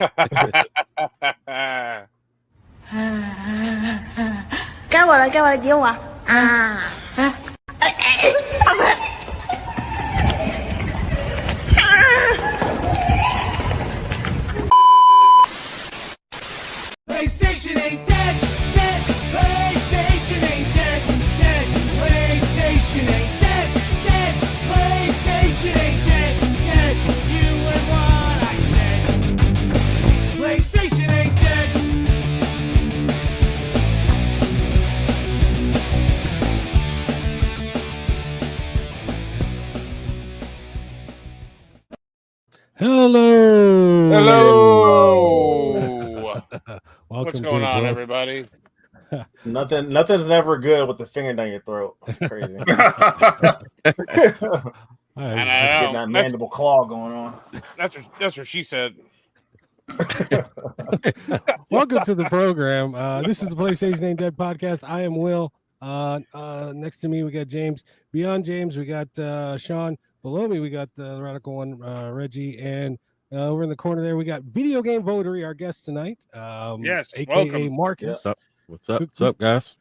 该我了，该我了，接我啊！PlayStation ain't dead, dead. PlayStation ain't dead, dead. PlayStation ain't dead, dead. PlayStation ain't dead, dead. You and what I said. PlayStation ain't dead. Hello. Hello. Welcome What's to going the on, Bro- everybody? Nothing's ever good with the finger down your throat. That's crazy. Hi, I Getting know. that mandible claw going on. That's what she said. welcome to the program. This is the PlayStation Ain't Dead podcast. I am Will. Next to me we got James. Beyond James we got Sean. Below me we got the radical one, Reggie, and over in the corner there we got Video Game Votary, our guest tonight. Yes, aka welcome. Marcus. Yeah. What's up? What's up, guys?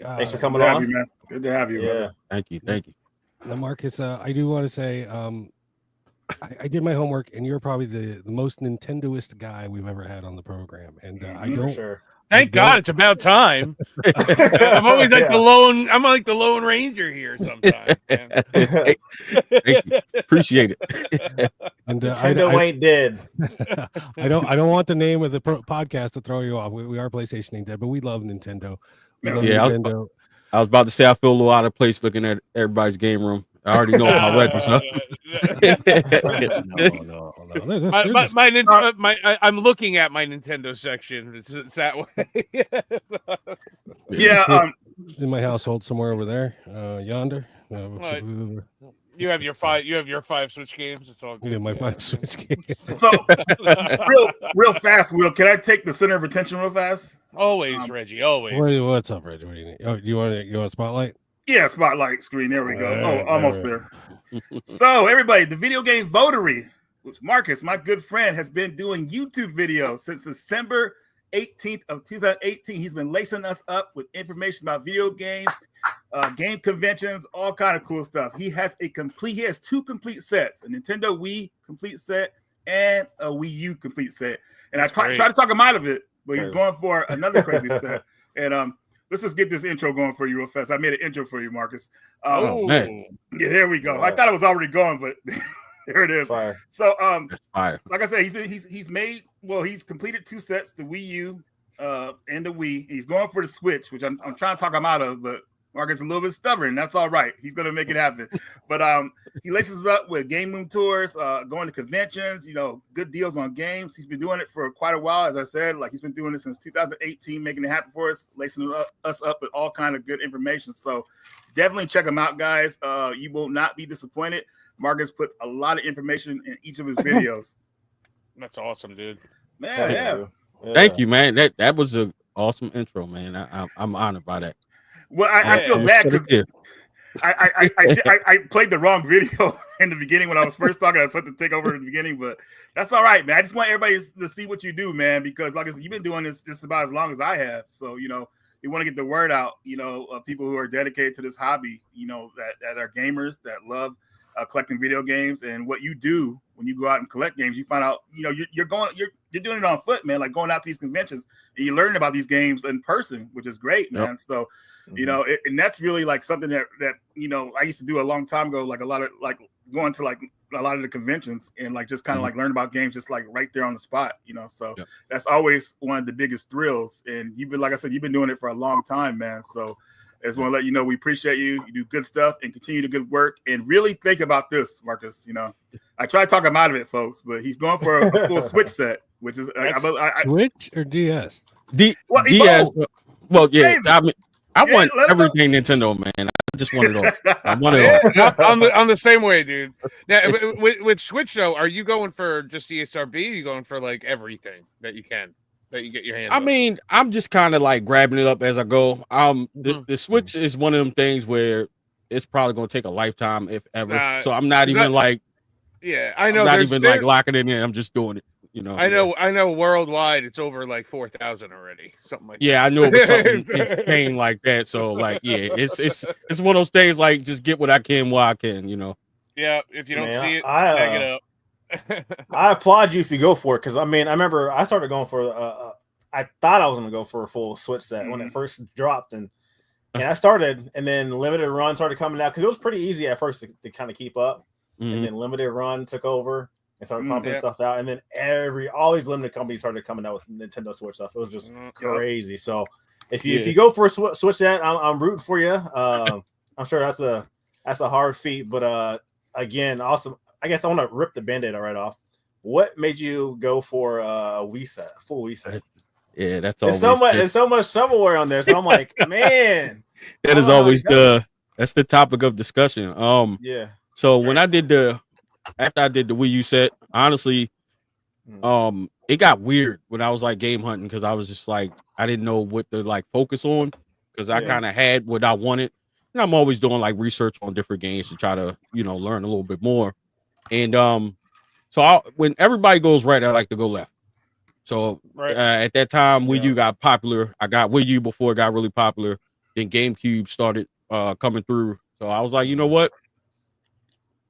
Thanks for coming Good to have on. you, man. Good to have you, Yeah. brother. Thank you. Now, Marcus, I do want to say I did my homework, and you're probably the most Nintendoist guy we've ever had on the program. And I For don't. sure. Thank God it's about time. I'm always like the lone. I'm like the Lone Ranger here sometimes. Man. Thank you. Appreciate it. And Nintendo ain't dead. I don't want the name of the podcast to throw you off. We are PlayStation Ain't Dead, but we love Nintendo. We love Yeah, Nintendo. I was about to say I feel a little out of place looking at everybody's game room. I already know about Reggie, so. No. I'm looking at my Nintendo section. It's that way. Yeah, In my household somewhere over there, yonder. Right. You have your five Switch games. It's all good. Yeah, my 5 Switch game. so real fast, Will. Can I take the center of attention real fast? Always, Reggie. Always. What's up, Reggie? What do you need? Oh, you want spotlight? Yeah, spotlight screen. There we go. All right, Almost all right. there. So, everybody, the Video Game Votary, which Marcus, my good friend, has been doing YouTube videos since December 18th of 2018. He's been lacing us up with information about video games, game conventions, all kind of cool stuff. He has 2 complete sets, a Nintendo Wii complete set and a Wii U complete set. And That's I great. try to talk him out of it, but he's going for another crazy set. And let's just get this intro going for you real fast. I made an intro for you, Marcus. man. Yeah, here we go. I thought it was already going, but there it is. Fire. So, That's fire. like I said, he's completed 2 sets, the Wii U and the Wii. He's going for the Switch, which I'm trying to talk him out of, but Marcus is a little bit stubborn. That's all right. He's gonna make it happen. But he laces us up with game room tours, going to conventions, good deals on games. He's been doing it for quite a while, as I said. Like he's been doing it since 2018, making it happen for us, lacing us up with all kind of good information. So definitely check him out, guys. You will not be disappointed. Marcus puts a lot of information in each of his videos. That's awesome, dude. Man, yeah. Thank you, man. That was an awesome intro, man. I'm honored by that. Well, I feel bad because I played the wrong video in the beginning when I was first talking. I was supposed to take over in the beginning, but that's all right, man. I just want everybody to see what you do, man, because like I said, you've been doing this just about as long as I have. So, we want to get the word out, of people who are dedicated to this hobby, that are gamers, that love collecting video games. And what you do when you go out and collect games, you find out, you're doing it on foot, man, like going out to these conventions and you're learning about these games in person, which is great, man. Yep. So, and that's really like something that I used to do a long time ago, like a lot of like going to like a lot of the conventions and like just kind of like learn about games just like right there on the spot, so that's always one of the biggest thrills. And you've been, like I said, you've been doing it for a long time, man. So I just want to let you know we appreciate you. You do good stuff and continue the good work. And really think about this, Marcus. I try to talk him out of it, folks, but he's going for a full Switch set, which is Switch or DS? DS. Well, yeah. Crazy. I mean, I want let him everything Nintendo, man. I just want it all. I want it all. I'm the same way, dude. Now, with Switch though, are you going for just ESRB? Or are you going for like everything that you get your hands on? I mean, I'm just kind of like grabbing it up as I go. The Switch is one of them things where it's probably going to take a lifetime, if ever. So I'm not even like, yeah, I know. I'm not even like locking it in. I'm just doing it. You know, I know. Worldwide, it's over like 4,000 already. Something like yeah, that. I knew it was something insane like that. So like, yeah, it's one of those things like just get what I can while I can. You know. Yeah, if you don't Man, see it, snag it up. I applaud you if you go for it because I mean I remember I started going for I thought I was going to go for a full Switch set when it first dropped and I started and then limited run started coming out because it was pretty easy at first to kind of keep up and then limited run took over and started pumping stuff out and then all these limited companies started coming out with Nintendo Switch stuff. It was just crazy. So if you go for a Switch set, I'm rooting for you. I'm sure that's a hard feat, but again, awesome. I guess I want to rip the Band-Aid right off. What made you go for a Wii set, a full Wii set? Yeah, that's There's always so much shovelware on there. So I'm like, man, that is always that's the topic of discussion. Yeah. So when after I did the Wii U set, honestly, it got weird when I was like game hunting because I was just like I didn't know what to like focus on because I kind of had what I wanted, and I'm always doing like research on different games to try to learn a little bit more. And so when everybody goes right, I like to go left. So at that time, Wii U got popular. I got Wii U before it got really popular. Then GameCube started coming through. So I was like, you know what?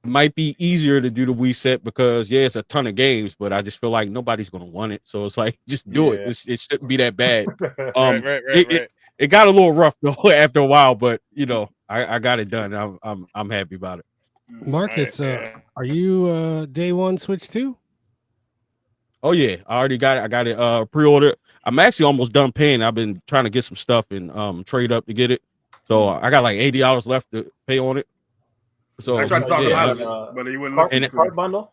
It might be easier to do the Wii set because it's a ton of games, but I just feel like nobody's gonna want it. So it's like just do it. It shouldn't be that bad. It got a little rough though after a while, but I got it done. I'm happy about it. Marcus, are you day one Switch 2? Oh yeah, I already got it. I got it pre-ordered. I'm actually almost done paying. I've been trying to get some stuff and trade up to get it. So I got like $80 left to pay on it. So I tried to talk about it, but he wouldn't listen. Card bundle?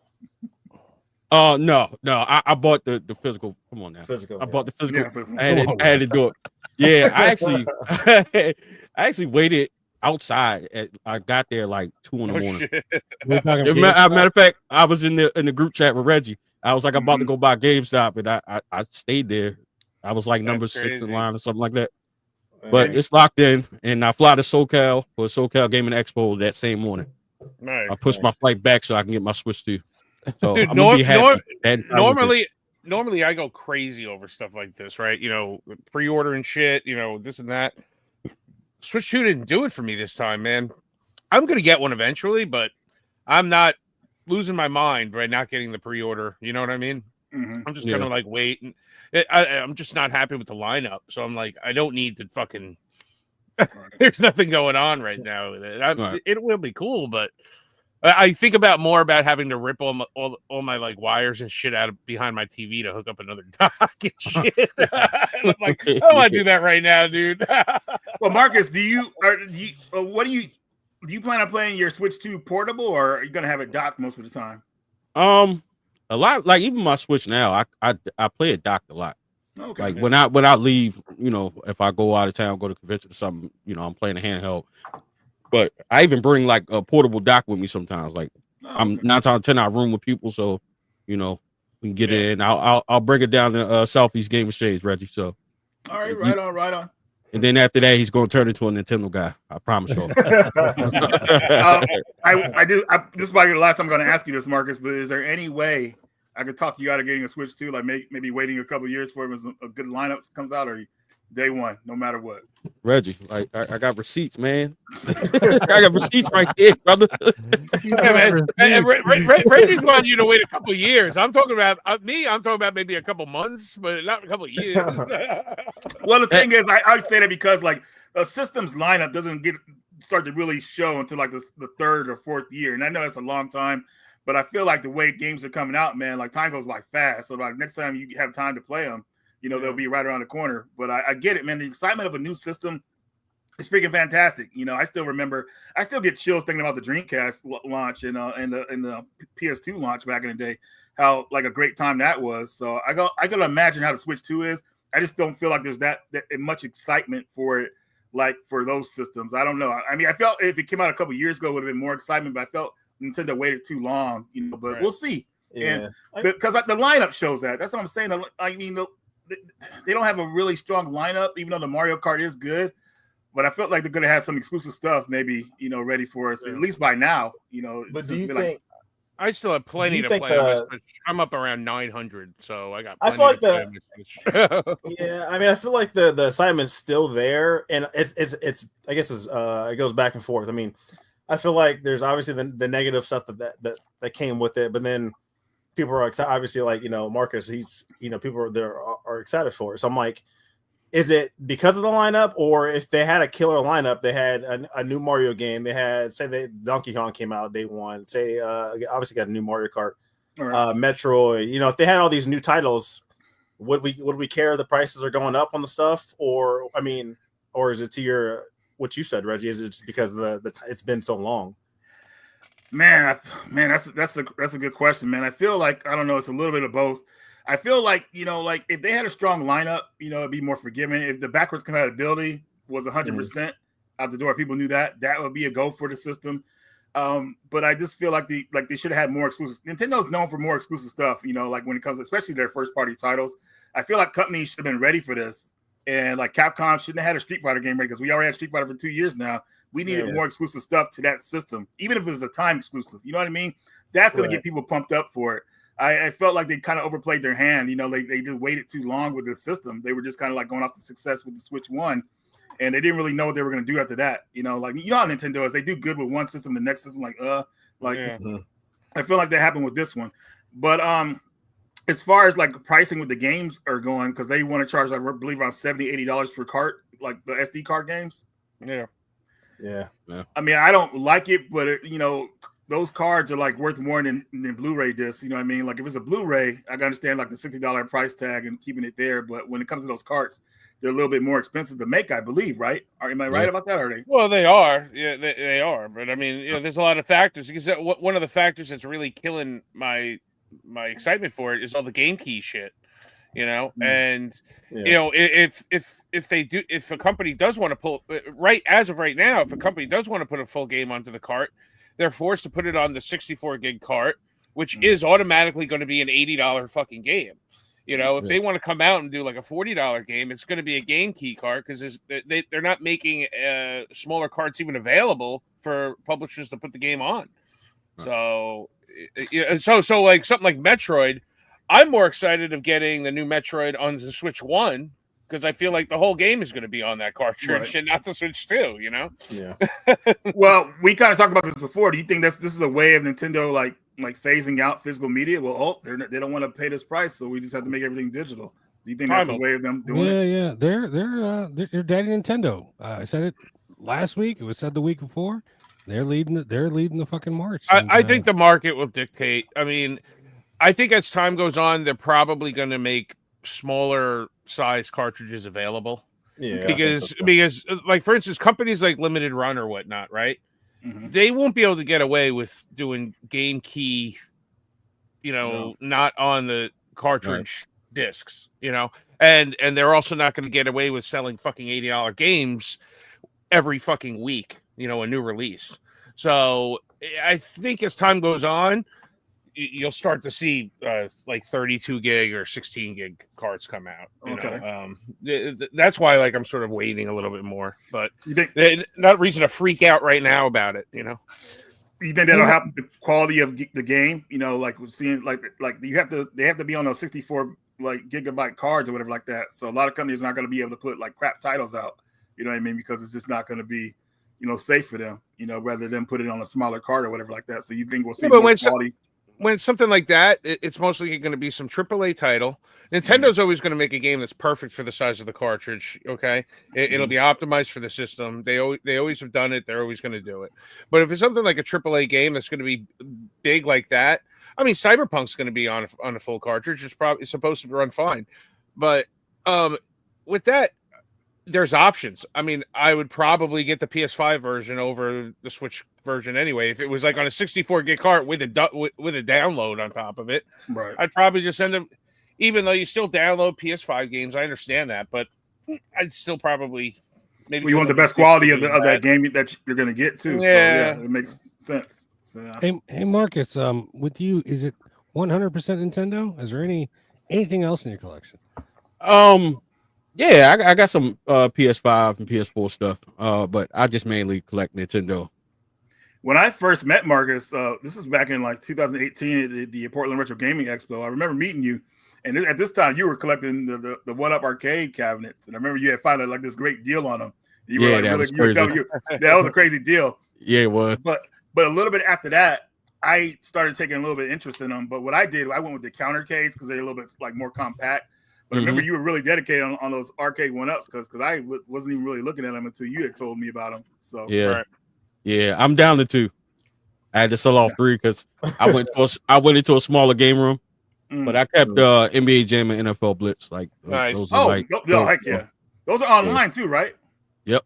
No. I bought the physical. Come on now. Physical. I bought the physical. Yeah, physical. I had to do it. Yeah, I actually waited outside. I got there like 2 in the morning. Matter of fact, I was in the group chat with Reggie. I was like about to go buy GameStop, and I stayed there. I was like number 6 in line or something like that. But it's locked in, and I fly to SoCal for SoCal Gaming Expo that same morning. Nice. I pushed my flight back so I can get my Switch 2. So Dude, I'm gonna be happy. Normally I go crazy over stuff like this, right? Pre-ordering shit, this and that. Switch 2 didn't do it for me this time, man. I'm gonna get one eventually, but I'm not losing my mind by not getting the pre-order. You know what I mean? I'm just kind of like waiting. I'm just not happy with the lineup, so I'm like, I don't need to fucking. There's nothing going on right now with it. It will be cool, but I think more about having to rip all my like wires and shit out of behind my TV to hook up another dock and shit. And I'm like, I don't want to do that right now, dude. Well, Marcus, do you plan on playing your Switch 2 portable, or are you gonna have it docked most of the time? A lot, like even my Switch now, I play it docked a lot. Okay. Like when I leave, if I go out of town, go to convention or something, I'm playing a handheld. But I even bring like a portable dock with me sometimes. Like I'm 9 times out of 10 I room with people, so we can get it in. I'll bring it down to Southeast Game Exchange, Reggie. So all right, right on. And then after that, he's going to turn into a Nintendo guy. I promise you. I do. This is probably the last time I'm going to ask you this, Marcus. But is there any way I could talk you out of getting a Switch 2? Like maybe waiting a couple of years for it a good lineup comes out, or day one, no matter what. Reggie, like I got receipts, man. I got receipts right there, brother. Reggie's wanting you to wait a couple of years. I'm talking about I'm talking about maybe a couple months, but not a couple of years. Well, the thing is, I say that because like a system's lineup doesn't start to really show until like the 3rd or 4th year, and I know that's a long time. But I feel like the way games are coming out, man, like time goes by fast. So like next time you have time to play them, they'll be right around the corner. But I get it, man. The excitement of a new system is freaking fantastic. I still get chills thinking about the Dreamcast launch and the PS2 launch back in the day, how like a great time that was. So I gotta imagine how the Switch 2 is. I just don't feel like there's that much excitement for it, like for those systems. I don't know. I mean, I felt if it came out a couple years ago, it would have been more excitement, but I felt Nintendo waited too long, but we'll see. Yeah. And because the lineup shows that. That's what I'm saying. I mean, they don't have a really strong lineup, even though the Mario Kart is good. But I felt like they're going to have some exclusive stuff, maybe ready for us at least by now. But do you think? I still have plenty to think play on my Switch. I'm up around 900, so I got. I Plenty feel like to play on my Switch. Yeah, I mean, I feel like the excitement's still there, and it's I guess it goes back and forth. I mean, I feel like there's obviously the negative stuff that came with it, but then people are excited. Obviously, like Marcus, he's people are excited for it. So I'm like, is it because of the lineup, or if they had a killer lineup, they had a new Mario game, they had Donkey Kong came out day one, obviously got a new Mario Kart, Metroid. If they had all these new titles, would we care if the prices are going up on the stuff, or is it to what you said, Reggie? Is it just because it's been so long? Man, that's a good question, man. I feel like, I don't know, it's a little bit of both. I feel like, like if they had a strong lineup, it'd be more forgiving. If the backwards compatibility was 100% out the door, people knew that would be a go for the system. But I just feel like they should have had more exclusive. Nintendo's known for more exclusive stuff, like when it comes to especially their first party titles. I feel like companies should have been ready for this. And like Capcom shouldn't have had a Street Fighter game ready because we already had Street Fighter for 2 years now. We needed more exclusive stuff to that system, even if it was a time exclusive. You know what I mean? That's going to get people pumped up for it. I felt like they kind of overplayed their hand. They just waited too long with this system. They were just kind of like going off the success with the Switch 1, and they didn't really know what they were going to do after that. How Nintendo is. They do good with one system, the next system, I feel like that happened with this one. But as far as like pricing with the games are going, because they want to charge, I believe, around $70-$80 for cart, like the SD card games. Yeah. I mean, I don't like it, but those cards are like worth more than Blu-ray discs. You know what I mean? Like if it's a Blu-ray, I can understand like the $60 price tag and keeping it there. But when it comes to those cards, they're a little bit more expensive to make, I believe, right? Am I right about that? Or are they? Well, they are. Yeah, they are. But I mean, there's a lot of factors. Because one of the factors that's really killing my excitement for it is all the game key shit. And if a company does want to pull as of right now, if a company does want to put a full game onto the cart, they're forced to put it on the 64 gig cart, which is automatically going to be an $80 fucking game. If they want to come out and do like a $40 game, it's going to be a game key cart because they're not making smaller carts even available for publishers to put the game on. So like something like Metroid, I'm more excited of getting the new Metroid on the Switch 1 because I feel like the whole game is going to be on that cartridge and not the Switch 2, Yeah. Well, we kind of talked about this before. Do you think this is a way of Nintendo like phasing out physical media? Well, they don't want to pay this price, so we just have to make everything digital. Do you think that's a way of them doing it? Yeah. They're daddy Nintendo. I said it last week. It was said the week before. They're leading the fucking march. I think the market will dictate. I mean, I think as time goes on, they're probably going to make smaller size cartridges available. Yeah, because like for instance, companies like Limited Run or whatnot, right? Mm-hmm. They won't be able to get away with doing game key, not on the cartridge discs, and they're also not going to get away with selling fucking $80 games every fucking week, a new release. So I think as time goes on, you'll start to see like 32 gig or 16 gig cards come out. That's why I'm sort of waiting a little bit more, but you think not reason to freak out right now about it. You think that'll help the quality of the game? Like we're seeing, like they have to be on those 64 like gigabyte cards or whatever like that. So a lot of companies are not going to be able to put like crap titles out. You know what I mean? Because it's just not going to be safe for them. Rather than put it on a smaller card or whatever like that. So you think we'll see more quality? When it's something like that, it's mostly going to be some AAA title. Nintendo's always going to make a game that's perfect for the size of the cartridge. Okay, it'll be optimized for the system. They always have done it. They're always going to do it. But if it's something like a AAA game that's going to be big like that, I mean, Cyberpunk's going to be on a full cartridge. It's probably supposed to run fine. But with that, there's options. I mean, I would probably get the PS5 version over the Switch version anyway. If it was like on a 64 gig cart with a download on top of it, right? I'd probably just end up, even though you still download PS5 games, I understand that, but I'd still probably maybe you want the best quality of that game that you're going to get too. Yeah. So it makes sense. So, yeah. Hey, Marcus, with you, is it 100% Nintendo? Is there anything else in your collection? Yeah, I got some PS5 and PS4 stuff, but I just mainly collect Nintendo. when I first met Marcus, this is back in like 2018 at the Portland Retro Gaming Expo. I remember meeting you, and at this time you were collecting the One Up arcade cabinets, and I remember you had found like this great deal on them. You were like, that really, was you were crazy. telling that was a crazy deal. Yeah, it was. But a little bit after that, I started taking a little bit of interest in them. But what I did, I went with the countercades because they're a little bit like more compact. But I remember you were really dedicated on those arcade one-ups because I wasn't even really looking at them until you had told me about them. So yeah, I'm down to 2. I had to sell off 3 because I went into a smaller game room, but I kept NBA Jam and NFL Blitz. Like, nice. Those are heck yeah, those are online too, right? Yep,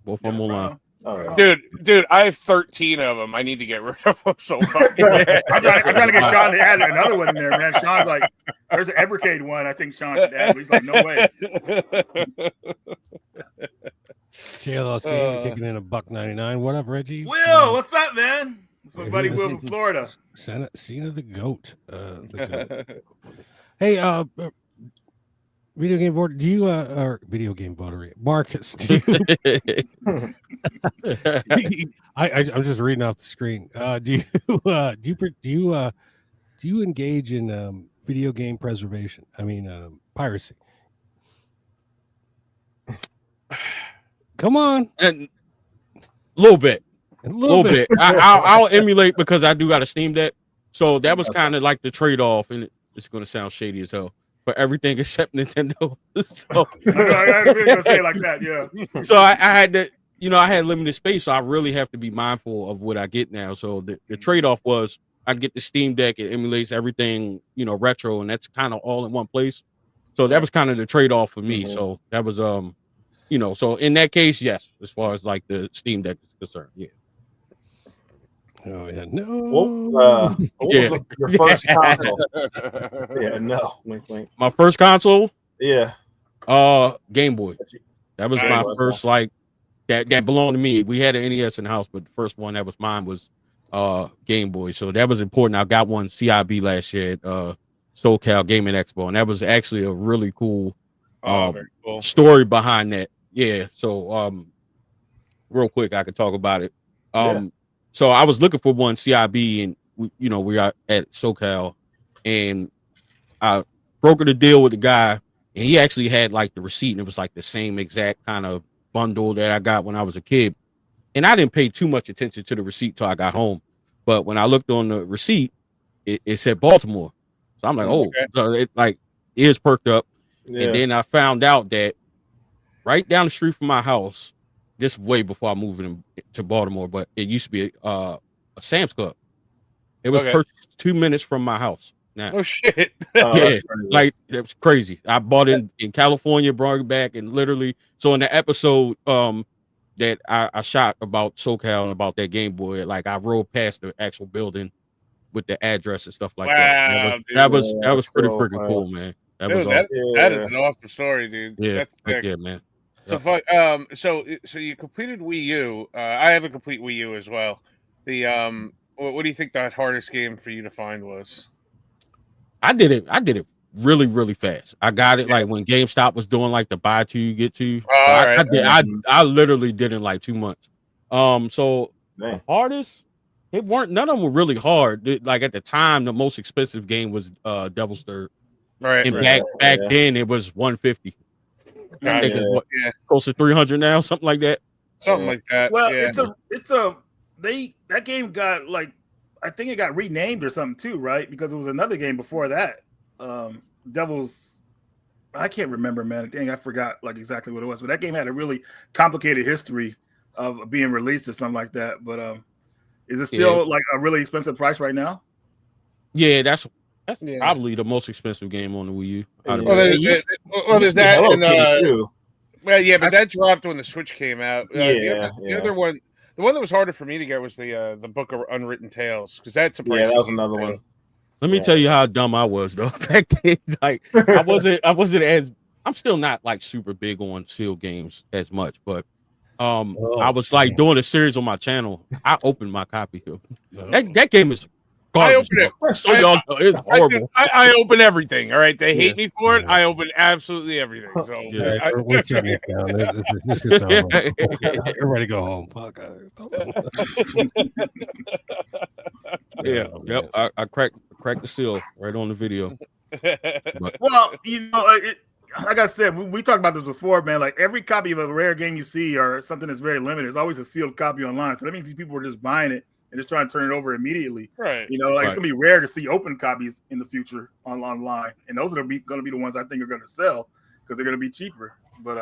both of them online. All right. Dude, I have 13 of them. I need to get rid of them so fucking I'm trying to get Sean to add another one in there, man. Sean's like, there's an Evercade one. I think Sean should add. But he's like, no way. JLS game kicking in $1.99. What up, Reggie? Will, what's up, man? It's my buddy Will from Florida. Cena the goat. Hey, video game board. Do you or video game voter Marcus? Do you, I'm just reading off the screen. Do you engage in video game preservation? I mean, piracy. Come on, A little bit. I'll emulate because I do got a Steam Deck, so that was kind of like the trade-off, and it's going to sound shady as hell for everything except Nintendo. So I was going to say it like that, yeah. So I had to, I had limited space, so I really have to be mindful of what I get now. So the trade-off was I get the Steam Deck, it emulates everything, retro, and that's kind of all in one place. So that was kind of the trade-off for me. So that was so in that case, yes, as far as like the Steam Deck is concerned, yeah. Oh yeah, no. What was your first console? Yeah, no. Wink, wink. My first console, yeah, Game Boy. That was my first like that belonged to me. We had an NES in the house, but the first one that was mine was Game Boy. So that was important. I got one CIB last year at SoCal Gaming Expo, and that was actually a really cool, very cool story behind that. Yeah. So real quick, I could talk about it. So I was looking for one CIB, and we are at SoCal, and I brokered a deal with the guy, and he actually had like the receipt, and it was like the same exact kind of bundle that I got when I was a kid. And I didn't pay too much attention to the receipt till I got home. But when I looked on the receipt, it said Baltimore. So I'm like, so it like ears perked up. Yeah. And then I found out that right down the street from my house, this way before I moved to Baltimore, but it used to be a Sam's Club. It was purchased 2 minutes from my house. Now, oh shit! Yeah, like it was crazy. I bought it in California, brought it back, and literally. So in the episode that I shot about SoCal and about that Game Boy, like I rode past the actual building with the address and stuff like that. That was pretty freaking cool, man. That is an awesome story, dude. Yeah, that's sick. Yeah, man. So, so you completed Wii U. I have a complete Wii U as well. The what do you think the hardest game for you to find was? I did it really, really fast. I got it like when GameStop was doing like the buy two you get two. I literally did it in like 2 months. So the hardest, none of them were really hard. Like at the time, the most expensive game was Devil's Third. Right. And back then it was 150. I think it's close to 300 now, something like that. Something like that. Well, that game got like, I think it got renamed or something too, right? Because it was another game before that. Devil's, I can't remember, man. Dang, I forgot like exactly what it was. But that game had a really complicated history of being released or something like that. But is it still like a really expensive price right now? Yeah, that's probably the most expensive game on the Wii U. There's that. Well, yeah, but that dropped when the Switch came out. The other one, the one that was harder for me to get was the Book of Unwritten Tales, because that's a that was another one. Let me tell you how dumb I was though. Back then, like I wasn't as, I'm still not like super big on sealed games as much, but I was like doing a series on my channel. I opened my copy of that game is garbage. open it. So y'all know it's horrible. I open everything. All right, they hate Yeah. me for it. Yeah. I open absolutely everything. So Yeah. We're shutting it down. This is over. Everybody go home. Fuck. Yeah. Oh, Yep. I cracked the seal right on the video. But Well, like I said, we talked about this before, man. Like every copy of a rare game you see or something that's very limited, there's always a sealed copy online. So that means these people are just buying it and just trying to turn it over immediately. right. It's gonna be rare to see open copies in the future online, and those are gonna be the ones I think are gonna sell because they're gonna be cheaper. But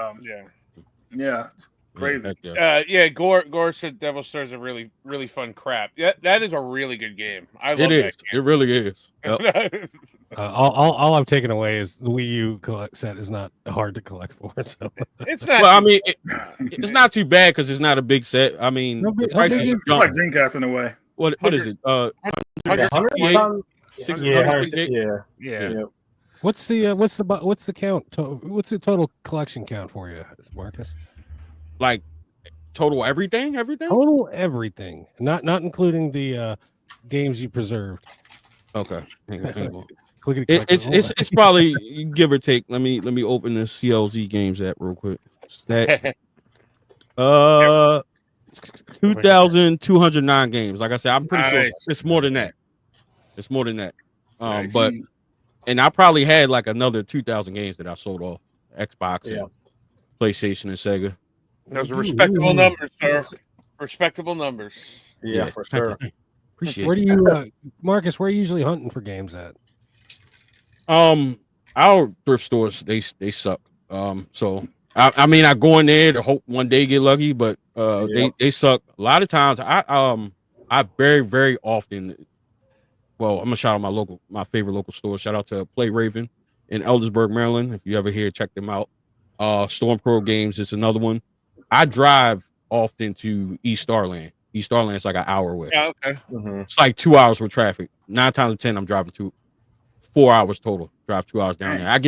yeah, crazy. Yeah, Gore said Devil Star is a really, really fun crap. That is a really good game. I love it is. that game. It really is. Yep. All I'm taking away is the Wii U set is not hard to collect for. So It's not. Well, I mean, it's not too bad because it's not a big set. I mean, the price is It's like Dreamcast in a way. What is it? 100 something? 668? Yeah. what's the count? What's the total collection count for you, Marcus? Like total everything? Total everything, not including the games you preserved. Okay. Hang on. Clickety-clack. It's probably give or take. Let me open the CLZ games app real quick. Stat. 2,209 games. Like I said, I'm pretty sure it's more than that. It's more than that. Nice. But I probably had like another 2,000 games that I sold off Xbox, and PlayStation, and Sega. Those are respectable numbers, sir. Respectable numbers. Yeah, for sure. Appreciate Where it. do you, Marcus? Where are you usually hunting for games at? Our thrift stores they suck. So I mean I go in there to hope one day get lucky, but they suck. A lot of times I very, very often. Well, I'm gonna shout out my favorite local store. Shout out to Play Raven in Eldersburg, Maryland. If you ever here, check them out. Storm Pro Games is another one. I drive often to East Starland. East Starland is like an hour away. Yeah, okay. It's like 2 hours with traffic. 9 times out of 10, I'm driving 4 hours total. Drive 2 hours down there. I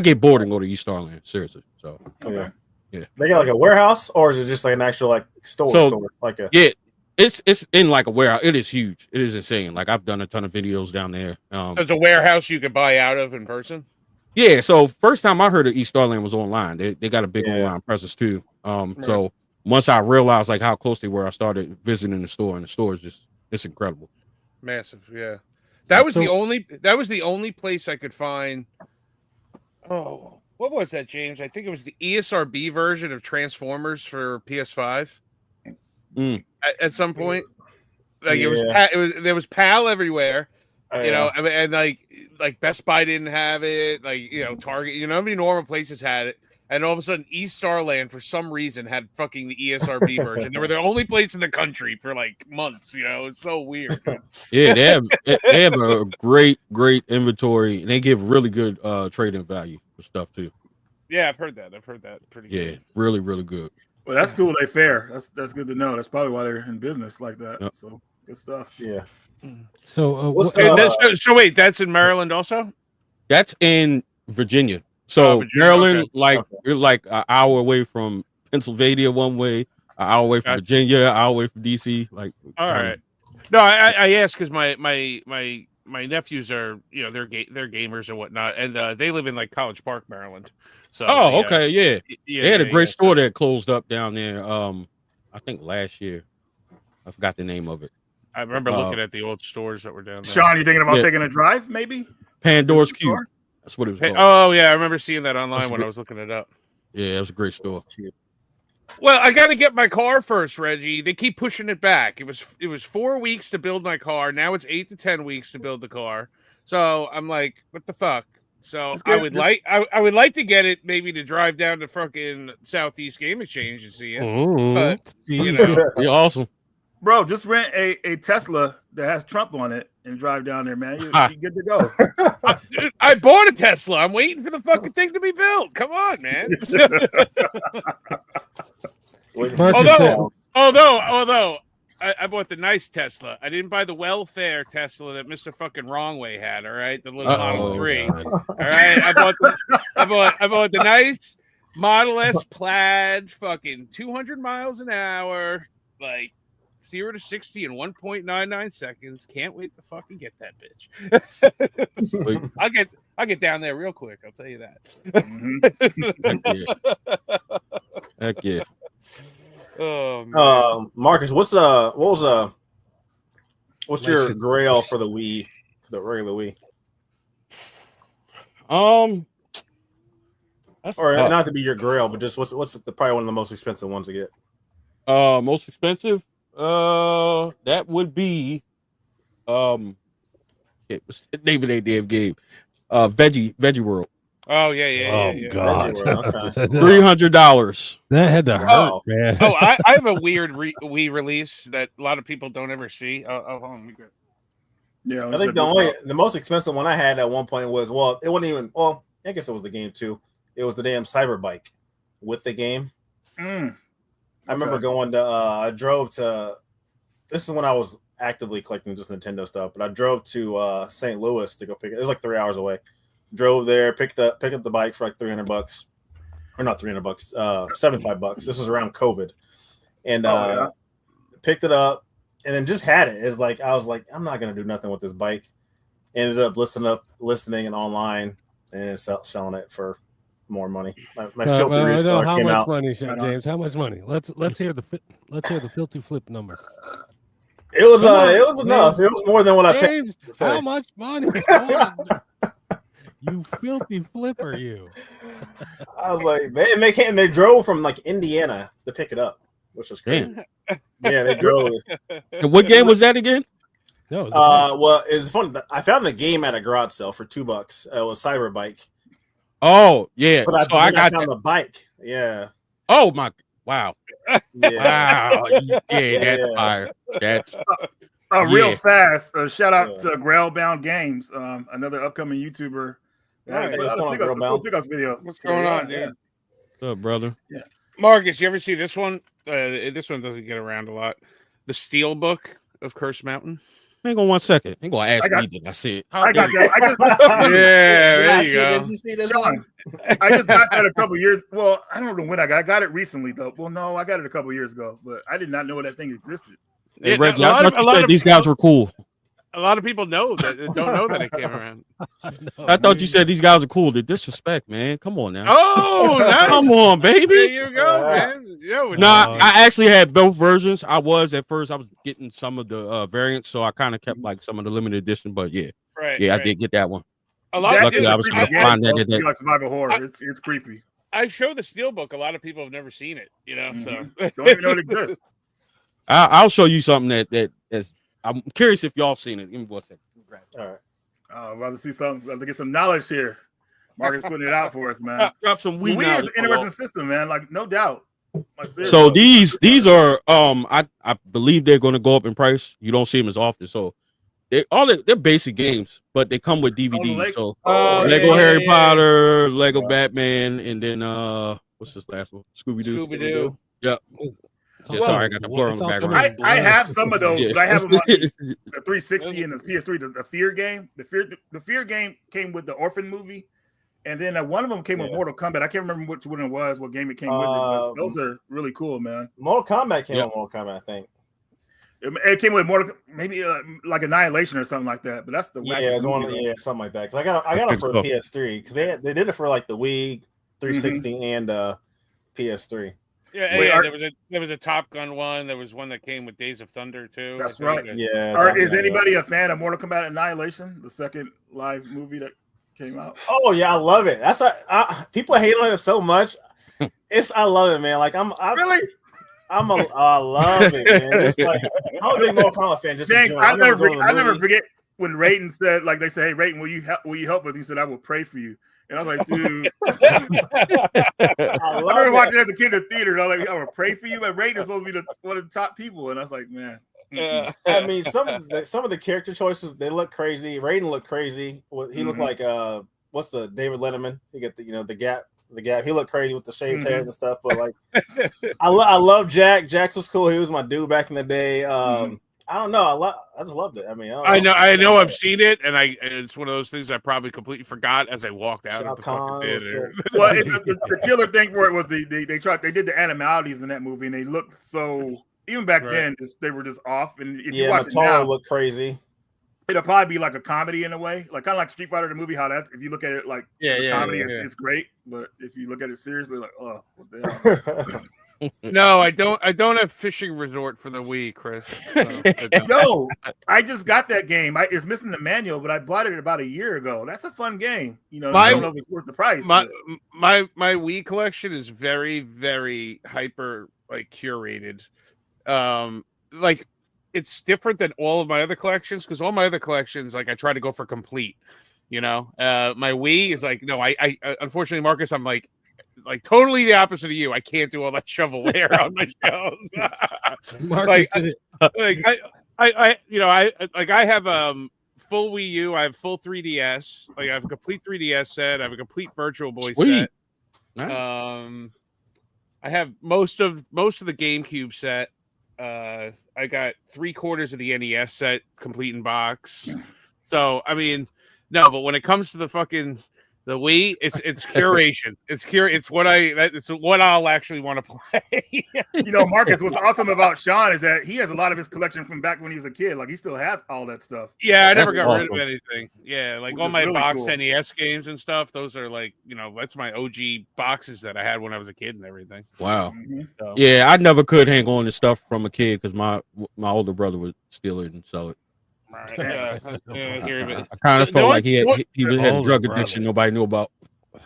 get bored and go to East Starland. Seriously. So Yeah. Yeah. They got like a warehouse, or is it just like an actual like store? Like a it's in like a warehouse. It is huge. It is insane. Like I've done a ton of videos down there. There's a warehouse you could buy out of in person. Yeah. So first time I heard of East Starland was online. They got a big online presence too. So once I realized like how close they were, I started visiting the store, and the store is just it's incredible. Massive, yeah. That was the only place I could find. Oh, what was that, James? I think it was the ESRB version of Transformers for PS5. At some point, like there was PAL everywhere, and like Best Buy didn't have it, like Target, every normal places had it, and all of a sudden East Starland for some reason had fucking the ESRB version. They were the only place in the country for like months. It's so weird. Yeah, they have a great inventory, and they give really good trading value for stuff too. Yeah, I've heard that pretty good. Yeah, really, really good. Well, that's cool. They fair. That's good to know. That's probably why they're in business like that. Yep. So good stuff. Yeah. So So wait, that's in Maryland also? That's in Virginia. So Virginia, Maryland, okay. you're like an hour away from Pennsylvania one way, an hour away from Virginia, an hour away from DC. Like, all right. No, I asked because my nephews are they're gamers and whatnot, and they live in like College Park, Maryland. So okay, yeah. They had a great store that closed up down there. I think last year. I forgot the name of it. I remember looking at the old stores that were down there. Sean, you thinking about taking a drive? Maybe Pandora's Cube. That's what it was called. Oh yeah, I remember seeing that online when I was looking it up. Yeah, it was a great store. Well, I got to get my car first, Reggie. They keep pushing it back. It was 4 weeks to build my car. Now it's 8 to 10 weeks to build the car. So I'm like, what the fuck? So I would like to get it maybe to drive down to fucking Southeast Game Exchange and see it. But you're awesome, bro. Just rent a Tesla that has Trump on it and drive down there, man. You're good to go. I bought a Tesla. I'm waiting for the fucking thing to be built. Come on, man. Although I bought the nice Tesla. I didn't buy the welfare Tesla that Mr. Fucking Wrong Way had. All right, the little Model 3. God. All right, I bought the nice Model S Plaid, fucking 200 miles an hour, like 0 to 60 in 1.99 seconds. Can't wait to fucking get that bitch. I'll get down there real quick. I'll tell you that. Heck yeah. Oh man. Marcus, what's your grail for the Wii, for the regular Wii? Or not to be your grail, but just what's probably one of the most expensive ones to get? Most expensive? That would be what's the name of that damn game? Veggie World. Oh yeah. God, $300. That had to hurt, man. Oh, I have a weird Wii release that a lot of people don't ever see. Oh, hold on. Yeah, I think the most expensive one I had at one point was, well, it wasn't even, well, I guess it was the game too. It was the damn Cyber Bike with the game. I remember going to I drove to, this is when I was actively collecting just Nintendo stuff, but I drove to St. Louis to go pick it. It was like 3 hours away. Drove there, picked up the bike for like $300, or not $300, $75. This was around COVID, and picked it up, and then just had it. It's like I was like, I'm not gonna do nothing with this bike. Ended up listing it online and selling it for more money. My filthy restart how came much out. money, James? How much money? Let's hear the filthy flip number. It was enough. It was more than what James, I paid. How much money? You filthy flipper, you. I was like, they drove from like Indiana to pick it up, which was crazy. Yeah, they drove. And what game was that again? No, well, it's funny. I found the game at a garage sale for $2. It was Cyber Bike. Oh yeah, But so I got found the bike. Yeah. Oh my! Wow. Yeah. Wow. Yeah, that's fire. That's real fast. Shout out to Grailbound Games, another upcoming YouTuber. Pick us video. What's going on, dude? What's up, brother? Yeah. Marcus, you ever see this one? This one doesn't get around a lot. The Steel Book of Curse Mountain. Hang on 1 second. Ain't gonna ask me. Did I see it? I got that. Yeah, there you go. Did you see this Sean, one? I just got that a couple years. Well, I don't know when I got it recently though. Well, no, I got it a couple years ago, but I did not know that thing existed. Hey, Reggie, I thought you said these guys were cool. A lot of people don't know that it came around. I thought you said these guys are cool. The disrespect, man. Come on now. Oh, nice. Come on, baby. There you go, man. Nah, I actually had both versions. I was getting some of the variants, so I kind of kept like some of the limited edition. But yeah, I did get that one. A lot of Luckily, I was going to find that. Like survival horror. It's creepy. I show the Steelbook. A lot of people have never seen it. So don't even know it exists. I'll show you something that I'm curious if y'all seen it. Give me 1 second. All right. I'm about to see something. About to get some knowledge here. Marcus putting it out for us, man. Drop some Wii is an interesting system, man. Like no doubt. Like, so these are I believe they're going to go up in price. You don't see them as often, so they're basic games, but they come with DVDs. Lego Harry Potter, Lego Batman, and then what's this last one? Scooby-Doo. Yep. Yeah, sorry, I got the blur on the background. I have some of those. But I have them on the 360 and the PS3. The Fear game. The Fear game came with the Orphan movie, and then one of them came with Mortal Kombat. I can't remember which one it was, what game it came with. But those are really cool, man. Mortal Kombat came with Mortal Kombat, I think. It came with Mortal, maybe like Annihilation or something like that. But that's the something like that. Because I got them for the PS3 because they did it for like the Wii 360 and PS3. Yeah, there was a Top Gun one. There was one that came with Days of Thunder too. That's right. Yeah. Is anybody a fan of Mortal Kombat Annihilation, the second live movie that came out? Oh yeah, I love it. That's people hate on it so much. I love it, man. Like I love it, man. It's like I'm a big Mortal Kombat fan. I never forget when Raiden said, like they said, "Hey, Raiden, will you help us?" He said, "I will pray for you." And I was like, dude, I remember watching as a kid in the theater. And I was like, I would pray for you. But Raiden is supposed to be one of the top people. And I was like, man. I mean, some of the character choices, they look crazy. Raiden looked crazy. He looked like what's the David Letterman? He got the gap. He looked crazy with the shaved head and stuff. But like, I love Jack. Jax was cool. He was my dude back in the day. I don't know. I just loved it. I mean, I know. I've seen it, and it's one of those things I probably completely forgot as I walked out of the fucking theater. Well, the killer thing for it was they did the animalities in that movie, and they looked so even back Right. then, they were just off. And if you Yeah, watch it Mataro now, looked crazy. it'll probably be like a comedy in a way, like kind of like Street Fighter the movie. How that, if you look at it like as a comedy, it's great. But if you look at it seriously, like, oh, what the hell? No, I don't have Fishing Resort for the Wii, Chris. No, I just got that game. It's missing the manual, but I bought it about a year ago. That's a fun game. You know, I don't know if it's worth the price. My Wii collection is very, very hyper like curated. Like it's different than all of my other collections because all my other collections, like I try to go for complete. You know, my Wii is like no. I unfortunately, Marcus, I'm like totally the opposite of you. I can't do all that shovelware on my shelves. Marcus did it. I have full Wii U. I have full 3DS. Like I have a complete 3DS set. I have a complete Virtual Boy set. Nice. I have most of the GameCube set. I got 3/4 of the NES set complete in box. So I mean, no, but when it comes to the Wii, it's curation. It's what I'll actually want to play. You know, Marcus, what's awesome about Sean is that he has a lot of his collection from back when he was a kid. Like he still has all that stuff. Yeah, I never That's got rid awesome. of anything. Yeah, like Which all is my really box cool. NES games and stuff. Those are like, that's my OG boxes that I had when I was a kid and everything. Wow. Mhm. So, Yeah, I never could hang on to stuff from a kid because my older brother would steal it and sell it. right, I hear you, I kind of The felt only- like he had a older drug brother. addiction nobody knew about.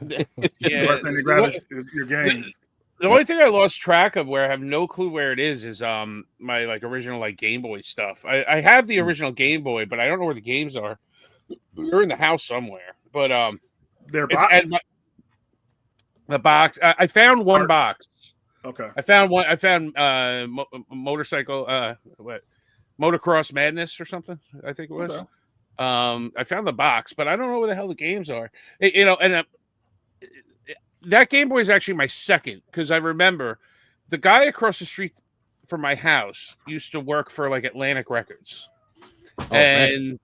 The yeah, first thing to grab is your games. the only thing I lost track of where I have no clue where it is my like original like Game Boy stuff. I have the original Game Boy, but I don't know where the games are. They're in the house somewhere. But Their it's box. and the box. I found one box. Okay. I found one. I found motorcycle. What? Motocross Madness or something. I think it was. Okay. I found the box, but I don't know where the hell the games are. And that Game Boy is actually my second because I remember the guy across the street from my house used to work for like Atlantic Records, and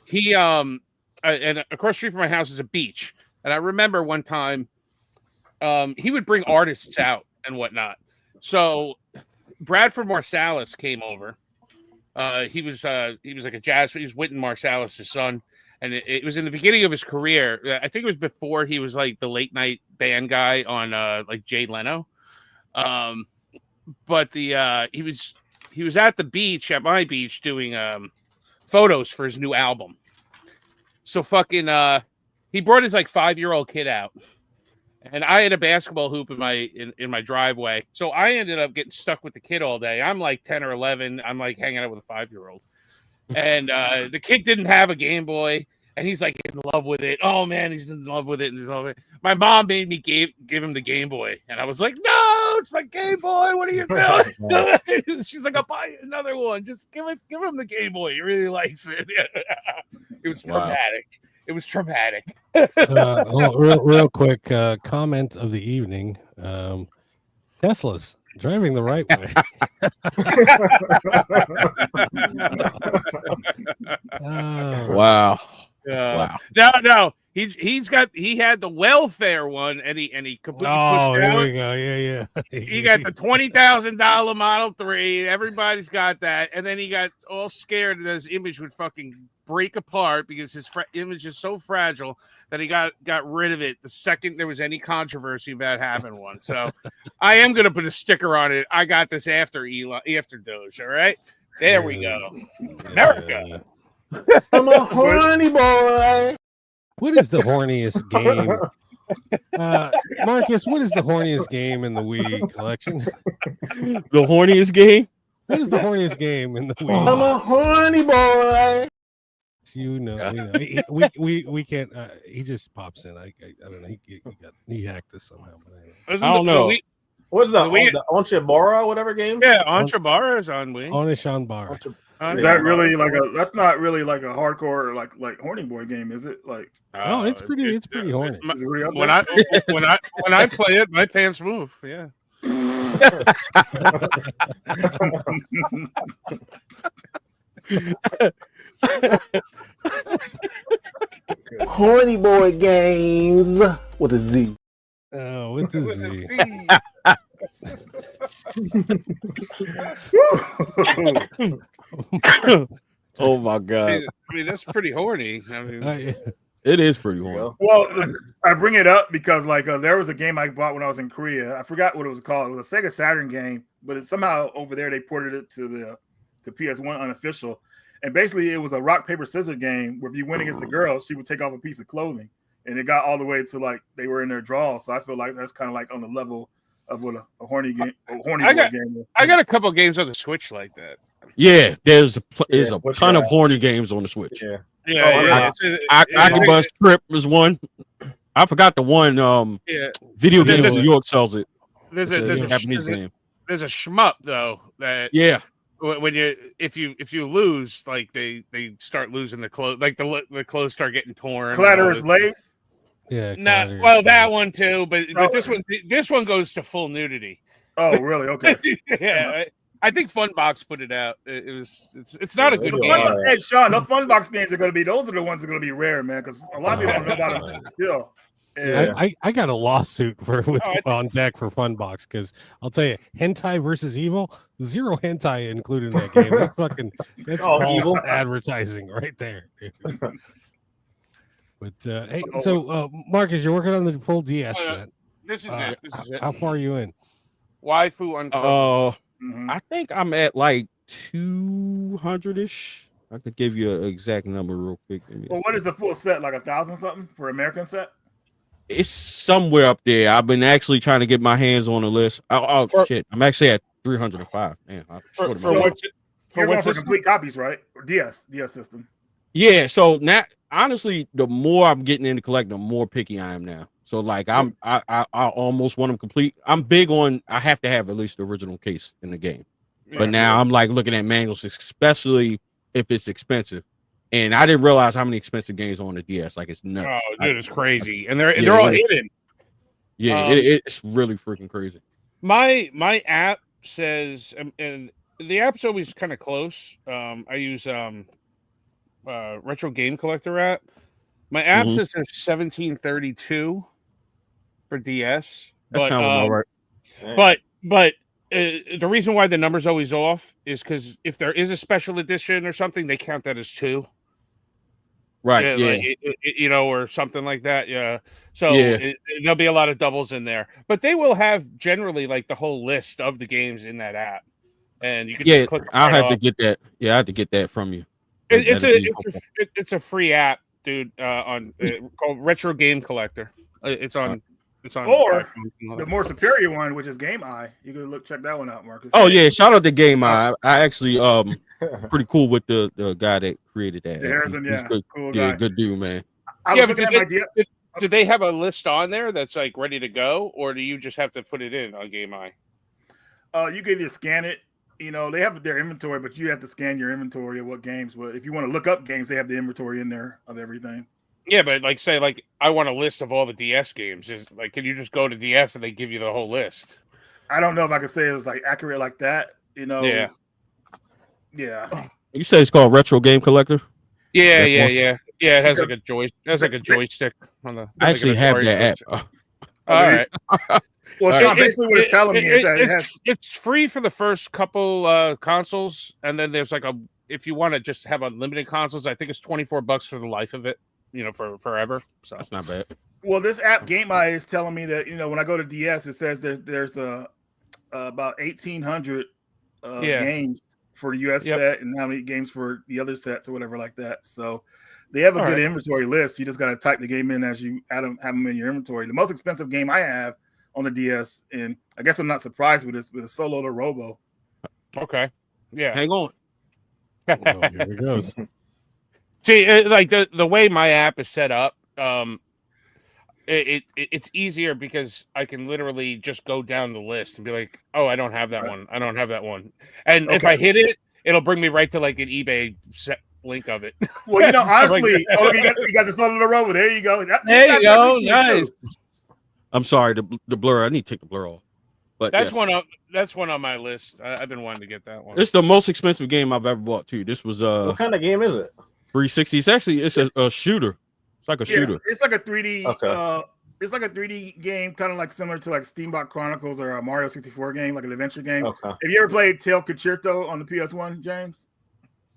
he and across the street from my house is a beach, and I remember one time he would bring artists out and whatnot. So Bradford Marsalis came over. He was like a jazz. He was Wynton Marsalis' son, and it was in the beginning of his career. I think it was before he was like the late night band guy on like Jay Leno. But he was at the beach at my beach doing photos for his new album. So he brought his like 5-year-old kid out. And I had a basketball hoop in my driveway. So I ended up getting stuck with the kid all day. I'm like 10 or 11. I'm like hanging out with a 5-year-old. And the kid didn't have a Game Boy. And he's like in love with it. Oh, man, he's in love with it. My mom made me give him the Game Boy. And I was like, no, it's my Game Boy. What are you doing? She's like, I'll buy you another one. Just give him the Game Boy. He really likes it. It was traumatic. It was traumatic. Real quick comment of the evening. Tesla's driving the right way. Wow. Wow. No. He had the welfare one and he completely pushed there out. we go. Yeah. He got the $20,000 Model 3. Everybody's got that. And then he got all scared that his image would fucking break apart because his image is so fragile that he got rid of it the second there was any controversy about having one. So I am going to put a sticker on it. I got this after Doge. All right. There we go. America. I'm a horny boy. What is the horniest game? Marcus, what is the horniest game in the Wii collection? The horniest game? What is the horniest game in the Wii? I'm a horny boy. We can't. He just pops in. I don't know. He hacked us somehow. I don't know. What's the Onchabara, whatever game? Yeah, Onchabara is on Wii. Onishan Bar. Is that really like that's not really like a hardcore like horny boy game, is it? Like Oh, it's pretty horny. is it really up When there? when I play it, my pants move. Yeah. Horny boy games with a Z. Oh, with the Z. Oh my god, I mean, that's pretty horny. I mean, it is pretty There you horny. go. Well, I bring it up because like there was a game I bought when I was in Korea. I forgot what it was called. It was a Sega Saturn game, but somehow over there they ported it to PS1 unofficial. And basically, it was a rock paper scissors game where if you win against the girl, she would take off a piece of clothing, and it got all the way to like they were in their draw. So I feel like that's kind of like on the level of what a horny game, game is. I got a couple games on the Switch like that. Yeah, there's a Switch, ton of yeah. horny games on the Switch. Yeah. Yeah, Oculus Trip is one. I forgot the one. Video There's Games a- New York sells it. There's It's a a Japanese game. there's a shmup though that Yeah, when if you lose, like they start losing the clothes, like the clothes start getting torn. Clatter's Blaze. Yeah. Nah, Clatter. well, that one too, but Oh. this one goes to full nudity. Oh, really? Okay. Yeah, I think Funbox put it out. It's not a good The game. Hey, Sean, those Funbox games are going to be. Those are the ones that are going to be rare, man. Because a lot of people don't know about them still. Yeah. I got a lawsuit Oh, on deck for Funbox because I'll tell you, hentai versus evil, zero hentai included in that game. That's Oh, false evil. advertising right there. But hey, so Marcus, you're working on the full DS set. This is it. This is it. How far are you in? Waifu Uncovered. Mhm. I think I'm at like 200-ish. I could give you an exact number real quick. Well, what is the full set? Like 1,000 something for American set? It's somewhere up there. I've been actually trying to get my hands on a list. Shit, I'm actually at 305. Man, For So- what? You're going what for system? complete copies, right? Or DS system. yeah. So now, honestly, the more I'm getting into collecting, the more picky I am now. So like I almost want them complete. I'm big on I have to have at least the original case in the game. But now I'm like looking at manuals, especially if it's expensive. And I didn't realize how many expensive games are on the DS. Like it's nuts. Oh, dude, it's crazy, and they're Yeah, all it is. hidden. Yeah, Um, it's really freaking crazy. My app says, and the app's always kind of close. I use Retro Game Collector app. My app Mhm. says 1732 for DS. That but, sounds about right. But the reason why the number's always off is because if there is a special edition or something, they count that as two. Right. Yeah. Like, or something like that. Yeah. So Yeah. There'll be a lot of doubles in there, but they will have generally like the whole list of the games in that app, and you can Yeah. just click. I'll right have to off. get that. Yeah, I have to get that from you. It's a free app, dude. Called Retro Game Collector. It's on. Or iPhone and all the that. more superior one, which is Game Eye. You can check that one out, Marcus. Oh yeah, shout out to Game Eye. I actually pretty cool with the guy that created that. The Harrison, He's yeah, good. cool Yeah, guy. good dude, man. I was Yeah, but looking at my DS. do they have a list on there that's like ready to go, or do you just have to put it in on Game Eye? You can either scan it. They have their inventory, but you have to scan your inventory of what games. But if you want to look up games, they have the inventory in there of everything. Yeah, but like say like I want a list of all the DS games. Is like can you just go to DS and they give you the whole list? I don't know if I could say it was like accurate like that. Yeah. Yeah. You say it's called Retro Game Collector? Yeah. That Yeah, it has like a joystick on the. I actually have that app. All right. Well, Sean, basically what it's telling me is that it has. It's free for the first couple consoles, and then there's like if you want to just have unlimited consoles, I think it's $24 for the life of it. For forever. So That's not bad. Well, this app Game Eye is telling me that when I go to DS, it says there's about 1,800 games for the US set, and how many games for the other sets or whatever like that. So they have a good inventory list. You just got to type the game in as you have them in your inventory. The most expensive game I have on the DS, and I guess I'm not surprised with this, but it's Solo the Robo. Okay. Yeah. Hang on. Oh, here it goes. See, like the way my app is set up, it's easier because I can literally just go down the list and be like, oh, I don't have that one. I don't have that one. And if I hit it, it'll bring me right to like an eBay set link of it. Well, honestly, like you got the Solo the Robo. There you go. There you go. Nice. I'm sorry, the blur. I need to take the blur off. But That's yes. That's one on my list. I've been wanting to get that one. It's the most expensive game I've ever bought too. This was What kind of game is it? 360. It's actually a shooter. It's like a shooter. It's like a 3D. Okay. it's like a 3D game, kind of like similar to like Steamboat Chronicles or a Mario 64 game, like an adventure game. Okay. Have you ever played Tail Concerto on the PS1, James?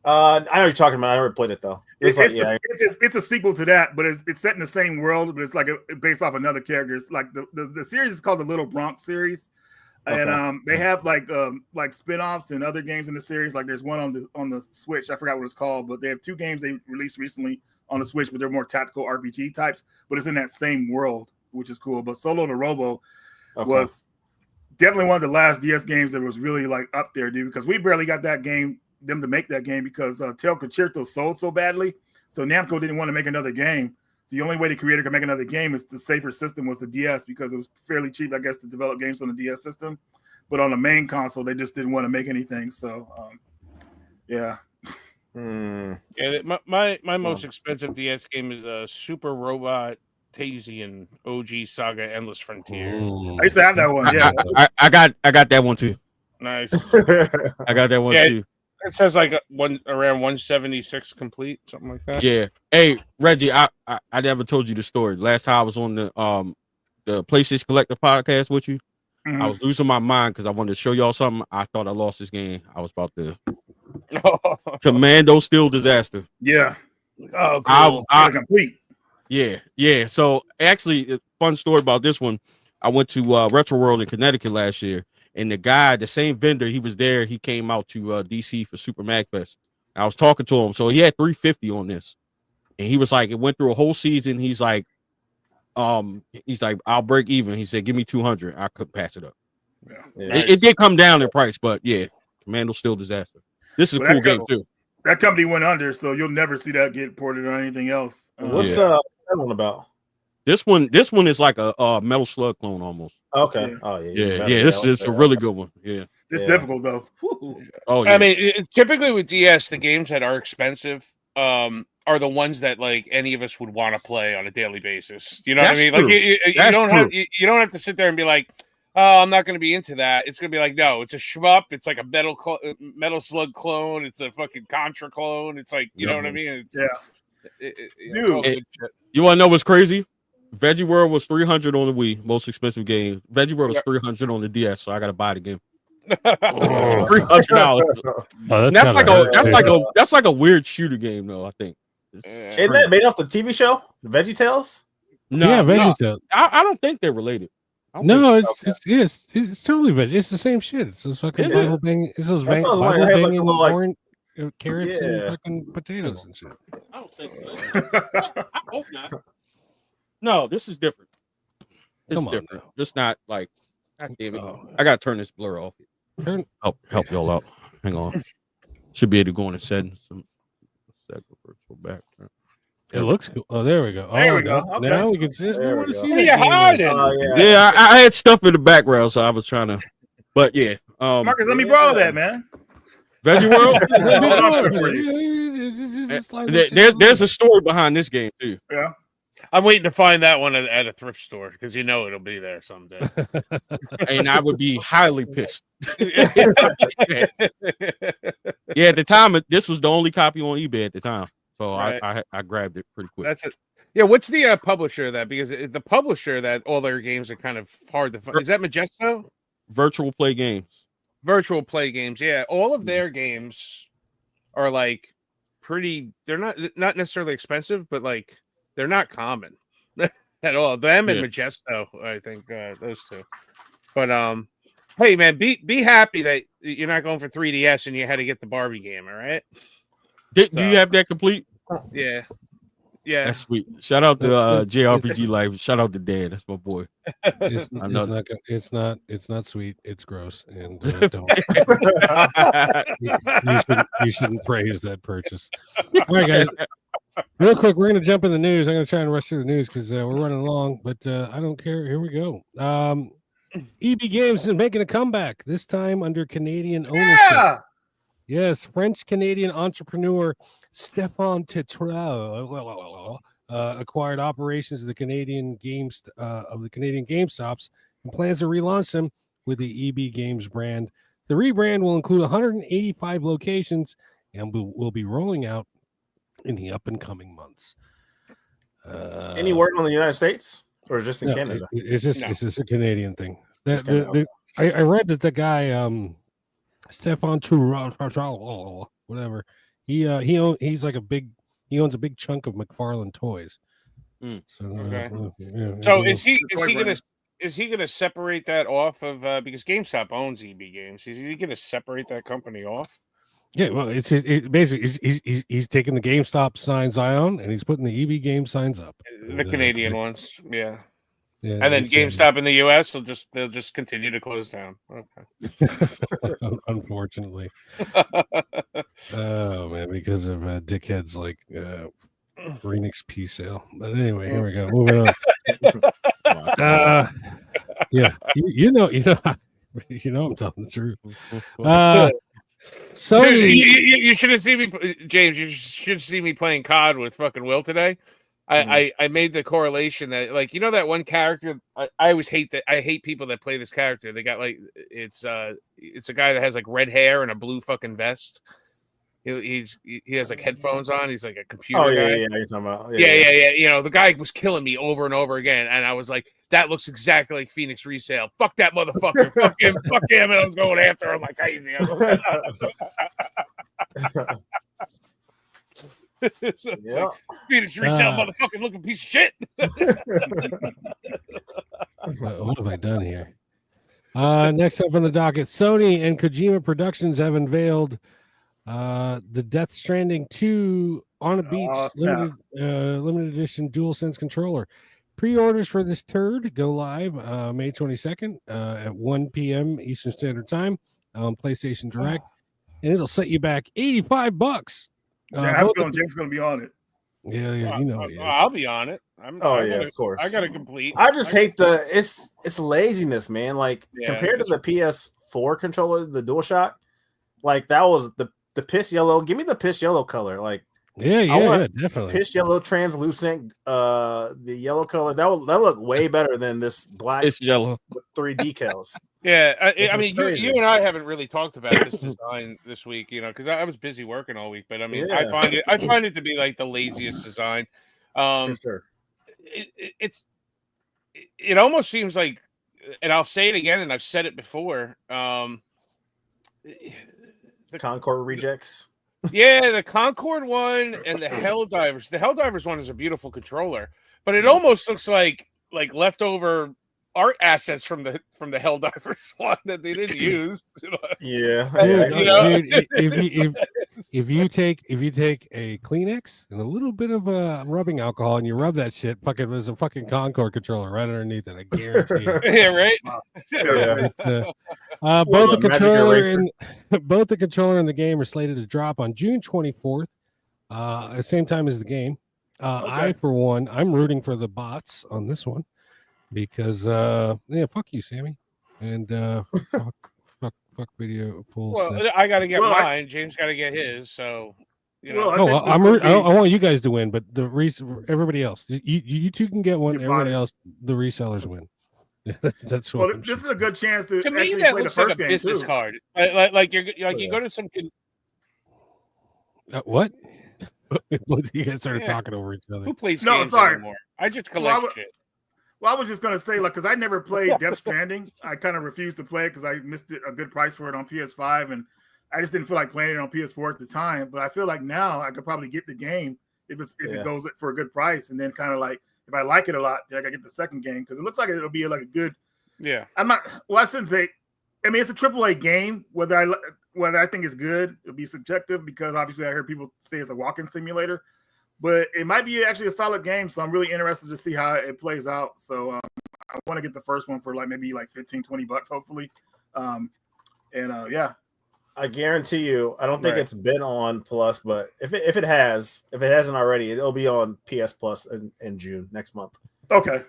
I know what you're talking about. I never played it though. It's It's a sequel to that, but it's set in the same world, but it's like based off another character. It's like the series is called the Little Bronx series, and they have like spin-offs and other games in the series. Like there's one on the Switch. I forgot what it's called, but they have 2 games they released recently on the Switch, but they're more tactical RPG types. But it's in that same world, which is cool. But Solo the Robo was definitely one of the last DS games that was really like up there, dude. Because we barely got them to make that game because Tail Concerto sold so badly. So Namco didn't want to make another game. So the only way the creator could make another game is the safer system was the DS because it was fairly cheap, I guess, to develop games on the DS system. But on the main console, they just didn't want to make anything. So, yeah. Yeah, my most expensive DS game is Super Robot Tazian OG Saga Endless Frontier. I used to have that one. Yeah, I got that one too. Nice. I got that one too. It says like around 176 complete, something like that. Yeah. Hey, Reggie, I never told you the story. Last time I was on the PlayStation Collector podcast with you, I was losing my mind because I wanted to show y'all something. I thought I lost this game. I was about to Commando Steel Disaster. Yeah. Oh, cool. Complete. Yeah. So actually, a fun story about this one. I went to Retro World in Connecticut last year. And the guy, the same vendor, he was there. He came out to DC for Super Magfest. I was talking to him. So he had 350 on this. And he was like, it went through a whole season. He's like, I'll break even. He said, give me 200. I couldn't pass it up. Yeah. It did come down in price, but yeah, Commando Steel Disaster. This is a cool game too. That company went under, so you'll never see that get ported on anything else. What's that one about? This one is like a Metal Slug clone almost. Okay. Yeah. Oh yeah. Yeah. This is a really good one. Yeah. It's difficult though. Oh yeah. I mean, typically with DS, the games that are expensive are the ones that like any of us would want to play on a daily basis. You know what I mean? True. Like you don't have to sit there and be like, oh, I'm not going to be into that. It's going to be like, no, it's a shmup. It's like a Metal Slug clone. It's a fucking Contra clone. It's like, you know what I mean? It's, Dude, you want to know what's crazy? Veggie World was $300 on the Wii, most expensive game. Veggie World was $300 on the DS, so I got to buy the game. $300. That's like a weird shooter game, though. I think. Isn't that made off the TV show Veggie Tales? No, yeah, Veggie Tales. I don't think they're related. No, it's totally veggie. It's the same shit. It's those fucking Bible bang. It's those Bible banging corn, carrots, and fucking potatoes and shit. I don't think so. I hope not. No, this is different. It's different. Now. It's not like. God damn it! I gotta turn this blur off. Help y'all out. Hang on. Should be able to go in and settings. Virtual background. It looks cool. Oh, there we go. There we go. Okay. Now we can see it. We want to see that. Yeah, I had stuff in the background, so I was trying to. But yeah, Marcus, let me borrow that, man. Veggie World. There's a story behind this game too. Yeah. I'm waiting to find that one at a thrift store because you know it'll be there someday. And I would be highly pissed. Yeah, at the time, this was the only copy on eBay at the time. So right. I grabbed it pretty quick. That's it. Yeah, what's the publisher of that? Because the publisher that all their games are kind of hard to find. Is that Majesto? Virtual Play Games. Virtual Play Games. Yeah, all of their games are like pretty. They're not necessarily expensive, but like they're not common at all. Them and Majesto, I think those two. But hey man, be happy that you're not going for 3DS and you had to get the Barbie game. All right. Do you have that complete? Yeah. That's sweet. Shout out to JRPG Life. Shout out to Dan. That's my boy. It's not sweet. It's gross. And don't. you shouldn't praise that purchase. All right, guys. Real quick, we're gonna jump in the news. I'm gonna try and rush through the news because we're running along, but I don't care. Here we go. EB Games is making a comeback. This time under Canadian ownership. Yeah! Yes, French-Canadian entrepreneur Stéphane Tetrao acquired operations of the Canadian GameStops and plans to relaunch them with the EB Games brand. The rebrand will include 185 locations and will be rolling out in the up and coming months. Any word on the United States? or just in Canada? It's just No. it's just a Canadian thing. Just Canada, I read that the guy Stefan Tourou, whatever, he's like he owns a big chunk of McFarlane Toys. Mm. So, Okay. yeah, So he's is he gonna separate that off of because GameStop owns EB Games? Is he gonna separate that company off? yeah, well, basically he's taking the GameStop signs I own and he's putting the EB Game signs up. The Canadian ones, yeah. Yeah, And then it's, GameStop in the US they'll just continue to close down. Okay. unfortunately. Oh man, because of dickheads like Green XP sale. But anyway, here we go. Moving on. Yeah, you know, I'm telling the truth. Sony, Dude, you should have seen me, James. You should see me playing COD with fucking Will today. I made the correlation that, like, you know, that one character. I always hate that. I hate people that play this character. They got like it's a guy that has like red hair and a blue fucking vest. He has like headphones on. He's like a computer guy. Yeah. You're talking about Yeah. You know, the guy was killing me over and over again, and I was like, that looks exactly like Phoenix Resale. Fuck that motherfucker. Fuck him. And I was going after him like crazy. Yeah. Like, Phoenix Resale motherfucking looking piece of shit. what have I done here? Next up on the docket, Sony and Kojima Productions have unveiled the Death Stranding 2 on a beach limited edition DualSense controller. Pre-orders for this turd go live May 22nd at 1 p.m. Eastern Standard Time on PlayStation Direct, and it'll set you back $85. I'm feeling James going to be on it. Yeah, you know. I'll be on it. Of course. I got to complete. I just hate it's laziness, man. Like compared to the PS4 controller, the DualShock, like that was the piss yellow. Give me the piss yellow color. Like yeah, definitely. Piss yellow, translucent, the yellow color. That look way better than this black piss yellow with 3 decals. Yeah, I mean, you and I haven't really talked about this design this week, you know, because I was busy working all week. But I mean, I find it to be like the laziest design. For sure. It almost seems like, and I'll say it again, and I've said it before. The Concord rejects. Yeah, the Concord one and the Helldivers. The Helldivers one is a beautiful controller, but it almost looks like leftover art assets from the Helldivers one that they didn't use. Yeah. Dude, if you take a Kleenex and a little bit of rubbing alcohol and you rub that shit, there's a fucking Concord controller right underneath it. I guarantee you. Yeah, right. Both the controller and the game are slated to drop on June 24th, at the same time as the game. I, for one, I'm rooting for the bots on this one because fuck you, Sammy, and fuck video full. Well, I got to get mine. James got to get his. So, you know. I want you guys to win, but everybody else, you two can get one. Everybody else, the resellers win. That's what. Well, this is a good chance to me, actually that play the looks like first a game business too. card. Like you go to some. What? You guys started talking over each other. Who plays games anymore? I just collect shit. Well, I was just gonna say, because I never played Death Stranding. I kind of refused to play it because I missed a good price for it on PS5, and I just didn't feel like playing it on PS4 at the time. But I feel like now I could probably get the game if it goes for a good price, and then kind of like if I like it a lot, then I gotta get the second game because it looks like it'll be like a good. Yeah. I shouldn't say. I mean, it's a AAA game. Whether I think it's good, it'll be subjective because obviously I heard people say it's a walking simulator. But it might be actually a solid game, so I'm really interested to see how it plays out. So I want to get the first one for maybe $15-20 hopefully. I guarantee you, I don't think it's been on Plus, but if it hasn't already, it'll be on PS Plus in June next month. Okay.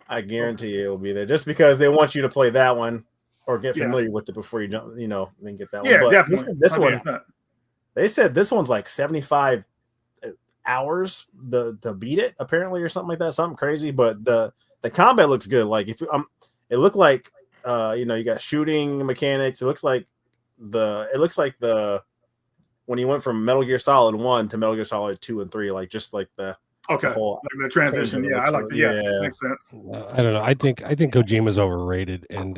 I guarantee you it'll be there just because they want you to play that one or get familiar with it before you jump, then get that one. Yeah, but definitely. This one, they said this one's like 75 hours to beat it apparently or something like that, something crazy. But the combat looks good. Like if it looked like you got shooting mechanics. It looks like the when you went from Metal Gear Solid 1 to Metal Gear Solid 2 and 3, like just like the Okay, whole like the transition. Yeah, I like the makes sense. I don't know. I think Kojima's overrated, and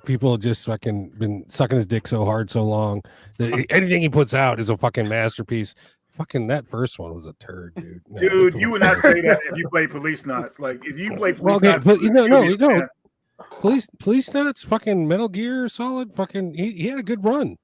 people have just fucking been sucking his dick so hard so long that anything he puts out is a fucking masterpiece. Fucking that first one was a turd, dude. No, Dude, you would not say that if you play Police Knots. Like if you play Police okay, Knots, but no. Police Knots, fucking Metal Gear Solid, fucking he had a good run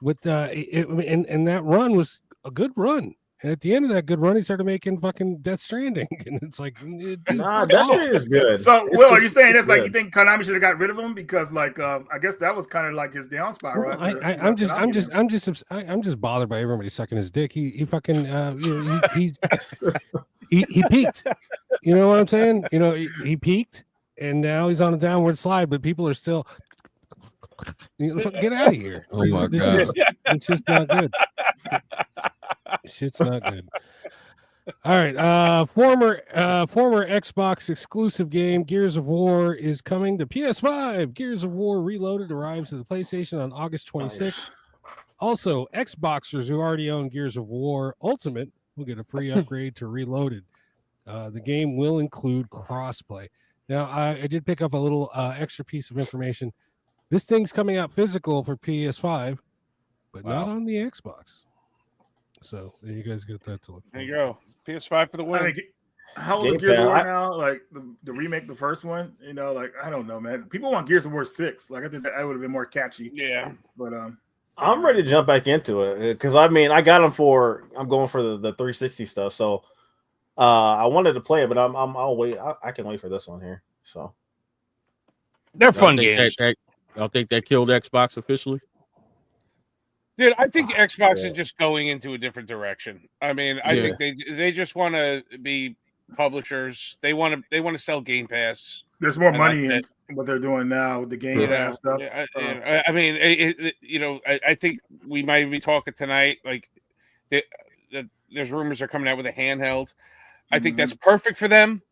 with and that run was a good run. And at the end of that good run, he started making fucking Death Stranding, and it's like, dude, Nah, Death Stranding is good. So, Will, are you saying that's like you think Konami should have got rid of him because, like, I guess that was kind of like his down spiral. I'm just bothered by everybody sucking his dick. He fucking he peaked. You know what I'm saying? He peaked, and now he's on a downward slide. But people are still get out of here. Oh my god, it's just not good. Shit's not good. All right. Former Xbox exclusive game Gears of War is coming to PS5. Gears of War Reloaded arrives at the PlayStation on August 26th. Nice. Also, Xboxers who already own Gears of War Ultimate will get a free upgrade to Reloaded. The game will include crossplay. Now, I did pick up a little extra piece of information. This thing's coming out physical for PS5, but not on the Xbox. So there you guys get that to look. There you go. PS5 for the win. I mean, how old is Gears of War now? Like the remake, the first one. Like I don't know, man. People want Gears of War 6. Like I think that would have been more catchy. Yeah, but I'm ready to jump back into it because I mean I got them I'm going for the 360 stuff. So I wanted to play it, but I'll wait. I can wait for this one here. So they're fun games. Y'all think that killed Xbox officially? Dude, I think Xbox is just going into a different direction. I mean, I think they just want to be publishers. They want to sell Game Pass. There's more money in what they're doing now with the Game Pass stuff. I mean, I think we might be talking tonight. Like, there's rumors they're coming out with a handheld. I think that's perfect for them.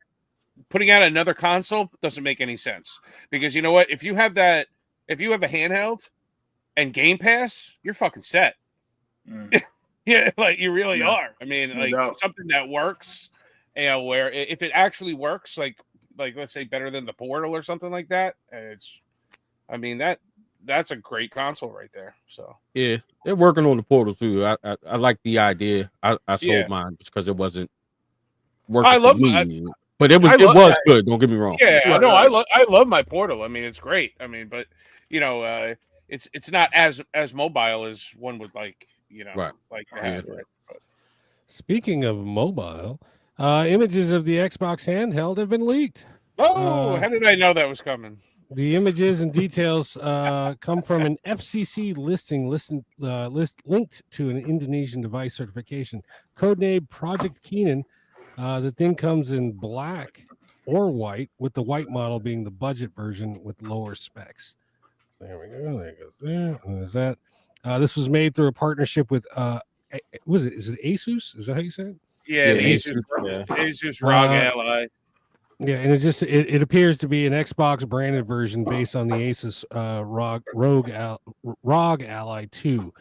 Putting out another console doesn't make any sense because you know what? If you have a handheld and Game Pass, you're fucking set. Yeah, like you really are. I mean, like something that works, where if it actually works, like let's say better than the Portal or something like that, that's a great console right there. So yeah, they're working on the Portal too. I like the idea. I sold mine just because it wasn't working for me. But it was good. Don't get me wrong. Yeah, no, I love my Portal. I mean, it's great. I mean, but it's not as mobile as one would like. Right. Like that. Yeah. Right? Speaking of mobile, images of the Xbox handheld have been leaked. Oh, how did I know that was coming? The images and details come from an FCC listing linked to an Indonesian device certification, codenamed Project Keenan. The thing comes in black or white, with the white model being the budget version with lower specs. So there we go. There it goes. There. There's that. This was made through a partnership with is it Asus? Is that how you say it? Yeah, the Asus ROG Ally. Yeah, and it appears to be an Xbox branded version based on the Asus ROG Ally 2.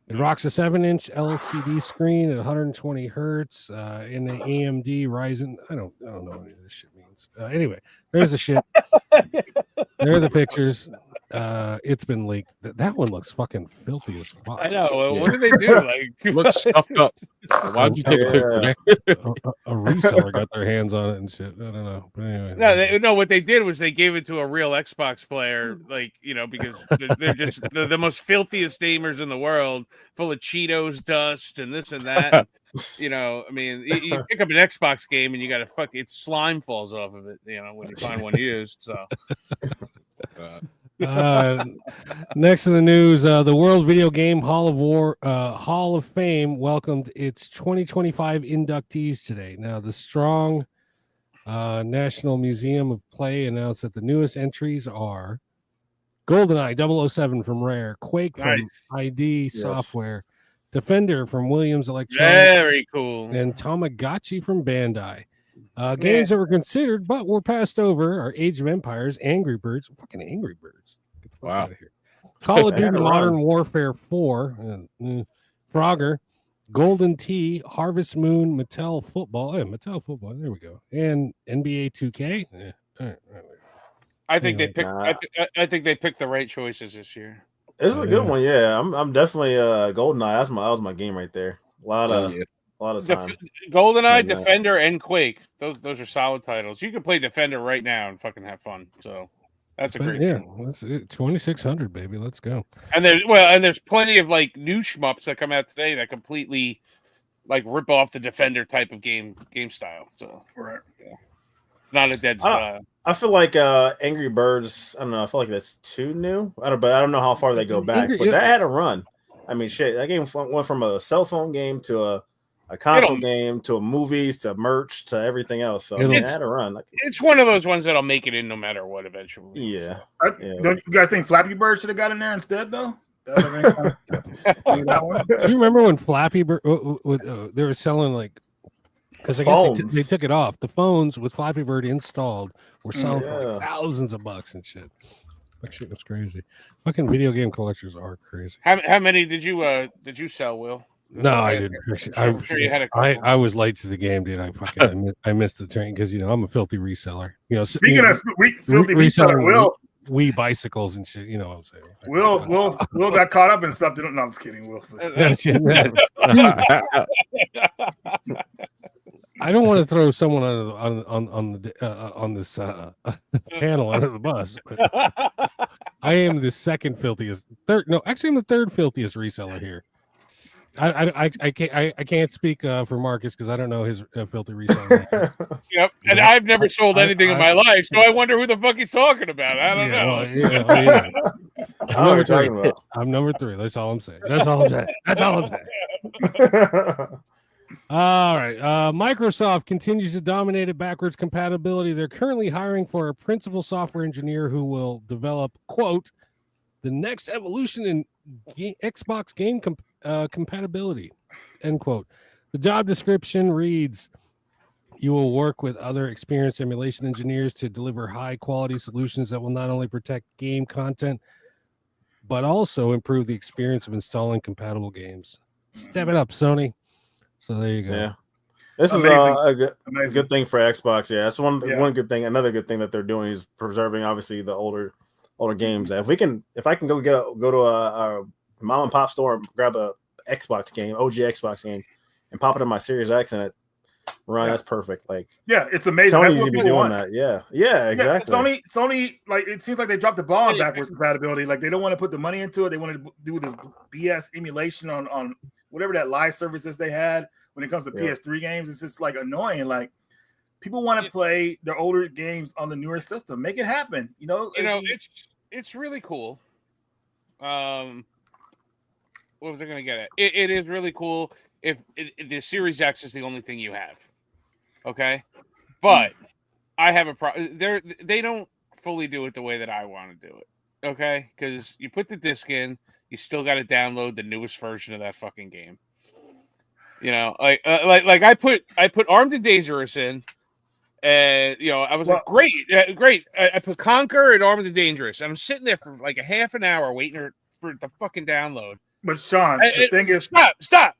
It rocks a 7-inch LCD screen at 120 hertz in the AMD Ryzen. I don't know what any of this shit means. Anyway, there's the shit. There are the pictures. It's been leaked. That one looks fucking filthy as fuck. I know. What did they do? Like, looks stuffed up. Why'd you take a picture? A reseller got their hands on it and shit. I don't know. But anyway, no. What they did was they gave it to a real Xbox player, because they're just the most filthiest gamers in the world, full of Cheetos dust and this and that. I mean, you pick up an Xbox game and you got to it's slime falls off of it. When you find one used. So. Next in the news, the World Video Game Hall of Fame welcomed its 2025 inductees today. Now, the Strong National Museum of Play announced that the newest entries are GoldenEye 007 from Rare, Quake from ID Software, Defender from Williams Electronics, very cool, and Tamagotchi from Bandai. Games that were considered but were passed over are Age of Empires, Angry Birds, fucking Angry Birds. Get the fuck out of here. Call of Duty Modern Warfare 4, Frogger, Golden Tee, Harvest Moon, Mattel Football. Yeah, Mattel Football. There we go. And NBA 2K. Yeah. All right. I think they Anyway. picked. I think they picked the right choices this year. This is a good one. Yeah, I'm definitely GoldenEye. That was my game right there. A lot of time. GoldenEye, Defender, and Quake. Those are solid titles. You can play Defender right now and fucking have fun. So that's a great game. That's it. 2600, baby. Let's go. And there's plenty of like new shmups that come out today that completely like rip off the Defender type of game style. So Right. Yeah. Not a dead style. I feel like Angry Birds. I don't know. I feel like that's too new. But I don't know how far they go back. But that had a run. I mean, shit. That game went from a cell phone game to a console game to movies to merch to everything else. So it had a run. It's one of those ones that'll make it in no matter what eventually. Yeah. Don't you guys think Flappy Bird should have got in there instead though? Do you remember when Flappy Bird they were selling like, because I guess they took it off. The phones with Flappy Bird installed were selling for like thousands of bucks and shit. That shit was crazy. Fucking video game collectors are crazy. How many did you sell, Will? No, I didn't. I'm sure you had a couple. I was late to the game, dude. I missed the train because I'm a filthy reseller. Speaking of filthy reseller, Will. Wii bicycles and shit. You know what I'm saying? Will got caught up in something. No, I'm just kidding, Will. I don't want to throw someone on this panel under the bus, but I am the second filthiest. I'm the third filthiest reseller here. I can't speak for Marcus because I don't know his filthy reseller. Yep, and I've never sold anything in my life, so I wonder who the fuck he's talking about. I don't know. I'm number 3. That's all I'm saying. That's all I'm saying. All right. Microsoft continues to dominate at backwards compatibility. They're currently hiring for a principal software engineer who will develop, quote, the next evolution in Xbox game compatibility, end quote. The job description reads, you will work with other experienced emulation engineers to deliver high quality solutions that will not only protect game content, but also improve the experience of installing compatible games. Step it up, Sony. So there you go. Yeah, this is a good thing for Xbox. Yeah, that's one good thing. Another good thing that they're doing is preserving, obviously, the older games. If I can go to a mom and pop store and grab a Xbox game, OG Xbox game, and pop it in my Series X and it run, that's perfect. Like, it's amazing. Sony's to be doing that. Yeah, exactly. Sony, like, it seems like they dropped the ball on backwards compatibility. Like, they don't want to put the money into it. They want to do this BS emulation on whatever that live services they had when it comes to PS3 games. It's just like annoying. Like, people want to play their older games on the newer system. Make it happen. It's really cool. What was I going to get at? It is really cool if the Series X is the only thing you have. Okay, but I have a problem. They don't fully do it the way that I want to do it. Okay, because you put the disc in, you still got to download the newest version of that fucking game. Like I put Armed and Dangerous in, and I was like, great. I put Conquer and Armed and Dangerous. I'm sitting there for like a half an hour waiting for the fucking download. But Sean, the thing is, stop.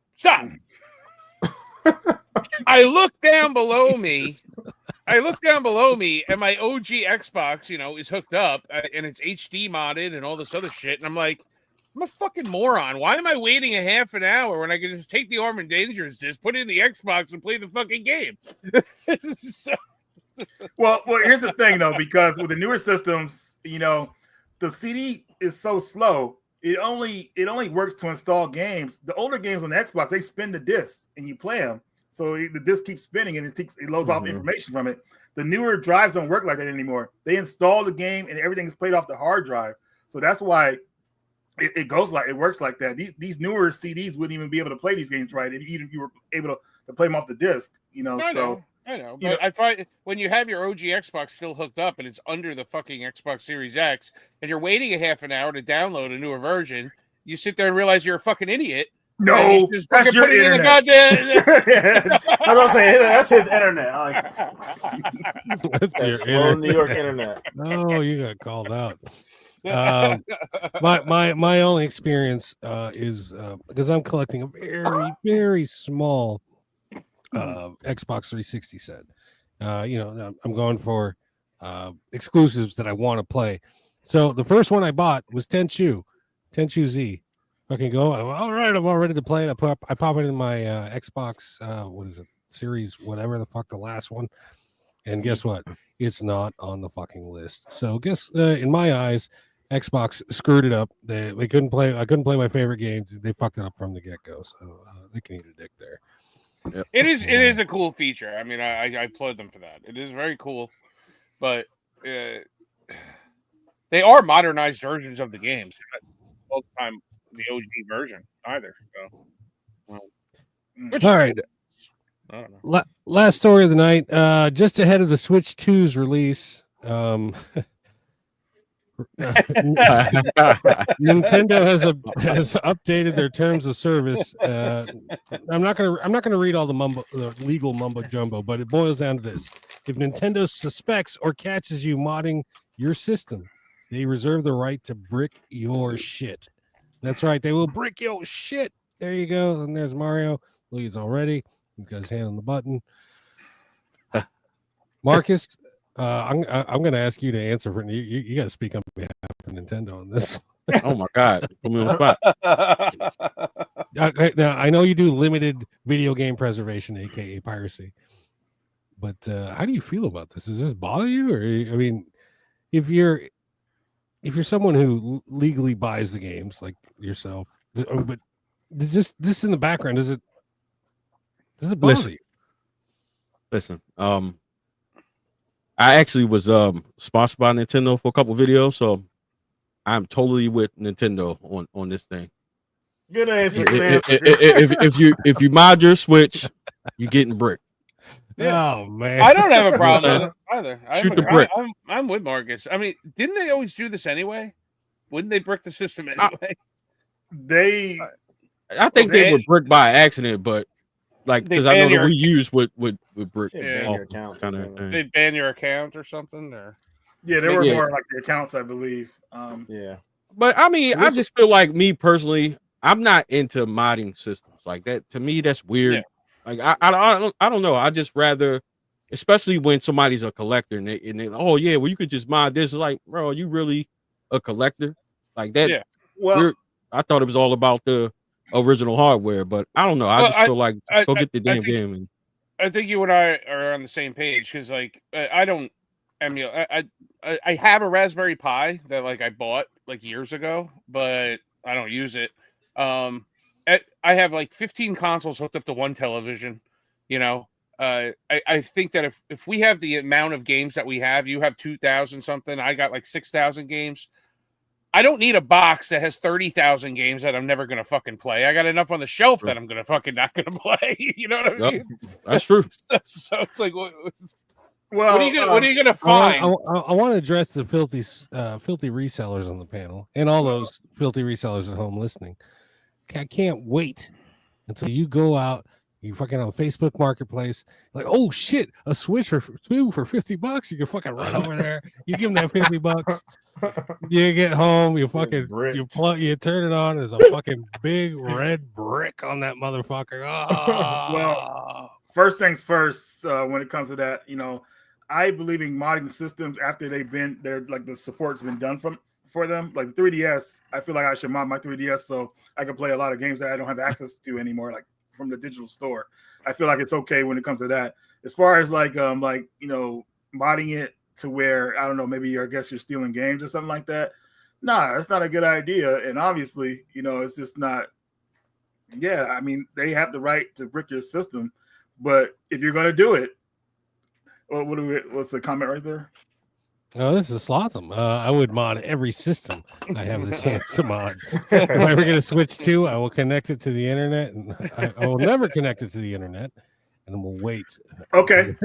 I look down below me, and my OG Xbox, is hooked up, and it's HD modded and all this other shit. And I'm like, I'm a fucking moron. Why am I waiting a half an hour when I can just take the Armed and Dangerous disc, put it in the Xbox, and play the fucking game? Well, here's the thing though, because with the newer systems, the CD is so slow. It only works to install games. The older games on the Xbox, they spin the disc and you play them. So the disc keeps spinning and it loads off information from it. The newer drives don't work like that anymore. They install the game and everything is played off the hard drive. So that's why it works like that. These newer CDs wouldn't even be able to play these games right, even if you were able to play them off the disc. I know, but I find when you have your OG Xbox still hooked up and it's under the fucking Xbox Series X, and you're waiting a half an hour to download a newer version, you sit there and realize you're a fucking idiot. No, that's your internet. Yes. I was saying that's his internet. That's your slow New York internet. Oh, you got called out. My only experience is because I'm collecting a very, very small Xbox 360 set. I'm going for exclusives that I want to play. So the first one I bought was Tenchu Z. Fucking go. All right, I'm all ready to play it. I pop it in my Xbox. What is it? Series, whatever the fuck the last one. And guess what? It's not on the fucking list. So in my eyes, Xbox screwed it up. They couldn't play. I couldn't play my favorite games. They fucked it up from the get go. So they can eat a dick there. Yep. It is a cool feature. I mean, I applaud them for that. It is very cool, but they are modernized versions of the games. All the time, the OG version either. So, all right. I don't know. Last story of the night. Just ahead of the Switch 2's release, Nintendo has updated their terms of service. I'm not gonna read all the legal mumbo jumbo, but it boils down to this: if Nintendo suspects or catches you modding your system, they reserve the right to brick your shit. That's right, they will brick your shit. There you go. And there's Mario. Look, he's all ready. He's got his hand on the button. Marcus, I'm going to ask you to answer for you. You got to speak on behalf of Nintendo on this. Oh my God, put me on the spot. Now I know you do limited video game preservation, aka piracy, but how do you feel about this? Does this bother you, or I mean, if you're someone who legally buys the games like yourself, but does this in the background, does it bother you? Listen, I actually was sponsored by Nintendo for a couple videos, so I'm totally with Nintendo on this thing. Good answer. If you mod your Switch, you're getting brick. Yeah. Oh man, I don't have a problem with it either. Shoot the brick. I'm with Marcus. I mean, didn't they always do this anyway? Wouldn't they brick the system anyway? I think they were brick by accident, but like because I know that we use with brick. Ban your account. They ban your account or something, or there were more like the accounts, I believe. Yeah, but I mean, I just feel like me personally, I'm not into modding systems like that. To me, that's weird. Yeah. Like I don't know. I just rather, especially when somebody's a collector and they oh yeah, well you could just mod this. It's like, bro, are you really a collector like that? Yeah. Well, I thought it was all about the original hardware, but I don't know. I just feel like go get the damn game. And I think you and I are on the same page because, like, I don't emulate. I have a Raspberry Pi that like I bought like years ago, but I don't use it. I have like 15 consoles hooked up to one television. You know, I think that if we have the amount of games that we have, you have 2,000 something. I got like 6,000 games. I don't need a box that has 30,000 games that I'm never gonna fucking play. I got enough on the shelf that I'm gonna fucking not gonna play. You know what I mean? That's true. So it's like, well, what are you gonna find? I want to address the filthy resellers on the panel and all those filthy resellers at home listening. I can't wait until you go out, you fucking on Facebook Marketplace, like, oh shit, a Switch for $50. You can fucking run over there. You give them that $50. You get home, you fucking you turn it on. There's a fucking big red brick on that motherfucker. Oh. Well, first things first. When it comes to that, I believe in modding systems after they're like the support's been done for them. Like the 3DS, I feel like I should mod my 3DS so I can play a lot of games that I don't have access to anymore, like from the digital store. I feel like it's okay when it comes to that. As far as modding it to where, I don't know, maybe I guess you're stealing games or something like that. Nah, that's not a good idea. And obviously, it's just not. Yeah, I mean, they have the right to brick your system, but if you're going to do it, what's the comment right there? Oh, this is Slotham. I would mod every system I have the chance to mod. If I ever get a Switch 2, I will connect it to the internet, and I will never connect it to the internet, and we'll wait. Okay.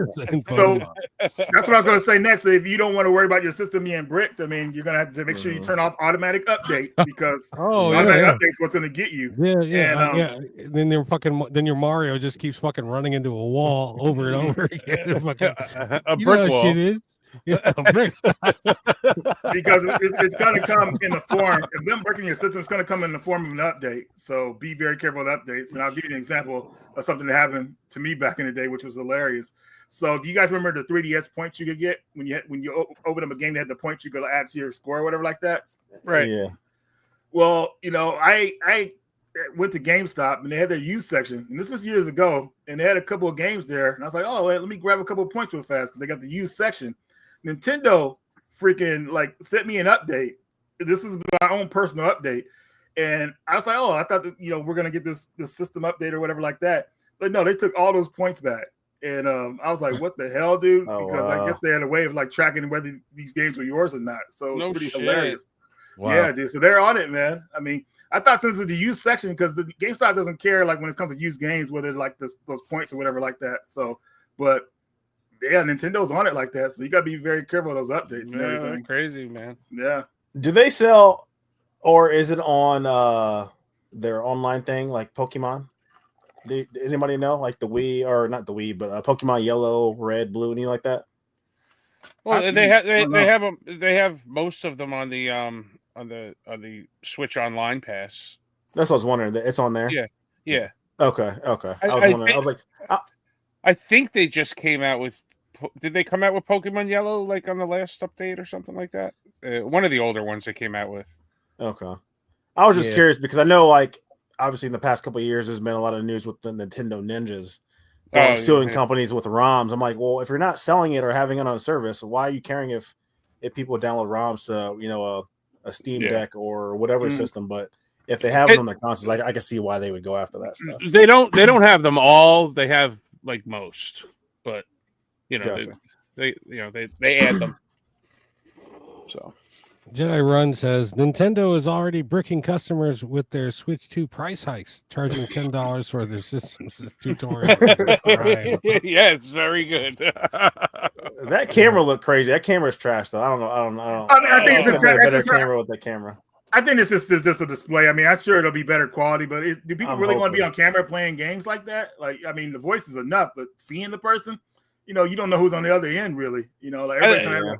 So that's what I was going to say next. If you don't want to worry about your system being bricked, I mean, you're going to have to make sure you turn off automatic updates because automatic updates what's going to get you. Yeah. Then your Mario just keeps fucking running into a wall over and over again. A brick wall. Shit is. because it's going to come in the form. If them breaking your system, it's going to come in the form of an update. So be very careful with updates. And I'll give you an example of something that happened to me back in the day, which was hilarious. So do you guys remember the 3DS points you could get when you open up a game that had the points you could add to your score or whatever like that? Right. Yeah. Well, I went to GameStop and they had their used section, and this was years ago, and they had a couple of games there, and I was like, oh, wait, let me grab a couple of points real fast because they got the used section. Nintendo freaking like sent me an update. This is my own personal update, and I was like, oh, I thought that we're gonna get this system update or whatever like that, but no, they took all those points back, and I was like, what the hell, dude? Because I guess they had a way of like tracking whether these games were yours or not, so it was pretty hilarious. Wow. Yeah, dude. So they're on it, man. I mean, I thought since it's the used section, because the GameStop doesn't care like when it comes to used games, whether like those points or whatever like that. So, but yeah, Nintendo's on it like that. So you gotta be very careful of those updates and everything. Crazy, man. Yeah. Do they sell, or is it on their online thing like Pokemon? Does anybody know, like the Wii, or not the Wii, but Pokemon Yellow, Red, Blue, anything like that? Well, they have most of them on the Switch Online Pass. That's what I was wondering. It's on there. Yeah. Okay. I was wondering. I was like, I think they just came out with. Did they come out with Pokemon Yellow like on the last update or something like that? One of the older ones they came out with. Okay. I was just curious because I know, like, obviously in the past couple of years, there's been a lot of news with the Nintendo Ninjas suing companies with ROMs. I'm like, well, if you're not selling it or having it on a service, why are you caring if people download ROMs to a Steam Deck or whatever system? But if they have it on their consoles, I can see why they would go after that stuff. They don't have them all. They have like most, but Gotcha. they add them. So Jedi Run says Nintendo is already bricking customers with their Switch 2 price hikes, charging $10 for their system's tutorial. Yeah, it's very good. That camera looked crazy. That camera's trash, though. I don't know. I think it's a better camera with the camera. I think it's just a display. I mean, I'm sure it'll be better quality, but do people really want to be on camera playing games like that? Like, I mean, the voice is enough, but seeing the person, you don't know who's on the other end, really. Like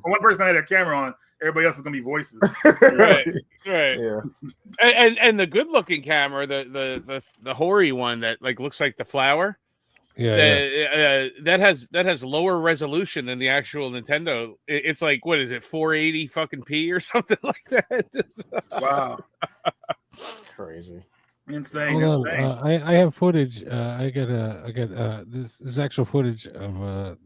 one person's gonna have their camera on, everybody else is gonna be voices. Right. Yeah. And the good-looking camera, the hoary one that like looks like the flower. That has lower resolution than the actual Nintendo. It's like, what is it, 480 fucking p or something like that? Wow, crazy, insane. Hold on. I have footage. I got this is actual footage of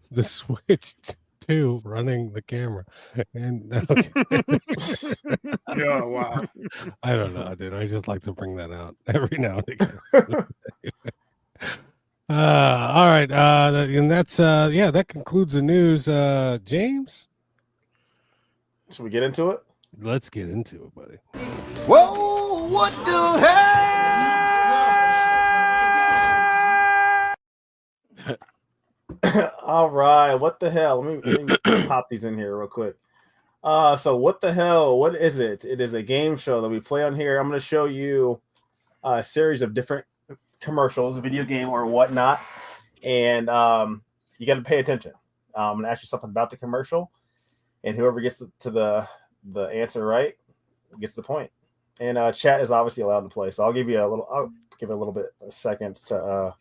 the Switch 2 running the camera, and Yeah, wow. I don't know, dude. I just like to bring that out every now and again. All right. And that's that concludes the news. James, should we get into it? Let's get into it, buddy. Whoa, what the hell? All right, what the hell? Let me pop these in here real quick. So what the hell? What is it? It is a game show that we play on here. I'm going to show you a series of different commercials, a video game or whatnot, and you got to pay attention. I'm going to ask you something about the commercial, and whoever gets to the answer right gets the point. And chat is obviously allowed to play, so I'll give it a little bit of seconds to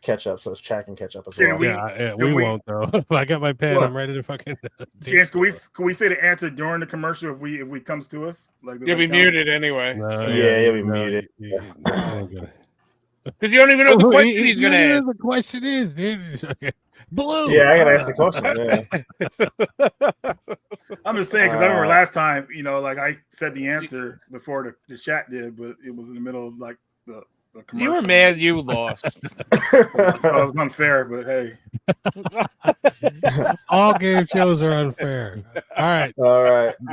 catch up, so chat can catch up as well. We won't though. I got my pen. I'm ready to fucking. James, can we say the answer during the commercial if we comes to us? Like you'll be muted anyway. You'll be muted. Because you don't even know the question he's going to ask. The question is, dude. Okay. Blue. Yeah, I got to ask the question. I'm just saying because I remember last time, like I said the answer before the chat did, but it was in the middle of like the commercial. You were mad you lost. It was unfair, but hey. All game shows are unfair. All right.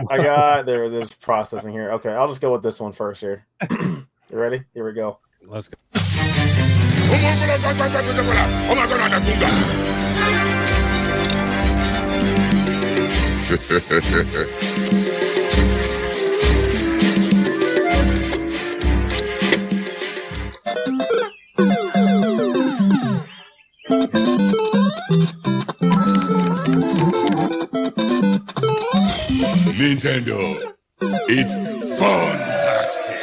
I got there's processing here. Okay, I'll just go with this one first here. You ready? Here we go. Let's go. Nintendo. It's fantastic.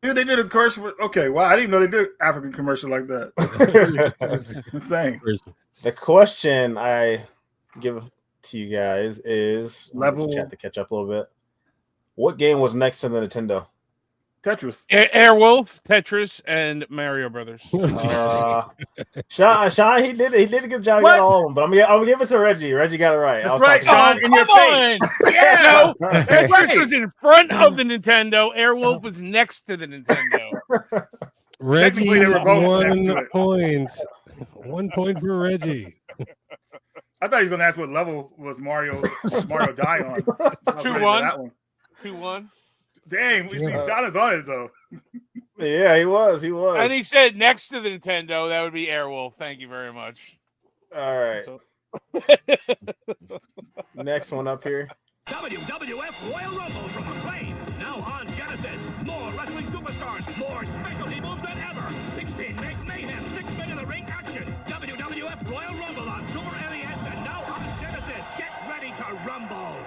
Dude, they did a commercial. Okay, wow, I didn't know they did an African commercial like that. Insane. The question I give to you guys is Level chat to catch up a little bit. What game was next to the Nintendo? Tetris. Airwolf, Tetris, and Mario Brothers. Sean, he did a good job. He got all of them, but I'm gonna give it to Reggie. Reggie got it right. That's right, Sean. In your face. Yeah, no, Tetris was in front of the Nintendo. Airwolf was next to the Nintendo. Reggie, Technically, they were both next to 1 it. point. 1 point for Reggie. I thought he was going to ask what level was Mario die on. 2-1. 2-1. Dang, we see Sean is on it though. Yeah, he was. He was. And he said next to the Nintendo, that would be Airwolf. Thank you very much. All right. Next one up here. WWF Royal Rumble from Acclaim. Now on Genesis. More wrestling superstars. More specialty moves than ever. 16 make mayhem. 6 men in the ring action. WWF Royal Rumble on Super NES and now on Genesis. Get ready to rumble.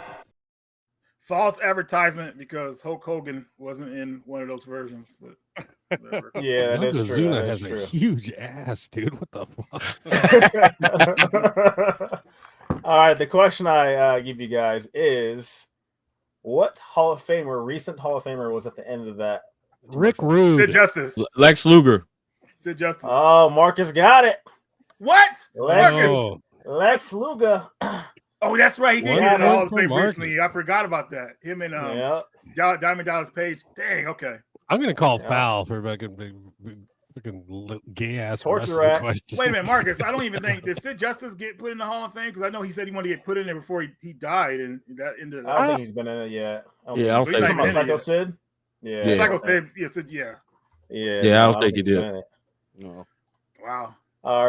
False advertisement because Hulk Hogan wasn't in one of those versions, but whatever. Yeah, that's true. Yokozuna That's has true. a huge ass, dude. What the fuck? All right, the question I give you guys is, what Hall of Famer, recent Hall of Famer, was at the end of that? Rick Rude. Sid Justice. Lex Luger. Sid Justice. Oh, Marcus got it. What? Lex, Oh. Lex Luger. Oh, that's right. He did One get it all point the for way Marcus. recently. I forgot about that. Him and Diamond Dallas Page. Dang. Okay. I'm gonna call Yeah. foul for fucking gay ass Torture wrestling rack. questions. Wait a minute, Marcus. I don't even think did Sid Justice get put in the Hall of Fame because I know he said he wanted to get put in there before he died, and that ended. I don't think he's been in it yet. Yeah, I don't think think he's about so. Psycho Sid. Yeah, Yeah. Psycho Sid. Yeah, Sid. Yeah. Yeah, I don't think he he's been did. in it. No. Wow.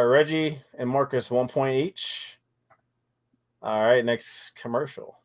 Reggie and Marcus, 1 point each. All right, next commercial.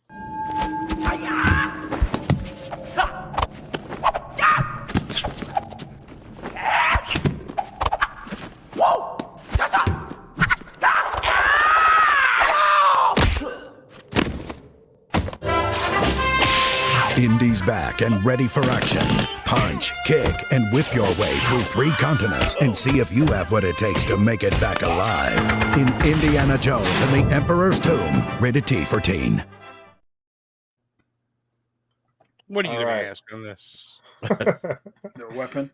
Indy's back and ready for action. Punch, kick, and whip your way through 3 continents and see if you have what it takes to make it back alive. In Indiana Jones and the Emperor's Tomb, rated T for teen. What are you All going right. to ask on this? The weapon.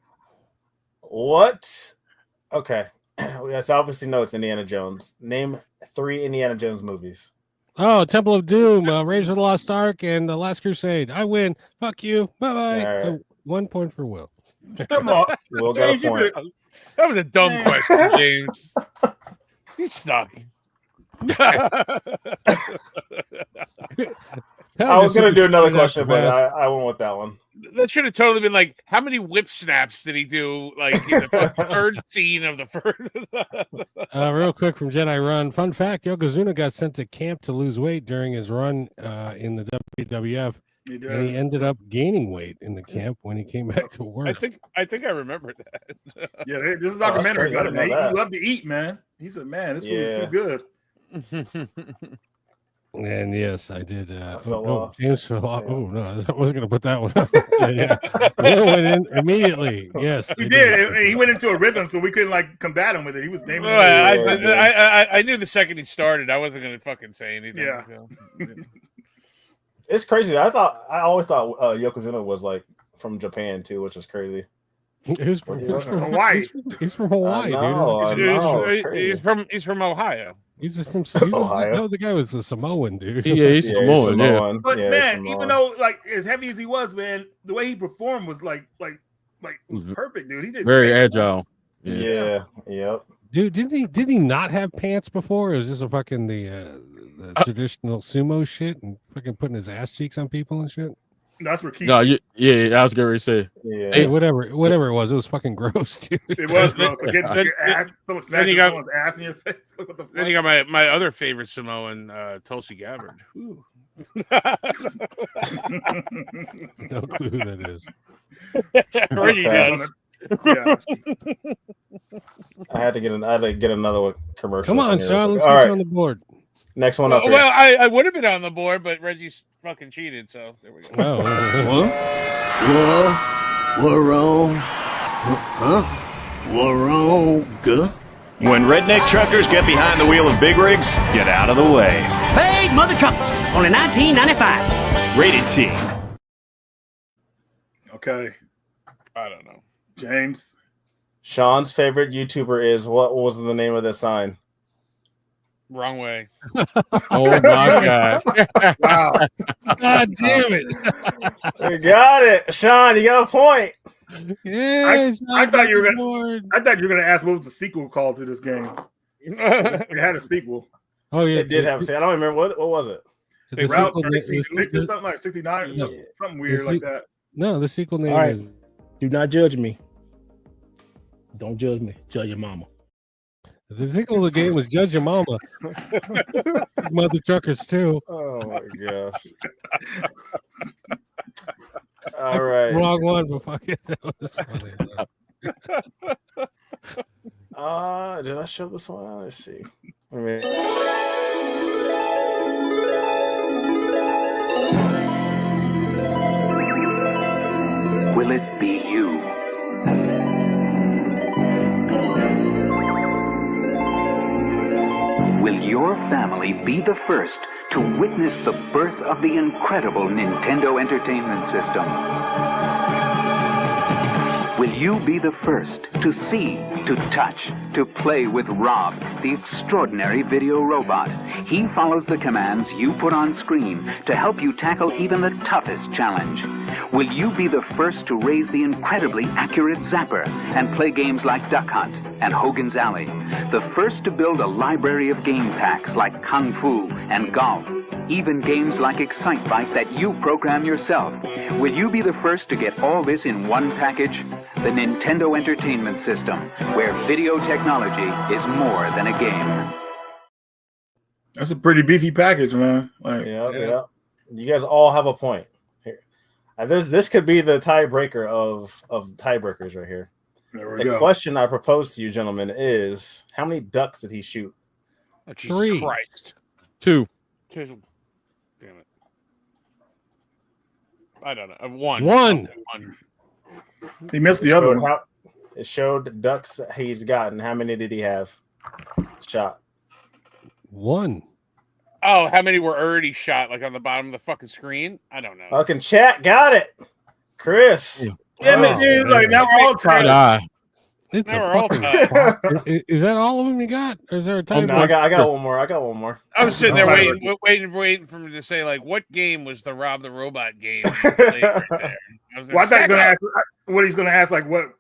What? Okay. Yes, obviously know it's Indiana Jones. Name 3 Indiana Jones movies. Oh, Temple of Doom, Raiders of the Lost Ark, and The Last Crusade. I win. Fuck you. Bye bye. All right. 1 point for Will. Come on. We'll get a James, you point. did- That was a dumb question, James. You suck. I was going to do another question, but I went with that one. That should have totally been like, how many whip snaps did he do? Like in the third scene of the first. Real quick from Jedi Run. Fun fact: Yokozuna got sent to camp to lose weight during his run in the WWF, You did. and he ended up gaining weight in the camp when he came back to work. I think I remember that. Yeah, this is a that's documentary great. I about it, didn't man. know He that. loved to eat, man. He said, "Man, this food is Yeah. too good." And yes, I did. fell off. James fell off. Oh no, I wasn't going to put that one up. Yeah. Will went in immediately. Yes, He I did. And he went into a rhythm, so we couldn't like combat him with it. He was naming. Well, I knew the second he started, I wasn't going to fucking say anything. Yeah. So. It's crazy. I always thought Yokozuna was like from Japan too, which is crazy. He's from Hawaii. He's from Hawaii, I know, dude. I know, it's crazy. He's from Ohio. He's from Ohio. No, the guy was a Samoan, dude. Yeah, he's Samoan. Yeah. But Yeah, man, Samoan. even though like as heavy as he was, man, the way he performed was like was perfect, dude. He did Very great. agile. Yeah. Yep. Dude, did he not have pants before? It was just a fucking the traditional sumo shit and fucking putting his ass cheeks on people and shit. That's where Keith. No, I was going to say. Yeah. Hey, whatever it was fucking gross, dude. It was gross. Like, get your ass, someone Then you smashing got- someone's ass in your face. Look what the fuck. Then you got my other favorite Samoan, Tulsi Gabbard. Ooh. No clue who that is. Reggie Okay. does. Yeah. I had to get another commercial. Come on, here Sean, real let's quick. get All you on the board. Next one up. Here. Well, I would have been on the board, but Reggie's fucking cheated, so there we go. Oh. What wrong? Huh? What wrong? When redneck truckers get behind the wheel of big rigs, get out of the way. Hey, mother truckers, only $19.95. Rated T. Okay. I don't know. James. Sean's favorite YouTuber is what was the name of this sign? Wrong way. Oh my god! Wow. God damn it! You got it, Sean. You got a point. Yes, I thought you were gonna ask what was the sequel called to this game. It had a sequel. Oh yeah, It did have a sequel. I don't remember what was it. The Route sequel, 66 or something like 69 or something weird like that. No, the sequel name All right. is. Do not judge me. Don't judge me. Judge your mama. The sequel of the game was Judge Your Mama. Mother Truckers too. Oh my gosh. All right. Wrong one, but fuck it. That was funny. Did I show this one? Let's see. Will it be you? Will your family be the first to witness the birth of the incredible Nintendo Entertainment System? Will you be the first to see, to touch, to play with Rob, the extraordinary video robot? He follows the commands you put on screen to help you tackle even the toughest challenge. Will you be the first to raise the incredibly accurate Zapper and play games like Duck Hunt and Hogan's Alley? The first to build a library of game packs like Kung Fu and Golf, even games like Excitebike that you program yourself. Will you be the first to get all this in one package? The Nintendo Entertainment System, where video technology is more than a game. That's a pretty beefy package, man. Like, yeah. You guys all have a point here. This could be the tiebreaker of tiebreakers right here. The question I propose to you, gentlemen, is how many ducks did he shoot? Oh, Jesus Christ. 2. Damn it. I don't know. One. He missed the other one. It showed ducks he's gotten. How many did he have shot? 1. Oh, how many were already shot? Like on the bottom of the fucking screen? I don't know. Fucking chat got it. Chris. Yeah, dude, like now we're all tied. It's now a we're all fucking. tied. Is that all of them you got? Or is there a time? No, I got one more. I was sitting there waiting for him to say, like, what game was the Rob the Robot game you played right there? I thought he was going to ask what he's going to ask, like what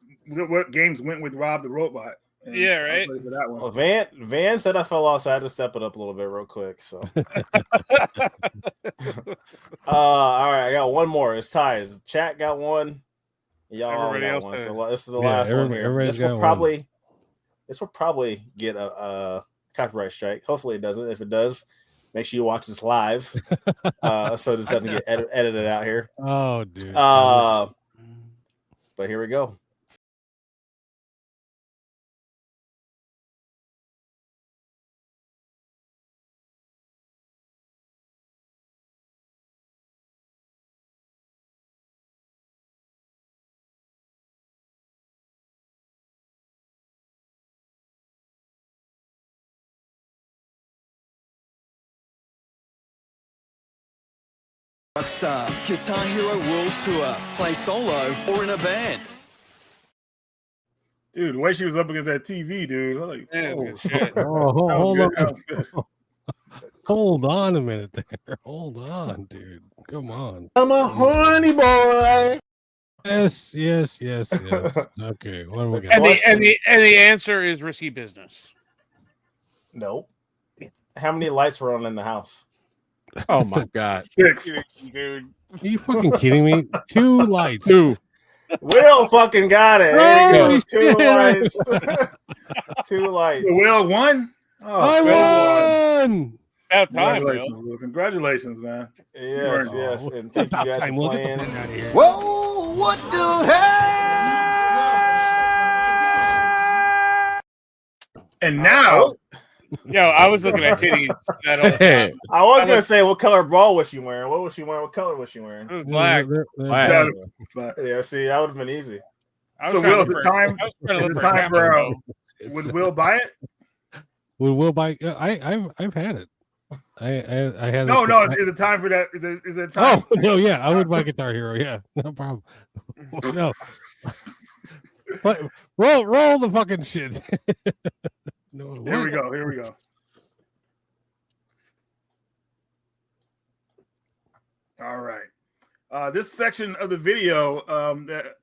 games went with Rob the Robot. And yeah, right. That one. Well, Van said I fell off, so I had to step it up a little bit real quick. So, all right, I got one more. It's ties. Chat got one. Y'all all got one. So this is the last one here. This will probably get a copyright strike. Hopefully it doesn't. If it does, make sure you watch this live, so this doesn't get edited out here. Oh, dude. But here we go. Rockstar, Guitar Hero World Tour. Play solo or in a band. Dude, the way she was up against that TV, dude. I'm like, Hold on a minute there. Hold on, dude. Come on. I'm a horny boy. Yes. Okay, what am I and the answer is Risky Business. Nope. How many lights were on in the house? Oh my god. 6. Dude. Are you fucking kidding me? 2 lights. 2. Will fucking got it. There you go. 2 lights. 2 lights. Will won? Oh, I won! About time, Will. Congratulations, man. Yes. And thank you guys for playing. Whoa, what the hell? And now, Yo, I was looking at titties that whole time. I was gonna say, what color bra was she wearing? What was she wearing? What color was she wearing? It was black. Black. Yeah, see, that would have been easy. So, Will, the time for would Will buy it? Would Will buy? I've had it. I had. No, is it time for that? Is it time? Oh no, yeah, I would buy Guitar Hero. Yeah, no problem. No, but roll the fucking shit. No, Here we go. All right. This section of the video,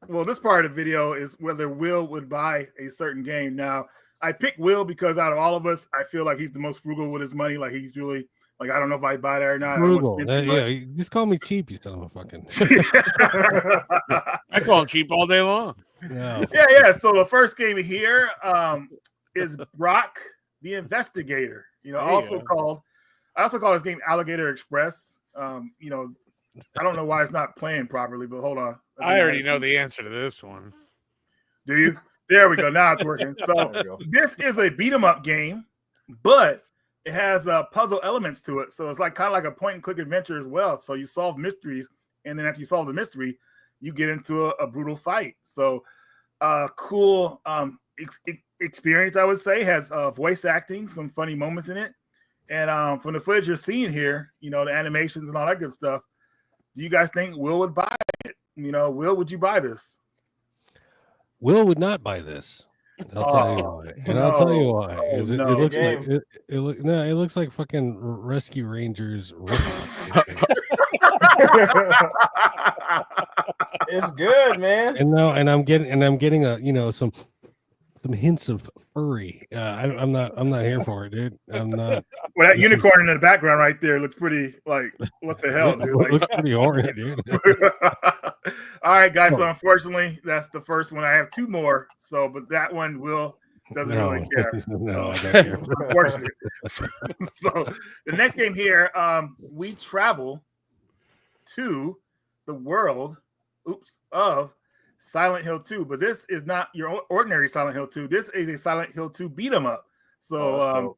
this part of the video is whether Will would buy a certain game. Now, I picked Will because out of all of us, I feel like he's the most frugal with his money. Like he's really like, I don't know if I buy that or not. Frugal. Yeah, just call me cheap, you son of a fucking. I call him cheap all day long. No. Yeah. So the first game here is Brock the Investigator. I also call this game Alligator Express. I don't know why it's not playing properly, but hold on. I already know the answer to this one. Do you? There we go. Now it's working. So this is a beat 'em up game, but it has puzzle elements to it. So it's like kind of like a point and click adventure as well. So you solve mysteries, and then after you solve the mystery, you get into a brutal fight. So cool experience, I would say. Has voice acting, some funny moments in it. And from the footage you're seeing here, the animations and all that good stuff, do you guys think Will would buy it? Will, would you buy this? Will would not buy this. I'll tell you why. And I'll tell you why. It looks like fucking Rescue Rangers. It's good, man. And I'm getting a some hints of furry. I'm not here for it, dude. I'm not. Well, that unicorn in the background right there looks pretty like, what the hell, dude? Like, looks pretty horny, dude. All right, guys. So unfortunately, that's the first one. I have two more. So, but that one Will doesn't really care. No, I don't care. Unfortunately. So the next game here, we travel to the world of Silent Hill 2, but this is not your ordinary Silent Hill 2. This is a Silent Hill 2 beat 'em up. So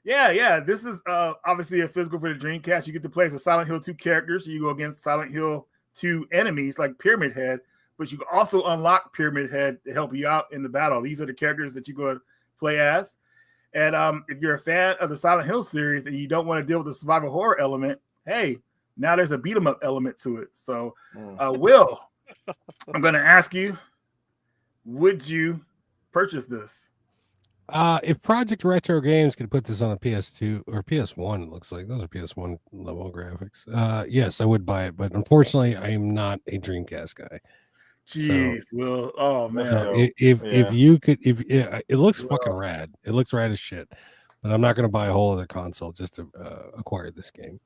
this is obviously a physical for the Dreamcast. You get to play as a Silent Hill 2 characters. So you go against Silent Hill 2 enemies like Pyramid Head, but you can also unlock Pyramid Head to help you out in the battle. These are the characters that you go to play as. And if you're a fan of the Silent Hill series and you don't want to deal with the survival horror element, hey, now there's a beat 'em up element to it. So Will, I'm going to ask you, would you purchase this? If Project Retro Games could put this on a PS2 or PS1, it looks like those are PS1 level graphics. Yes, I would buy it, but unfortunately, I am not a Dreamcast guy. Jeez, Will. Oh man. So if you could, it looks fucking rad. It looks rad as shit. But I'm not going to buy a whole other console just to acquire this game.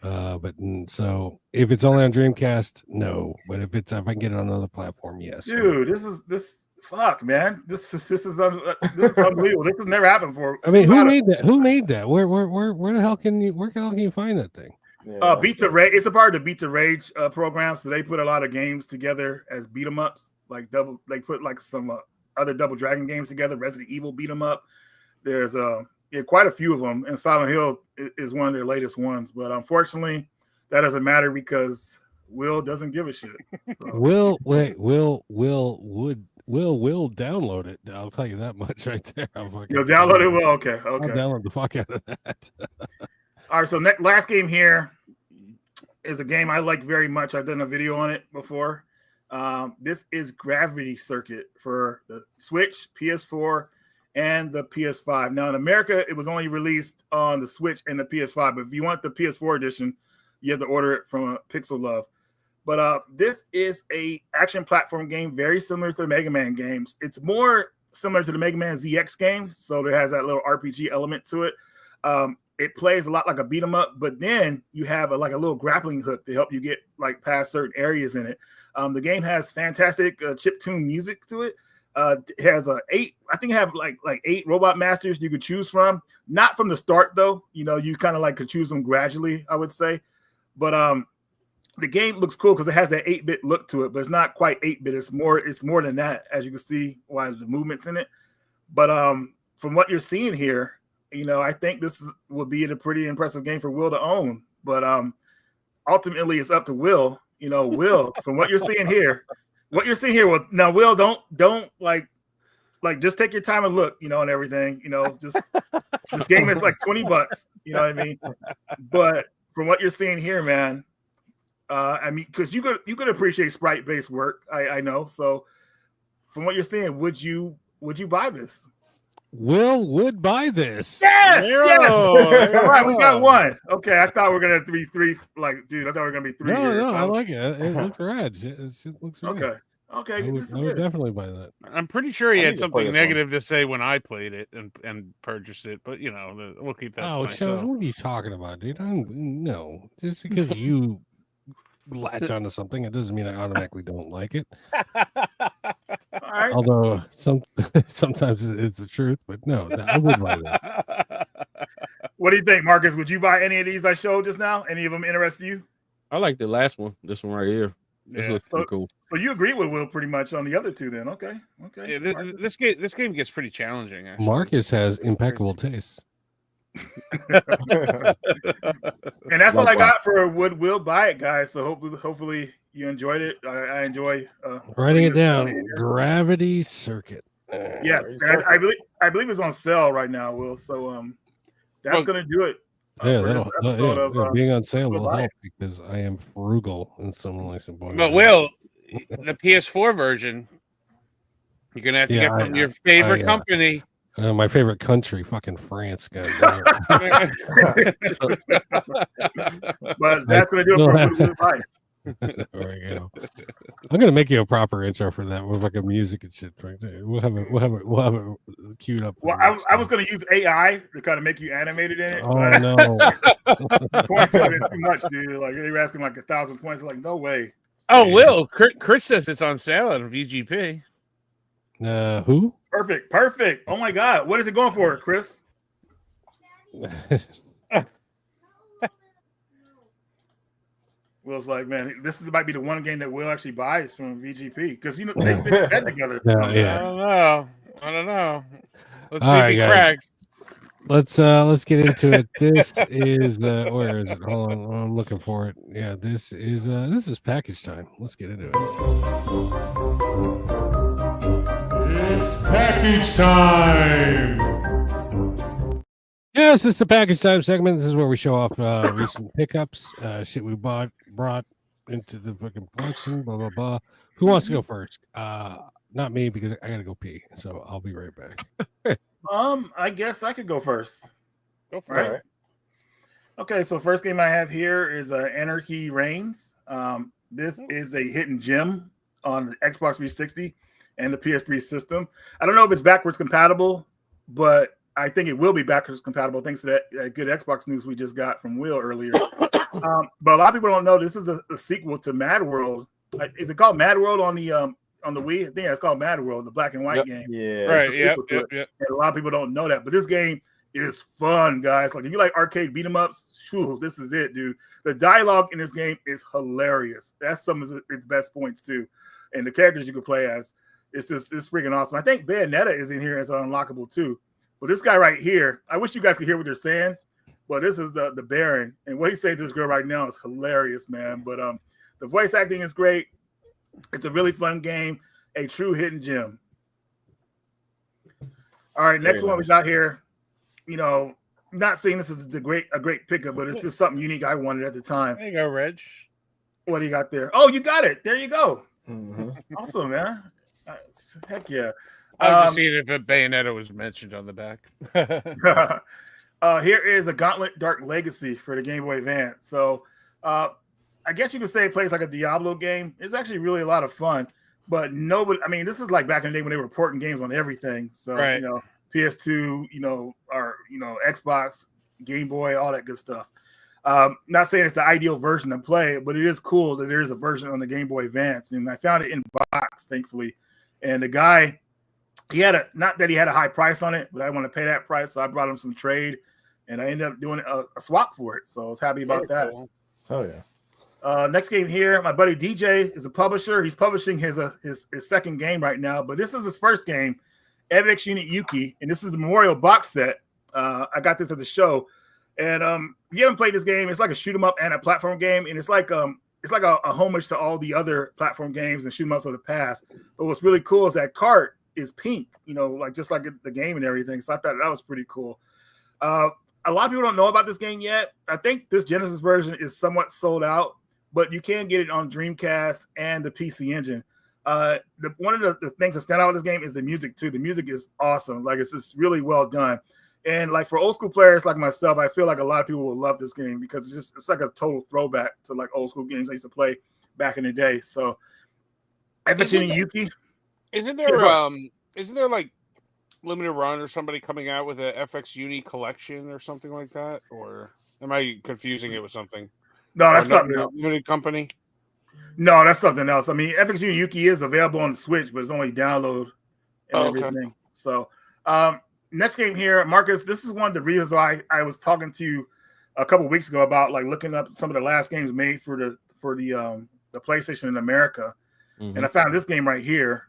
So if it's only on Dreamcast, no. But if I can get it on another platform, yes. Dude, fuck, man. This is unbelievable. This has never happened before. I mean, who made that? Who made that? Where the hell can you find that thing? Beat to Rage. It's a part of the Beat to Rage program. So they put a lot of games together as beat 'em ups, like double. They put like some other Double Dragon games together. Resident Evil beat 'em up. There's quite a few of them, and Silent Hill is one of their latest ones. But unfortunately, that doesn't matter because Will doesn't give a shit. So. Will download it. I'll tell you that much right there. You'll download it. Well, okay. I'll download the fuck out of that. All right. So last game here is a game I like very much. I've done a video on it before. This is Gravity Circuit for the Switch, PS4, and the PS5. Now in America, it was only released on the Switch and the PS5. But if you want the PS4 edition, you have to order it from Pixel Love. But this is a action platform game, very similar to the Mega Man games. It's more similar to the Mega Man ZX game, so it has that little RPG element to it. It plays a lot like a beat 'em up, but then you have a little grappling hook to help you get like past certain areas in it. The game has fantastic chiptune music to it. It has eight robot masters you could choose from. Not from the start though. You kind of could choose them gradually, I would say. But the game looks cool because it has that 8-bit look to it, but it's not quite 8-bit. It's more than that, as you can see, why the movement's in it. But from what you're seeing here, I think would be a pretty impressive game for Will to own. But ultimately, it's up to Will. Will, from what you're seeing here, well, now, Will, don't like just take your time and look, and everything. Just this game is like $20. You know what I mean? But from what you're seeing here, man, I mean, because you could appreciate sprite-based work. I know. So from what you're seeing, would you buy this? Will would buy this. Yes, yes. All right, we got go. one. Okay, I thought we were gonna be three. Like, dude, I thought we were gonna be three. No, here. no, I like it. It looks rad. It looks rad. Okay. I would definitely buy that. I'm pretty sure he I had need to play something this negative to say when I played it and purchased it, but we'll keep that. Oh, to Sean, myself. what are you talking about, dude? No, just because you latch onto something, it doesn't mean I automatically don't like it. All right. Although sometimes it's the truth, but no, I would buy that. What do you think, Marcus? Would you buy any of these I showed just now? Any of them interest you? I like the last one. This one right here. This looks pretty cool. So you agree with Will pretty much on the other two, then? Okay. Yeah, this game gets pretty challenging. Actually, Marcus has impeccable taste. And that's all I got for would Will buy it, guys. So hopefully you enjoyed it. I enjoy Writing it down. Gravity Circuit. Yeah, and I believe it's on sale right now, Will. So that's gonna do it. Yeah, being on sale will buy help because I am frugal in some way. But Will, the PS4 version, you're gonna have to get from your favorite company. My favorite country, fucking France, guys. But that's gonna do it for Will. There we go. I'm gonna make you a proper intro for that with like a music and shit right there. We'll have it queued up. Well, I was gonna use AI to kind of make you animated in it. Oh but no. Points would have been too much, dude. Like they were asking like 1,000 points. Like, no way. Oh, Will, Chris says it's on sale at VGP. Who? Perfect. Oh my God, what is it going for, Chris? Will's like, man, might be the one game that Will actually buys from VGP because they bet together. Yeah. I don't know. Let's All see right, if he guys. cracks. Let's get into it. This is where is it? Hold on, I'm looking for it. Yeah, this is package time. Let's get into it. It's package time. Yes, this is the package time segment. This is where we show off recent pickups, shit we brought into the fucking collection, blah blah blah. Who wants to go first? Not me because I gotta go pee. So I'll be right back. I guess I could go first. Go for it. Right. Okay, so first game I have here is Anarchy Reigns. This is a hidden gem on the Xbox 360 and the PS3 system. I don't know if it's backwards compatible, but I think it will be backwards compatible thanks to that good Xbox news we just got from Will earlier. But a lot of people don't know this is a sequel to Mad World. Is it called Mad World on the Wii? I think it's called Mad World, the black and white game. Yeah. Right. Yep. And a lot of people don't know that. But this game is fun, guys. Like if you like arcade beat 'em ups, this is it, dude. The dialogue in this game is hilarious. That's some of its best points too. And the characters you can play as, it's freaking awesome. I think Bayonetta is in here as unlockable too. But this guy right here, I wish you guys could hear what they're saying. But this is the Baron, and what he said to this girl right now is hilarious, man. But the voice acting is great. It's a really fun game, a true hidden gem. All right, next one we got here. Not saying this is a great pickup, but it's just something unique I wanted at the time. There you go, Reg. What do you got there? Oh, you got it. There you go. Mm-hmm. Awesome, man. Heck yeah. I was just seeing if a Bayonetta was mentioned on the back. Here is a Gauntlet Dark Legacy for the Game Boy Advance. So I guess you could say it plays like a Diablo game. It's actually really a lot of fun. But nobody, I mean, this is like back in the day when they were porting games on everything. So, right. PS2, Xbox, Game Boy, all that good stuff. Not saying it's the ideal version to play, but it is cool that there is a version on the Game Boy Advance. And I found it in box, thankfully. And the guy, not that he had a high price on it, but I want to pay that price. So I brought him some trade and I ended up doing a swap for it. So I was happy about that. Cool. Oh yeah. Next game here, my buddy DJ is a publisher. He's publishing his second game right now, but this is his first game, Evix Unit Yuki, and this is the Memorial box set. I got this at the show, and if you haven't played this game, it's like a shoot 'em up and a platform game, and it's like a homage to all the other platform games and shoot 'em ups of the past. But what's really cool is that cart is pink, like just like the game and everything. So I thought that was pretty cool. A lot of people don't know about this game yet. I think this Genesis version is somewhat sold out, but you can get it on Dreamcast and the PC Engine. One of the things that stand out with this game is the music too. The music is awesome. Like it's just really well done. And like for old school players like myself, I feel like a lot of people will love this game because it's like a total throwback to like old school games I used to play back in the day. So FX Yuki. Isn't there like limited run or somebody coming out with a FX Uni collection or something like that? Or am I confusing it with something? No, that's something else. Limited company? No, that's something else. I mean, FX Uni Yuki is available on the Switch, but it's only download and everything. So next game here, Marcus, this is one of the reasons why I was talking to you a couple of weeks ago about like looking up some of the last games made for the PlayStation in America. And I found this game right here.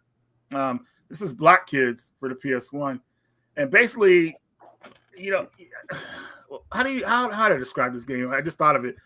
This is Block Kids for the PS1, and basically, how to describe this game? I just thought of it.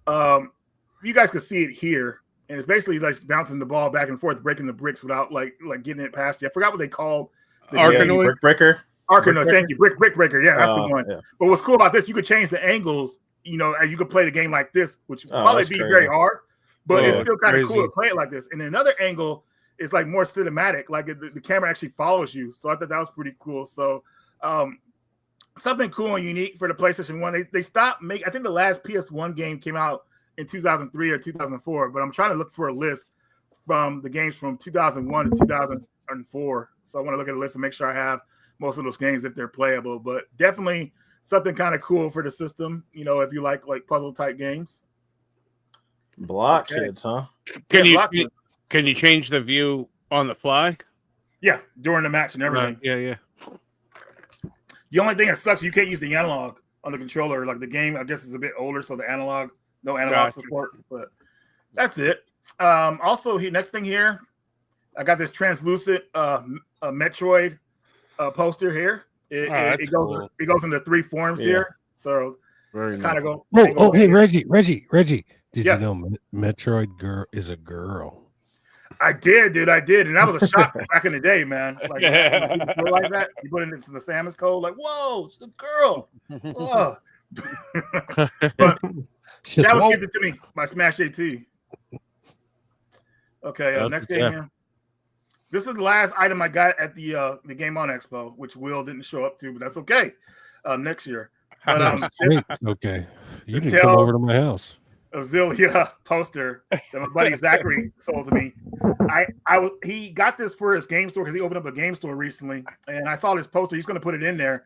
You guys can see it here, and it's basically like bouncing the ball back and forth, breaking the bricks without like getting it past you. I forgot what they called the Arkanoid. Brick Breaker. Arkanoid, thank you. Brick Breaker. Yeah, that's the one. Yeah. But what's cool about this, you could change the angles. And you could play the game like this, which would probably be very hard, but it's still kind of cool to play it like this. And another angle. It's like more cinematic, like the camera actually follows you. So I thought that was pretty cool. So something cool and unique for the PlayStation 1. They stopped making, I think the last PS1 game came out in 2003 or 2004, but I'm trying to look for a list from the games from 2001 to 2004. So I want to look at a list and make sure I have most of those games if they're playable. But definitely something kind of cool for the system, if you like puzzle type games. Block Kids, huh? Can you change the view on the fly? Yeah, during the match and everything. Yeah. The only thing that sucks, you can't use the analog on the controller. Like the game, I guess, is a bit older, so the no analog support. But that's it. Also, next thing here, I got this translucent Metroid poster here. It goes into three forms here. So very kind of go. Hey, Reggie. Did you know Metroid girl is a girl? I did, dude. I did, and that was a shock back in the day, man. Like, like that, you put it into the Samus code, like, whoa, she's a girl. Whoa. But that was given to me by Smash AT. Okay, next game here. This is the last item I got at the Game On Expo, which Will didn't show up to, but that's okay. Next year. But, okay, you can come over to my house. Azalea poster that my buddy Zachary sold to me. He got this for his game store because he opened up a game store recently, and I saw this poster. He's going to put it in there,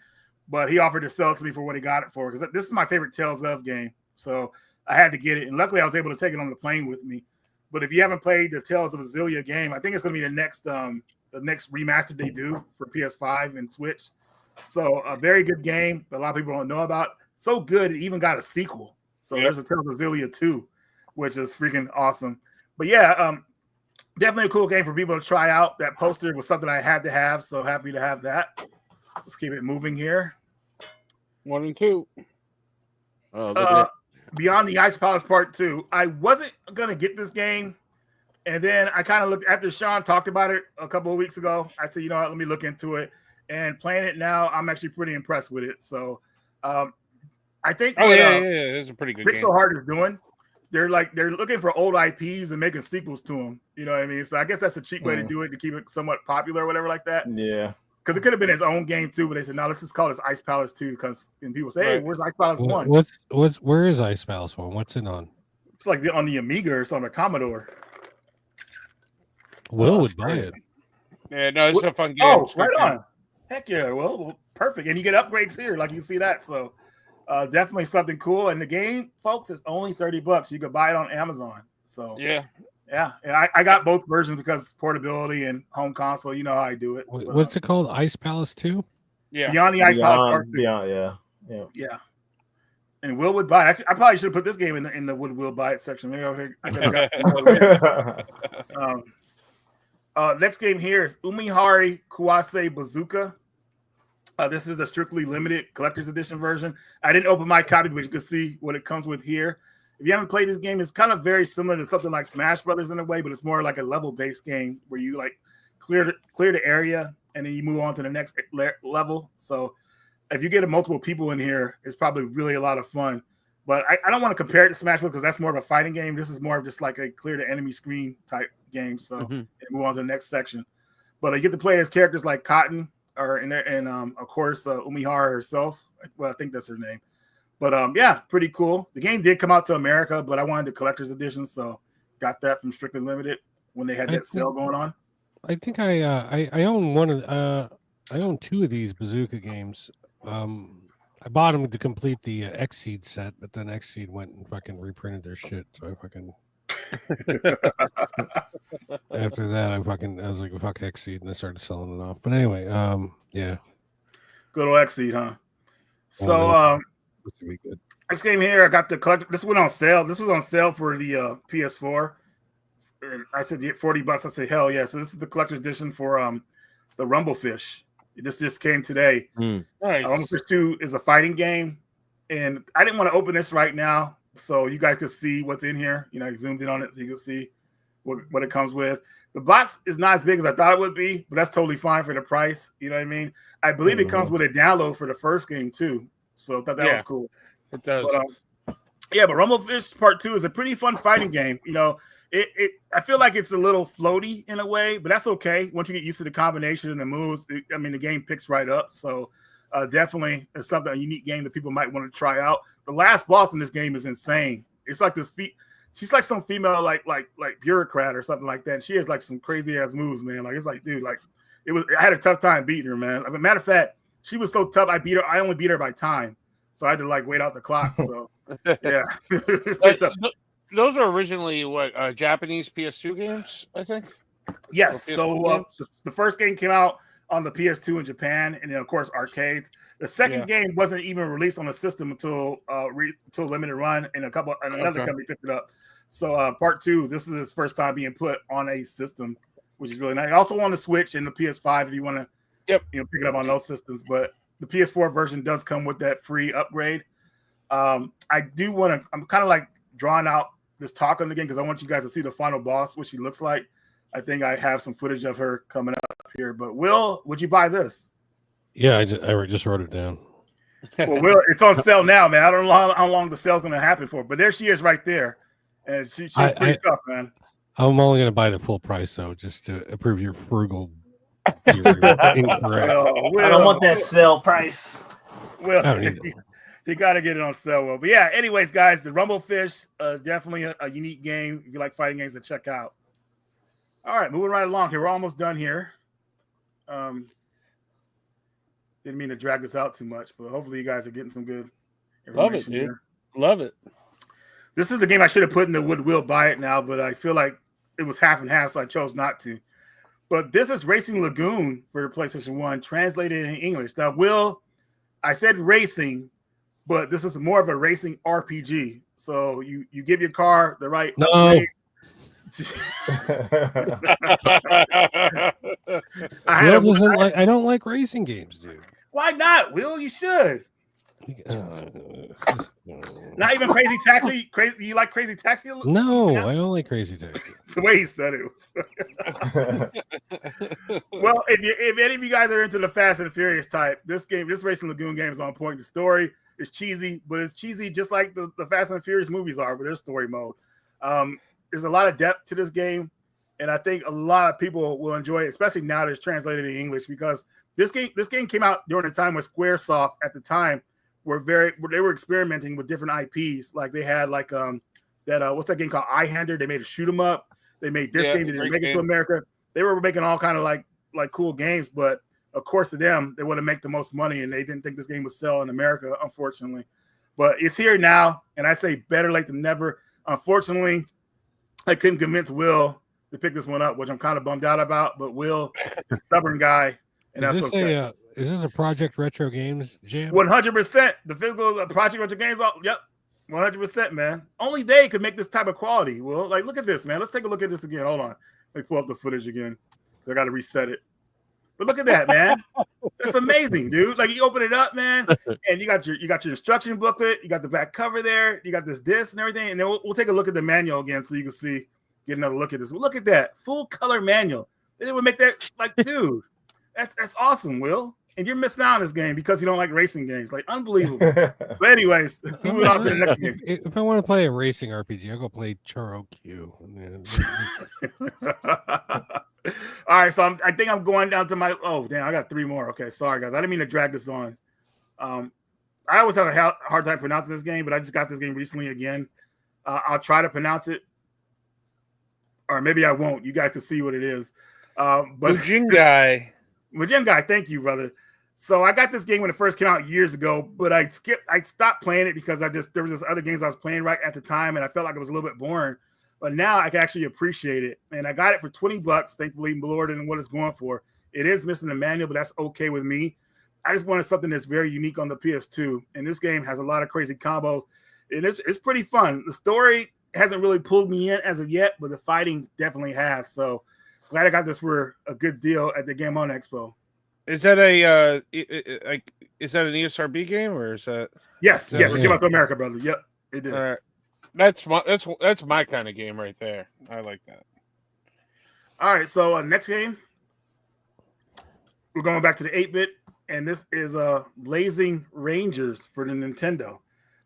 but he offered to sell it to me for what he got it for because this is my favorite Tales of game. So I had to get it, and luckily I was able to take it on the plane with me. But if you haven't played the Tales of Azalea game, I think it's going to be the next remastered they do for PS5 and Switch. So a very good game that a lot of people don't know about. So good, it even got a sequel. So there's a Tales of Azalea 2, which is freaking awesome. But yeah, definitely a cool game for people to try out. That poster was something I had to have, so happy to have that. Let's keep it moving here. 1 and 2. Beyond the Ice Palace Part 2. I wasn't going to get this game, and then I kind of looked after Sean talked about it a couple of weeks ago. I said, you know what, let me look into it. And playing it now, I'm actually pretty impressed with it. So I think it's a pretty good game. Pixel Heart is doing. They're looking for old IPs and making sequels to them. You know what I mean? So I guess that's a cheap way to do it to keep it somewhat popular or whatever like that. Yeah. Because it could have been his own game too, but they said, no, let's just call this Ice Palace 2 because people say, hey, where's Ice Palace 1? Where is Ice Palace 1? What's it on? It's like on the Amiga or something, or Commodore. Will would buy it. Yeah, no, it's a fun game. Oh, right on. Heck yeah. Well, perfect. And you get upgrades here, like you see that. So definitely something cool. And the game, folks, is only $30. You could buy it on Amazon. So yeah. And I got both versions because portability and home console. You know how I do it. What's it called? Ice Palace 2? Yeah. Beyond the Ice Palace Part 2. Beyond, yeah. And Will would buy. I probably should have put this game in the Will buy it section. Maybe I could have got next game here is Umihari Kuwase Bazooka. This is the strictly limited collector's edition version. I didn't open my copy, but you can see what it comes with here. If you haven't played this game, it's kind of very similar to something like Smash Brothers in a way, but it's more like a level-based game where you like clear the area and then you move on to the next level. So if you get multiple people in here, it's probably really a lot of fun. But I don't want to compare it to Smash Bros. Because that's more of a fighting game. This is more of just like a clear the enemy screen type game. So move on to the next section. But you get to play as characters like Cotton, and of course Umihara herself. Well, I think that's her name. But yeah, pretty cool. The game did come out to America, but I wanted the collector's edition, so got that from Strictly Limited when they had that sale going on. I think I own one of I own two of these Bazooka games. I bought them to complete the X-Seed set, but then X-Seed went and fucking reprinted their shit. So I fucking after that, I was like, fuck X-Seed, and I started selling it off. But anyway, yeah. Good old X-Seed, huh? So this will be good. Next game here, I got the collector. This went on sale. This was on sale for the PS4. And I said $40. I said hell yeah. So this is the collector's edition for the Rumblefish. This just came today. Nice. Rumblefish 2 is a fighting game, and I didn't want to open this right now so you guys could see what's in here. You know, I zoomed in on it so you can see what it comes with. The box is not as big as I thought it would be, but that's totally fine for the price. You know what I mean? I believe it comes with a download for the first game too, so I thought that was cool. It does. But Rumblefish Part 2 is a pretty fun fighting game. You know, I feel like it's a little floaty in a way, but that's okay. Once you get used to the combination and the moves, the game picks right up. So definitely it's a unique game that people might want to try out. The last boss in this game is insane. It's like she's like some female like bureaucrat or something like that. And she has like some crazy ass moves, man. Like it's like, dude, like I had a tough time beating her, man. Matter of fact, she was so tough. I only beat her by time, so I had to like wait out the clock. So yeah. Those are originally Japanese PS2 games, I think. Yes. So the first game came out on the PS2 in Japan, and then of course arcades. The second game wasn't even released on the system until limited run, and another company picked it up. So Part 2, this is his first time being put on a system, which is really nice. Also on the Switch and the PS5 if you want to pick it up on those systems. But the PS4 version does come with that free upgrade. I'm kind of like drawing out this talk on the game because I want you guys to see the final boss, what she looks like. I think I have some footage of her coming up here. But Will, would you buy this? Yeah, I just wrote it down. Well, Will, it's on sale now, man. I don't know how long the sale's going to happen for, but there she is right there, and she's pretty tough, man. I'm only going to buy it at full price, though, just to approve your frugal. Incorrect. I don't want that sale price. Well, you got to get it on sale, Will. But yeah, anyways, guys, the Rumblefish, definitely a unique game. If you like fighting games, to check out. All right, moving right along here. We're almost done here. Didn't mean to drag this out too much, but hopefully you guys are getting some good information. Love it, dude. Here. Love it. This is the game I should have put in the would will buy it now, but I feel like it was half and half, so I chose not to. But this is Racing Lagoon for the PlayStation 1, translated in English. Now, Will, I said racing, but this is more of a racing RPG. So you give your car the right way. I don't like racing games, dude. Why not, Will? You should. Not even Crazy Taxi. You like Crazy Taxi? No, I don't like Crazy Taxi. The way he said it was. Well, if any of you guys are into the Fast and the Furious type, this Racing Lagoon game is on point. The story is cheesy, but it's cheesy just like the Fast and the Furious movies are with their story mode. There's a lot of depth to this game, and I think a lot of people will enjoy it, especially now that it's translated in English, because this game came out during a time when Squaresoft at the time they were experimenting with different IPs. Like they had what's that game called iHander? They made a shoot 'em up. They made this game. They didn't make it to America. They were making all kind of like cool games, but of course to them they want to make the most money, and they didn't think this game would sell in America, unfortunately. But it's here now, and I say better late than never. Unfortunately, I couldn't convince Will to pick this one up, which I'm kind of bummed out about. But Will, is a stubborn guy, and that's okay. Is this a Project Retro Games jam? 100%. The physical Project Retro Games. Yep, 100%, man. Only they could make this type of quality. Will, look at this, man. Let's take a look at this again. Hold on. Let me pull up the footage again. I got to reset it. But look at that, man. That's amazing, dude. Like you open it up, man, and you got your instruction booklet, you got the back cover there, you got this disc and everything, and then we'll take a look at the manual again so you can see, get another look at this. Look at that full color manual. They would make that like, dude, that's awesome, Will. And you're missing out on this game because you don't like racing games. Like unbelievable. But anyways, moving on to the next game. If I want to play a racing RPG, I'll go play Churro Q. All right, so I think I'm going down to my. Oh, damn! I got 3 more. Okay, sorry guys. I didn't mean to drag this on. I always have a hard time pronouncing this game, but I just got this game recently again. I'll try to pronounce it, or maybe I won't. You guys can see what it is. But Mujingai. Mujingai, thank you, brother. So I got this game when it first came out years ago, but I stopped playing it because there was this other games I was playing right at the time, and I felt like it was a little bit boring. But now I can actually appreciate it, and I got it for $20. Thankfully, more than what it's going for. It is missing the manual, but that's okay with me. I just wanted something that's very unique on the PS2, and this game has a lot of crazy combos. It's pretty fun. The story hasn't really pulled me in as of yet, but the fighting definitely has. So glad I got this for a good deal at the Game On Expo. Is that is that an ESRB game or is that? Yes, it came out to America, brother. Yep, it did. That's my kind of game right there. I like that. All right, so next game, we're going back to the 8-bit, and this is Blazing Rangers for the Nintendo.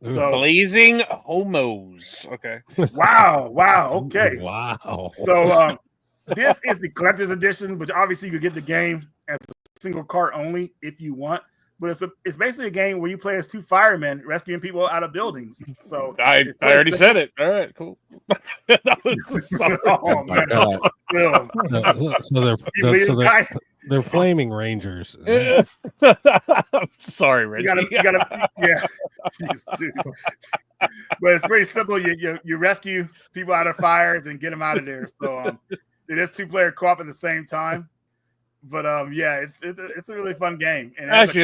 So Blazing Homos. Okay. Wow. Okay. Wow. So this is the collector's edition, but obviously you could get the game as a single cart only if you want. But it's basically a game where you play as 2 firemen rescuing people out of buildings. So I already said it. All right, cool. That was oh man. They're flaming rangers. Sorry, Reggie. You gotta yeah. Jeez, dude. But it's pretty simple. You rescue people out of fires and get them out of there. So it is 2-player co-op at the same time. But yeah, it's a really fun game. And actually,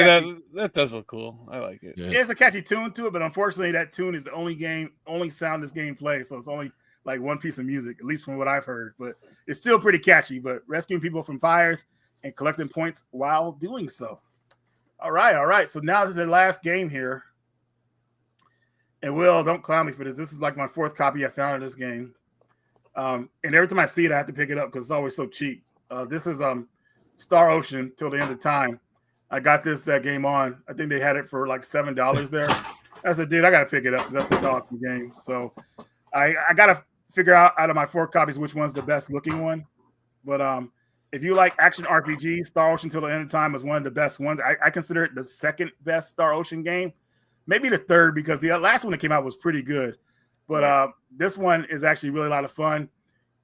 that does look cool. I like it. Yeah. It's a catchy tune to it, but unfortunately, that tune is the only sound this game plays. So it's only like one piece of music, at least from what I've heard. But it's still pretty catchy. But rescuing people from fires and collecting points while doing so. All right. So now this is the last game here. And Will, don't clown me for this. This is like my 4th copy I found of this game. And every time I see it, I have to pick it up because it's always so cheap. This is Star Ocean till the end of time. I got this Game On. I think they had it for like $7 there. I said, dude, I gotta pick it up because that's an awesome game. So I gotta figure out of my 4 copies which one's the best looking one. But if you like action RPG, Star Ocean till the end of time is one of the best ones. I consider it the 2nd best Star Ocean game, maybe the 3rd because the last one that came out was pretty good. But this one is actually really a lot of fun.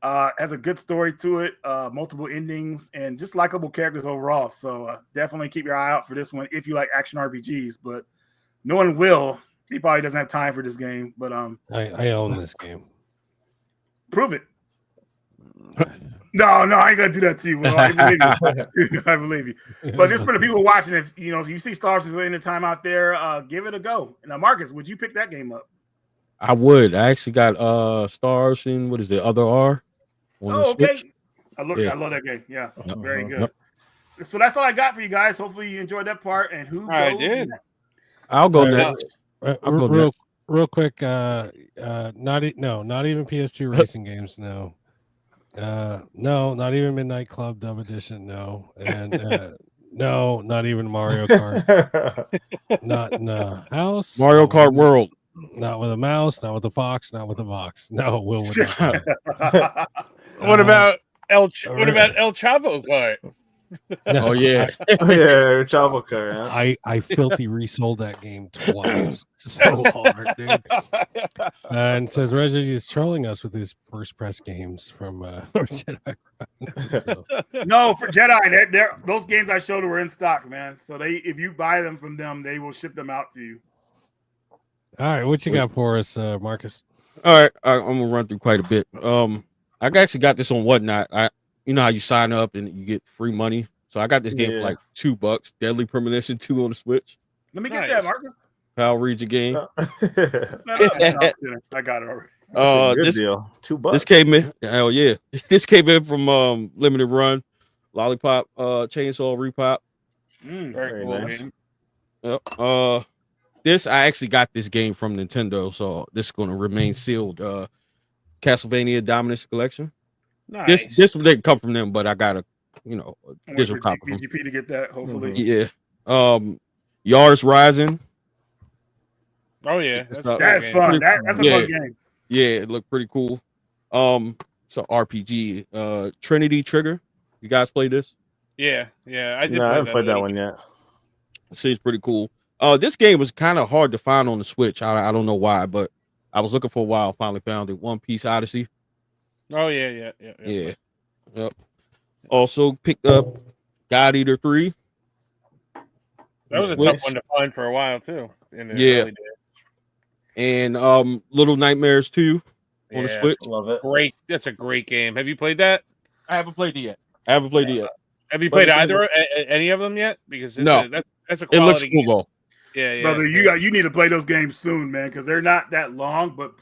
Has a good story to it, multiple endings, and just likable characters overall. So definitely keep your eye out for this one if you like action RPGs. But no one will. He probably doesn't have time for this game. But I own this game. Prove it. No, I ain't gonna do that to you. Will. I believe you. I believe you. But just for the people watching, if you see Star Wars in the time out there, give it a go. Now, Marcus, would you pick that game up? I would. I actually got Star Ocean. What is it? Other R. Oh, okay. I love that game. Yes, very good. Yep. So that's all I got for you guys. Hopefully you enjoyed that part. And who? I did. I'll go next. Real quick. Not even PS2 racing games. No. No, not even Midnight Club Dub Edition. No, and no, not even Mario Kart. Not in the house. Mario Kart World. Not with a mouse. Not with a fox. Not with a box. No, Will would not. What about El Chavo Kart? Oh yeah, Chavo Kart. Yeah. I filthy resold that game twice. So hard, dude. And says Reggie is trolling us with his first press games from Jedi. So. No, for Jedi, those games I showed were in stock, man. So if you buy them from them, they will ship them out to you. All right, what you got for us, Marcus? All right, I'm gonna run through quite a bit. I actually got this on Whatnot. You know how you sign up and you get free money. So I got this game for like $2. Deadly Premonition 2 on the Switch. Let me get that, Marcus. I'll read your game. No, I got it already. That's a good deal. $2. This came in. Hell yeah! This came in from Limited Run. Lollipop Chainsaw Repop. Very cool. nice. Game. Yep. This I actually got this game from Nintendo, so this is going to remain sealed. Castlevania Dominus Collection. Nice. This didn't come from them, but I got a digital copy. BGP to get that. Hopefully. Yeah. Yars Rising. Oh yeah, that's fun. That's a fun game. Yeah, it looked pretty cool. So RPG. Trinity Trigger. You guys play this? Yeah. I did. No, I haven't played that one yet. It seems pretty cool. This game was kind of hard to find on the Switch. I don't know why, but I was looking for a while. Finally found it. One Piece Odyssey. Oh yeah. Yep. Also picked up God Eater 3. That was a tough one to find for a while too. In the early days. And Little Nightmares 2 on the Switch. Love it. Great. That's a great game. Have you played that? I haven't played it yet. Have you played any of them yet? Because no, that's a it looks quality cool game. though. Yeah. Brother, you need to play those games soon, man, because they're not that long, but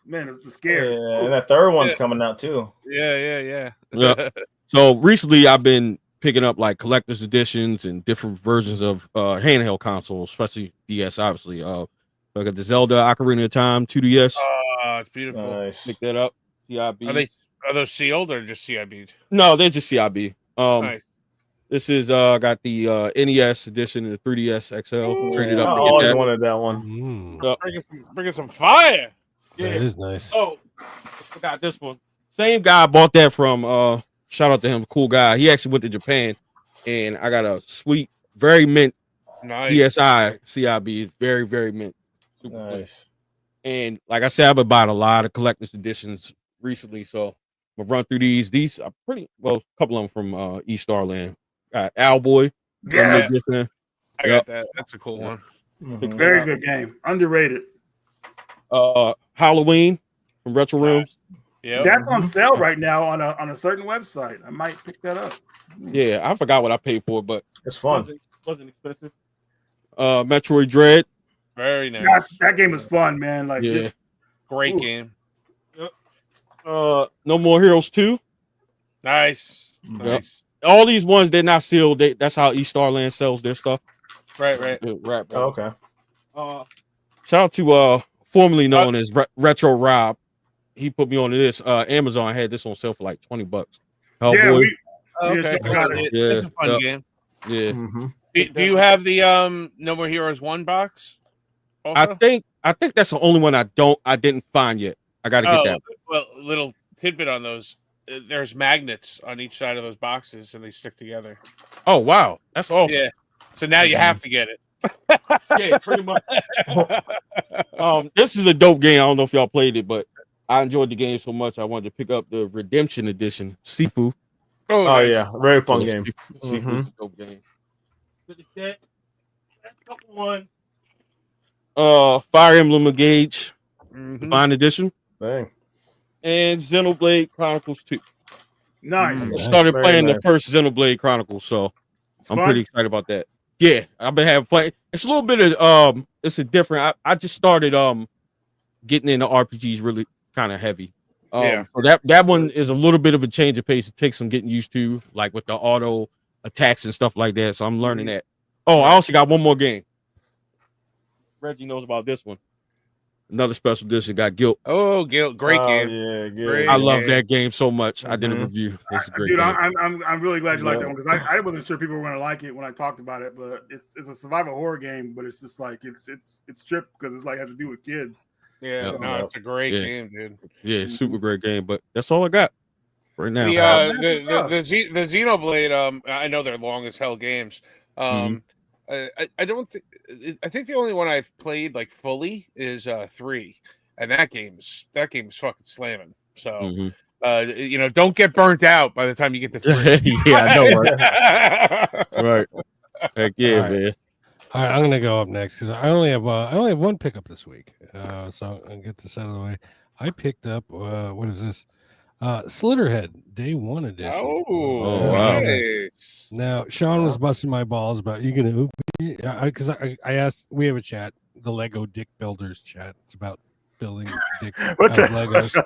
man, it's the scares. Yeah, and that third one's coming out too. Yeah. Yeah. So recently I've been picking up like collector's editions and different versions of handheld consoles, especially DS, obviously. I got the Zelda Ocarina of Time 2DS. Oh, it's beautiful. Nice. Pick that up. CIB. Are those sealed or just CIB'd? No, they're just CIB. Nice. This is got the NES edition and the 3DS XL. Traded up. I always wanted that one. Bringing some fire. Yeah, it is nice. Oh, I forgot this one. Same guy bought that from. Shout out to him, cool guy. He actually went to Japan, and I got a sweet, very mint DSi CIB. Very, very mint. Super nice. And like I said, I've been buying a lot of collector's editions recently, so I'm gonna run through these. These are pretty well, a couple of them from East Starland. Owlboy. Yes. I got that. That's a cool one. Very good game. Underrated. Halloween from Retro Rooms. Yeah, that's on sale right now on a certain website. I might pick that up. Yeah, I forgot what I paid for, but it's fun. Wasn't expensive. Metroid Dread. Very nice. That game is fun, man. Like, yeah, great game. Yep. No More Heroes 2. Nice. Yep. All these ones they're not sealed. That's how East Starland sells their stuff. Right. Right. Oh, okay. Shout out to formerly known as Retro Rob. He put me on this. Amazon had this on sale for like $20. Okay. Yeah, It's a fun game. Yeah. Do you have the No More Heroes 1 box? Also? I think that's the only one I didn't find yet. I got to get that. Well, little tidbit on those. There's magnets on each side of those boxes, and they stick together. Oh wow, that's awesome. Yeah. So now you have to get it. Yeah, pretty much. This is a dope game. I don't know if y'all played it, but I enjoyed the game so much I wanted to pick up the Redemption Edition. Sifu. Oh nice. Yeah, very fun game. Sifu, dope game. One. Fire Emblem Engage, Divine Edition. Dang. And Xenoblade Chronicles 2. Nice. I started playing the first Xenoblade Chronicles, so I'm pretty excited about that. Yeah, I've been having fun. It's a little bit of it's a different. I just started getting into RPGs really kind of heavy. So that one is a little bit of a change of pace. It takes some getting used to, like with the auto attacks and stuff like that. So I'm learning that. Oh, I also got one more game. Reggie knows about this one. Another special edition got Guilt. Oh, Guilt, great game. Yeah, good. I love that game so much. I did a review. It's a great Dude, game. I'm really glad you like that one because I wasn't sure people were going to like it when I talked about it, but it's a survival horror game, but it's just like it's tripped because it's like has to do with kids. Yeah, no, it's a great game, dude. Yeah, super great game. But that's all I got right now. The Xenoblade. I know they're long as hell games. I don't think. I think the only one I've played like fully is 3, and that game's fucking slamming. So don't get burnt out by the time you get to 3. Yeah, I know. Right. Heck yeah, man. All right, I'm gonna go up next because I only have one pickup this week. So I'll get this out of the way. I picked up what is this? Slitterhead Day 1 edition. Oh, wow. Nice. Now Sean was busting my balls about you gonna open it because I asked. We have a chat, the Lego Dick Builders chat. It's about building dick Legos.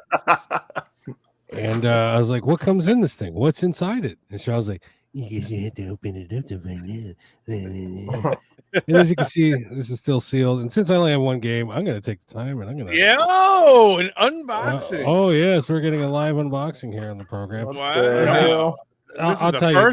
And I was like, "What comes in this thing? What's inside it?" And Sean was like, You guess you have to open it up to find out. And as you can see, this is still sealed. And since I only have one game, I'm going to take the time and I'm going to. Yeah, oh, an unboxing. Oh, yes, we're getting a live unboxing here on the program. What the hell? I'll tell you,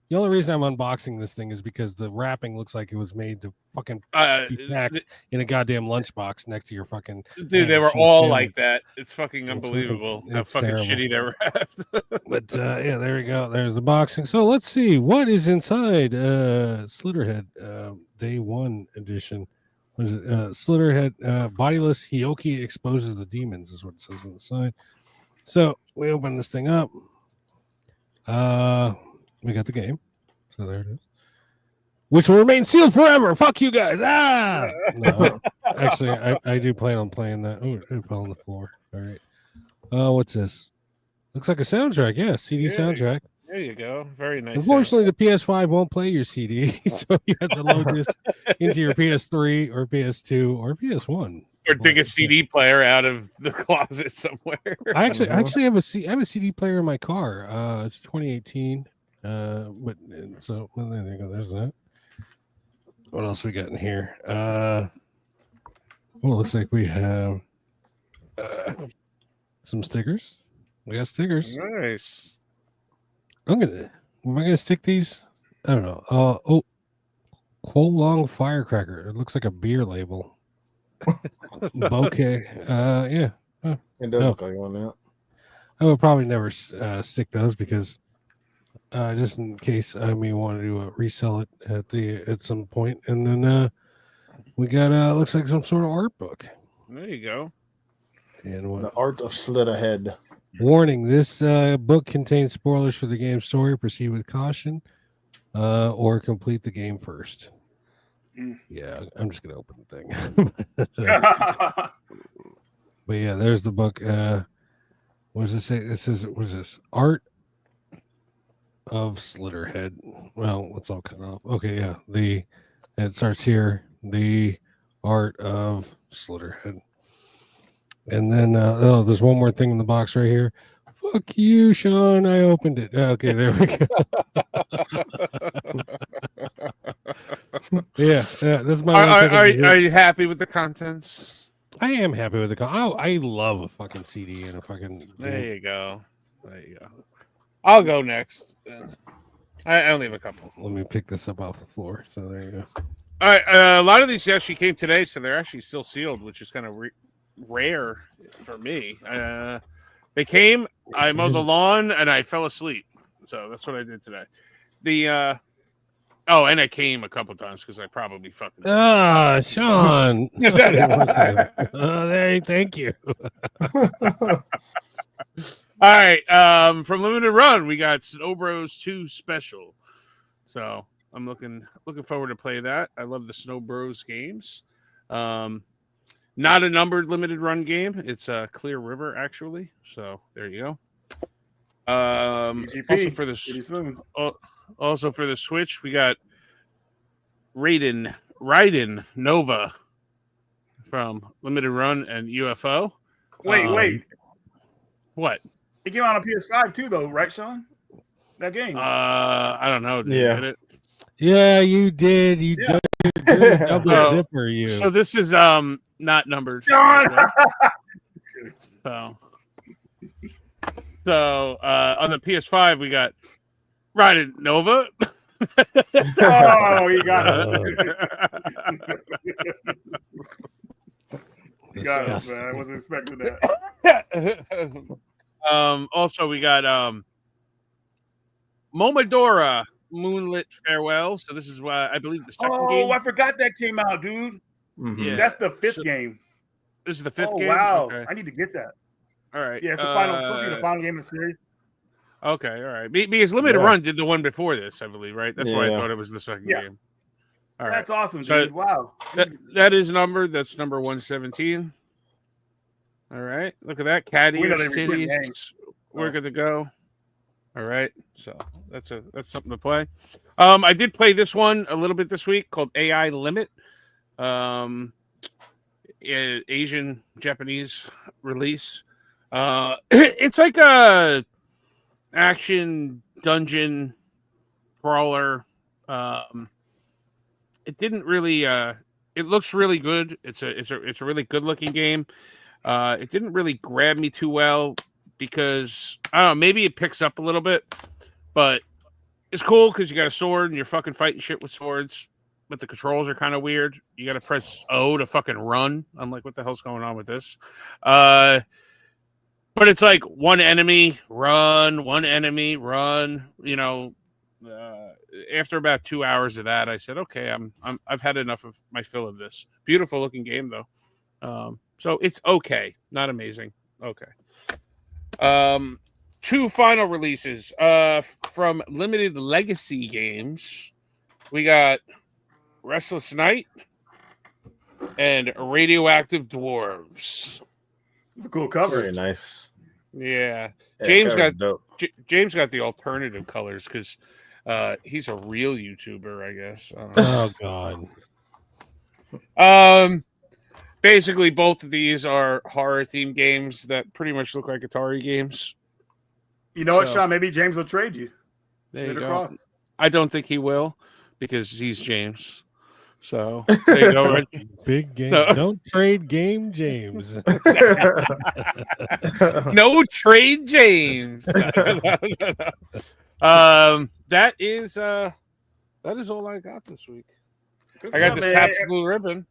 the only reason I'm unboxing this thing is because the wrapping looks like it was made to fucking be packed in a goddamn lunchbox next to your fucking. Dude, they were all like that. It's fucking unbelievable how fucking terrible. shitty they were. But yeah, there we go. There's the boxing. So let's see what is inside Slitterhead Day 1 edition. Was it Slitterhead Bodiless Hioki exposes the demons is what it says on the side. So we open this thing up. We got the game. So there it is. Which will remain sealed forever. Fuck you guys. No, actually, I do plan on playing that. Oh, it fell on the floor. All right. What's this? Looks like a soundtrack. Yeah, CD soundtrack. There you go. Very nice. Unfortunately, the PS5 won't play your CD, so you have to load this into your PS3 or PS2 or PS1. Or dig a CD player out of the closet somewhere. I actually have a CD player in my car. It's 2018. But so well, there you go. There's that. What else we got in here? Well, looks like we have some stickers. We got stickers. Nice. Am I gonna stick these? I don't know. Oh, Quo Long Firecracker. It looks like a beer label. Bouquet. Yeah. Oh, it does look like one now. I would probably never stick those because just in case I may want to resell it at some point. And then we got looks like some sort of art book. There you go. And what? The Art of Slitterhead. Warning: this book contains spoilers for the game story. Proceed with caution, or complete the game first. Yeah, I'm just gonna open the thing. But yeah, there's the book. What does it say? This is was this Art of Slitterhead. Well, let's all cut off. Okay, yeah. It starts here. The Art of Slitterhead. And then there's one more thing in the box right here. Fuck you, Sean. I opened it. Okay, there we go. yeah, that's my. Are you happy with the contents? I am happy with the. I love a fucking CD and a fucking. There you go. I'll go next. I only have a couple. Let me pick this up off the floor. So there you go. All right, a lot of these actually came today, so they're actually still sealed, which is kind of rare for me. They came, I mowed the lawn, and I fell asleep. So that's what I did today. And I came a couple times because I probably fucking. Sean. Thank you. All right. From Limited Run, we got Snow Bros 2 Special. So I'm looking forward to play that. I love the Snow Bros games. Not a numbered limited run game. It's a Clear River, actually. So there you go. Also for the Switch, we got Raiden Nova from Limited Run and UFO. Wait. What? It came out on PS5 too, though, right, Sean? That game. I don't know. Did you get it? Yeah, you did. You did. Double dipper, you. So this is not numbered. So on the PS5 we got Raiden Nova. Oh, you got it. You got it, man. I wasn't expecting that. Also we got Momodora Moonlit Farewell. So this is I believe the second game. Oh, I forgot that came out, dude. Mm-hmm. Yeah. That's the fifth game. This is the fifth game? Wow. Okay. I need to get that. All right. Yeah, it's the final game of the series. Okay, all right. Because Limited Run did the one before this, I believe, right? That's why I thought it was the second game. All right. That's awesome, dude. Wow. That is numbered. That's number 117. All right. Look at that. Caddy Cities. We're good to go. All right. So that's something to play. I did play this one a little bit this week called AI Limit. Asian Japanese release. It's like a action dungeon brawler. It didn't really. It looks really good. It's a really good looking game. It didn't really grab me too well because I don't know. Maybe it picks up a little bit, but it's cool because you got a sword and you're fucking fighting shit with swords. But the controls are kind of weird. You got to press O to fucking run. I'm like, what the hell's going on with this? But it's like one enemy, run, one enemy, run. You know, after about 2 hours of that, I said, okay, I've had enough of my fill of this. Beautiful looking game though. So it's okay, not amazing. Okay. 2 final releases from Limited Legacy Games. We got Restless Night and Radioactive Dwarves. It's a cool cover. Very nice. Yeah. Yeah, James got the alternative colors because he's a real YouTuber, I guess. Oh God. Basically, both of these are horror themed games that pretty much look like Atari games. You know what, Sean? Maybe James will trade you. There you Straight go. across. I don't think he will because he's James. So there you go. Big game. No. Don't trade game, James. No trade, James. That is all I got this week. Good I got stuff, this man. Pabst Blue Ribbon.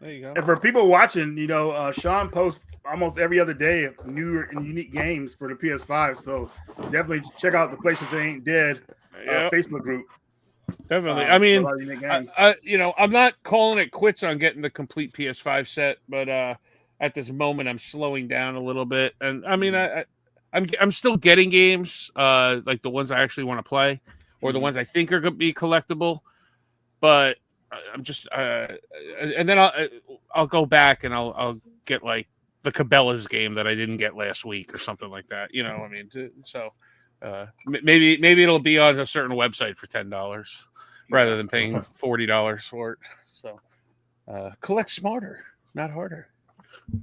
There you go. And for people watching, you know, Sean posts almost every other day of new and unique games for the PS5. So definitely check out the PlayStation Ain't Dead Facebook group. Definitely. I mean, a lot of unique games. you know, I'm not calling it quits on getting the complete PS5 set, but at this moment, I'm slowing down a little bit. And I mean, I'm still getting games like the ones I actually want to play, or the ones I think are going to be collectible. But I'm just, and then I'll go back and I'll get like the Cabela's game that I didn't get last week or something like that. You know, I mean, so. Maybe it'll be on a certain website for $10 rather than paying $40 for it. So collect smarter, not harder.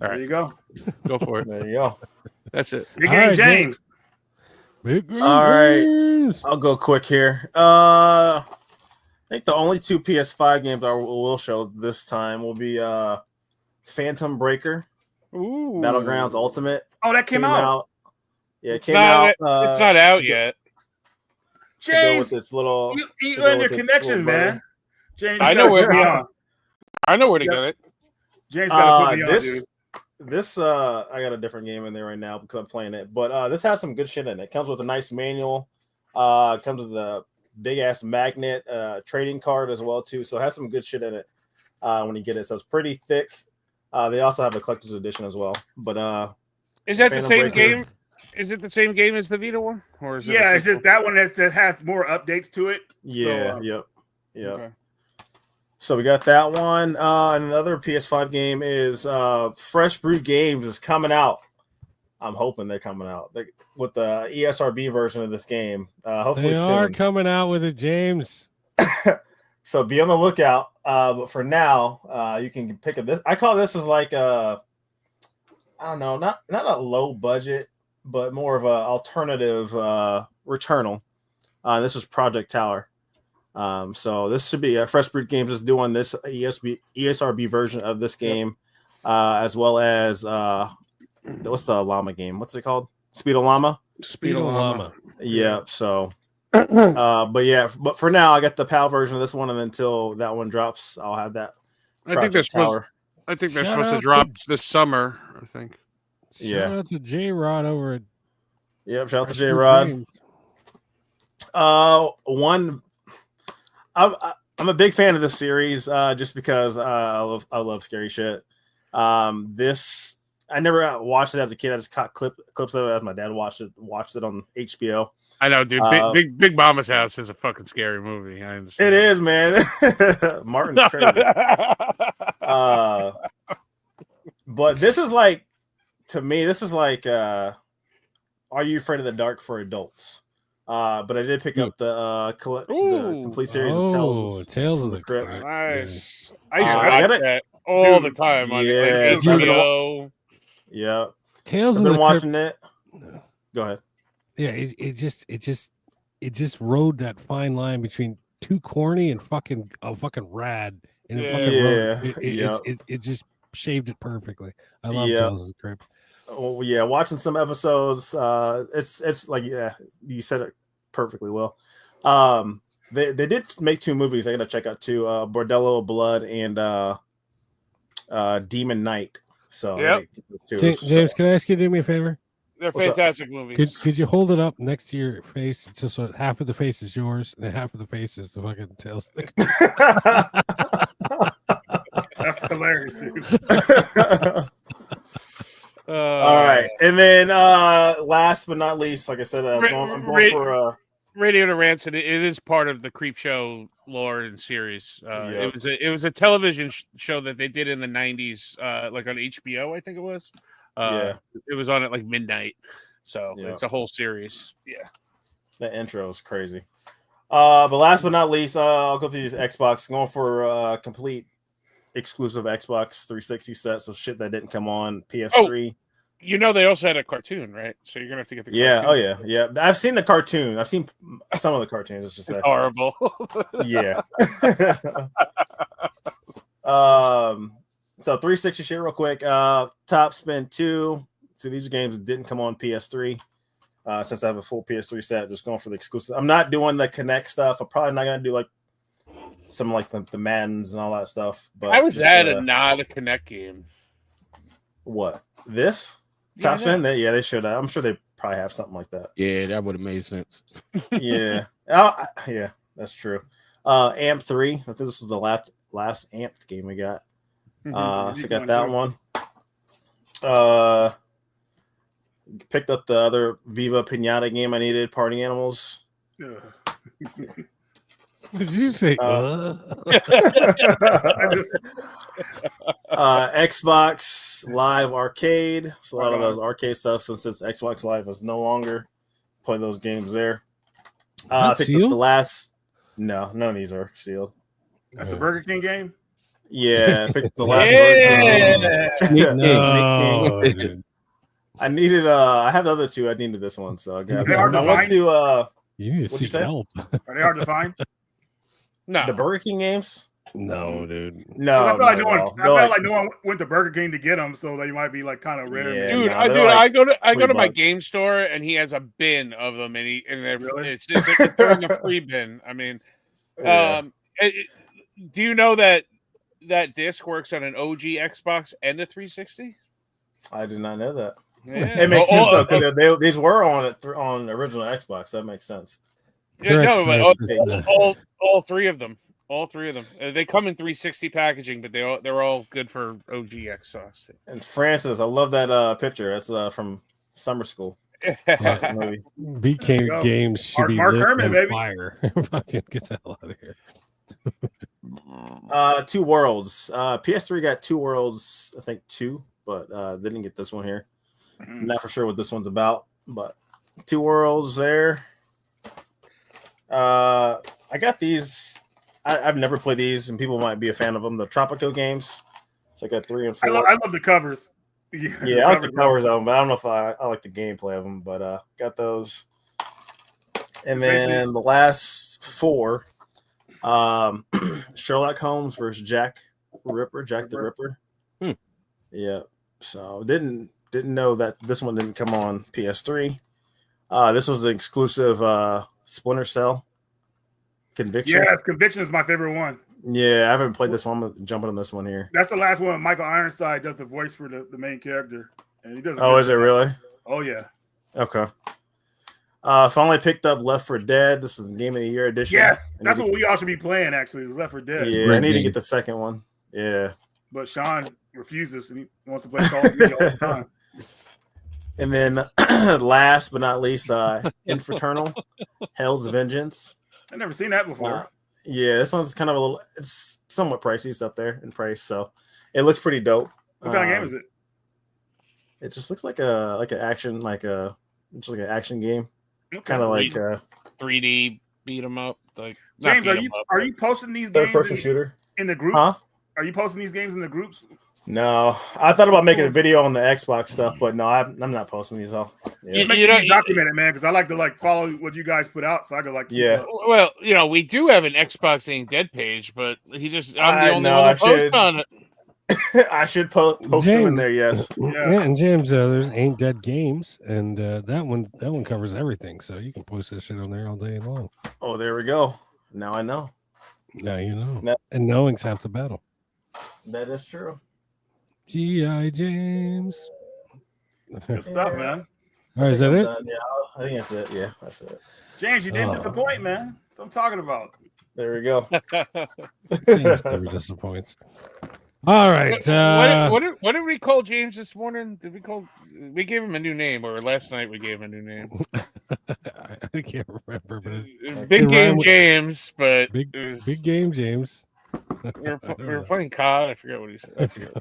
All right, there you go. Go for it. There you go. That's it. Big game, James. Big game. All right, I'll go quick here. I think the only 2 PS5 games I will show this time will be Phantom Breaker, Battlegrounds Ultimate. Oh, that came out. Yeah, it came out. It's not out yet. James, with this little, you and your connection, man. James, I know where. I know where to get it. James got to put me on, dude. This I got a different game in there right now because I'm playing it, but this has some good shit in it. It comes with a nice manual. It comes with a big ass magnet trading card as well too. So it has some good shit in it when you get it. So it's pretty thick. They also have a collector's edition as well. But is that the same game? Is it the same game as the Vita one, or is it? Yeah, it's just that one that has more updates to it. Yeah, so, yep. Okay. So we got that one. Another PS5 game is Fresh Brewed Games is coming out. I'm hoping they're coming out with the ESRB version of this game. Hopefully they soon. are coming out with it, James. So be on the lookout. But for now, you can pick up this. I call this as like I don't know, not a low budget, but more of an alternative Returnal. This is Project Tower. So this should be Fresh Brewed Games is doing this ESRB version of this game, as well as what's the llama game? What's it called? Speedo Llama. Speedo Llama. Yeah. So, but for now, I got the PAL version of this one, and until that one drops, I'll have that. I think they're supposed to drop this summer. I think. Shout out to J Rod over at. Yep, shout out to J Rod. I'm a big fan of this series, just because I love scary shit. This I never watched it as a kid. I just caught clips of it as my dad watched it on HBO. I know, dude. Big Mama's House is a fucking scary movie. I understand. It is, man. Martin's crazy. But this is like, to me, this is like, Are You Afraid of the Dark for adults? But I did pick up the complete series of Tales of the Crypt. Nice. I used to watch that all the time on HBO. Yeah. Tales I've of been the watching Crypt. it. Go ahead. Yeah, it just it just rode that fine line between too corny and fucking rad, and it fucking rode it just shaved it perfecly. I love Tales of the Crypt. Oh yeah, watching some episodes, it's like you said it perfectly well. They did make 2 movies I gotta check out too, Bordello of Blood and Demon Knight. So James, can I ask you to do me a favor? They're fantastic movies. Could you hold it up next to your face just so half of the face is yours and half of the face is the fucking Tales of the That's hilarious, dude. All right, and then last but not least, like I said, I'm going for Radio to Rancid. It is part of the Creep Show lore and series. It was a television show that they did in the 90s, like on HBO, I think it was. It was on at like midnight, so it's a whole series. Yeah, the intro is crazy. But last but not least, I'll go through these Xbox. Going for complete exclusive Xbox 360 sets of shit that didn't come on PS3. You know they also had a cartoon, right? So you're gonna have to get the cartoon. Oh yeah. I've seen the cartoon. I've seen some of the cartoons. It's just horrible. Yeah. So 360 shit real quick. Top Spin 2. So these games didn't come on PS3. Since I have a full PS3 set, just going for the exclusive. I'm not doing the Kinect stuff. I'm probably not gonna do like some like the Maddens and all that stuff. But I was at not a Kinect game. What? This? Top Spin? Yeah, they should. I'm sure they probably have something like that. Yeah, that would have made sense. Yeah. Yeah, that's true. Amp 3. I think this is the last Amped game we got. So got that one. Picked up the other Viva Pinata game I needed, Party Animals. Did you say Xbox Live Arcade. So a lot of those arcade stuff since Xbox Live is no longer. Play those games there. Picked up the last. No, none of these are sealed. That's a Burger King game? Yeah, picked the last Burger King. I needed I have the other 2. I needed this one, so I got I want to you need to seek help. Are they hard to find? No. The Burger King games? No, dude. No. I feel like no one went to Burger King to get them, so they might be like kind of rare. Yeah, dude, I go to my game store and he has a bin of them, and it's they're in the free bin. I mean, do you know that disc works on an OG Xbox and a 360? I did not know that. Yeah. It makes sense though, because these were on the original Xbox. That makes sense. Yeah, no, but all 3 of them. All 3 of them. They come in 360 packaging, but they're all good for OG Xbox. And Francis, I love that picture. That's from summer school. Classic movie. BK games should be Mark lit Herman, on baby. fire. Fucking get the hell out of here. 2 Worlds. PS3 got 2 Worlds, I think 2, but didn't get this one here. Not for sure what this one's about, but 2 Worlds there. I got these. I've never played these, and people might be a fan of them. The Tropico games. So I got 3 and 4. I love the covers. Yeah, I like the covers of them, but I don't know if I like the gameplay of them. But got those. And then the last 4. Sherlock Holmes versus Jack the Ripper. Yeah. So didn't know that this one didn't come on PS3. This was an exclusive Splinter Cell. Conviction. Yes, Conviction is my favorite one. Yeah, I haven't played this one. I'm jumping on this one here. That's the last one. Michael Ironside does the voice for the main character, and he does. Oh, is it really? Oh yeah. Okay. Finally picked up Left 4 Dead. This is the Game of the Year edition. Yes, that's what we all should be playing. Actually, is Left 4 Dead. Yeah, I need to get the second one. Yeah, but Sean refuses, and he wants to play Call of Duty all the time. And then, last but not least, Infernal, Hell's Vengeance. I've never seen that before. Yeah, this one's kind of it's somewhat pricey. It's up there in price, so it looks pretty dope. What kind of game is it? It just looks like an action, just like an action game, kind of like 3D beat 'em up. Like James, are you posting these games third-person shooter in the groups? Huh? Are you posting these games in the groups? No, I thought about making a video on the Xbox stuff, but no, I'm not posting these all. Yeah. Make sure you document it, man, because I like to follow what you guys put out, so I can Yeah. Well, we do have an Xbox Ain't Dead page, but I'm the only one that posts on it. I should post them in there. Yes. Yeah, and James, there's Ain't Dead Games, and that one covers everything, so you can post that shit on there all day long. Oh, there we go. Now I know. Now you know. And knowing's half the battle. That is true. G.I. James. Good stuff, man. All right, is that it? Yeah, I think that's it. Yeah, that's it. James, you didn't disappoint, man. That's what I'm talking about. There we go. James never disappoints. All right. What did we call James this morning? We gave him a new name, or last night we gave him a new name. I can't remember, but Big Game James, but Big Game James. We were playing COD. I forget what he said. I forget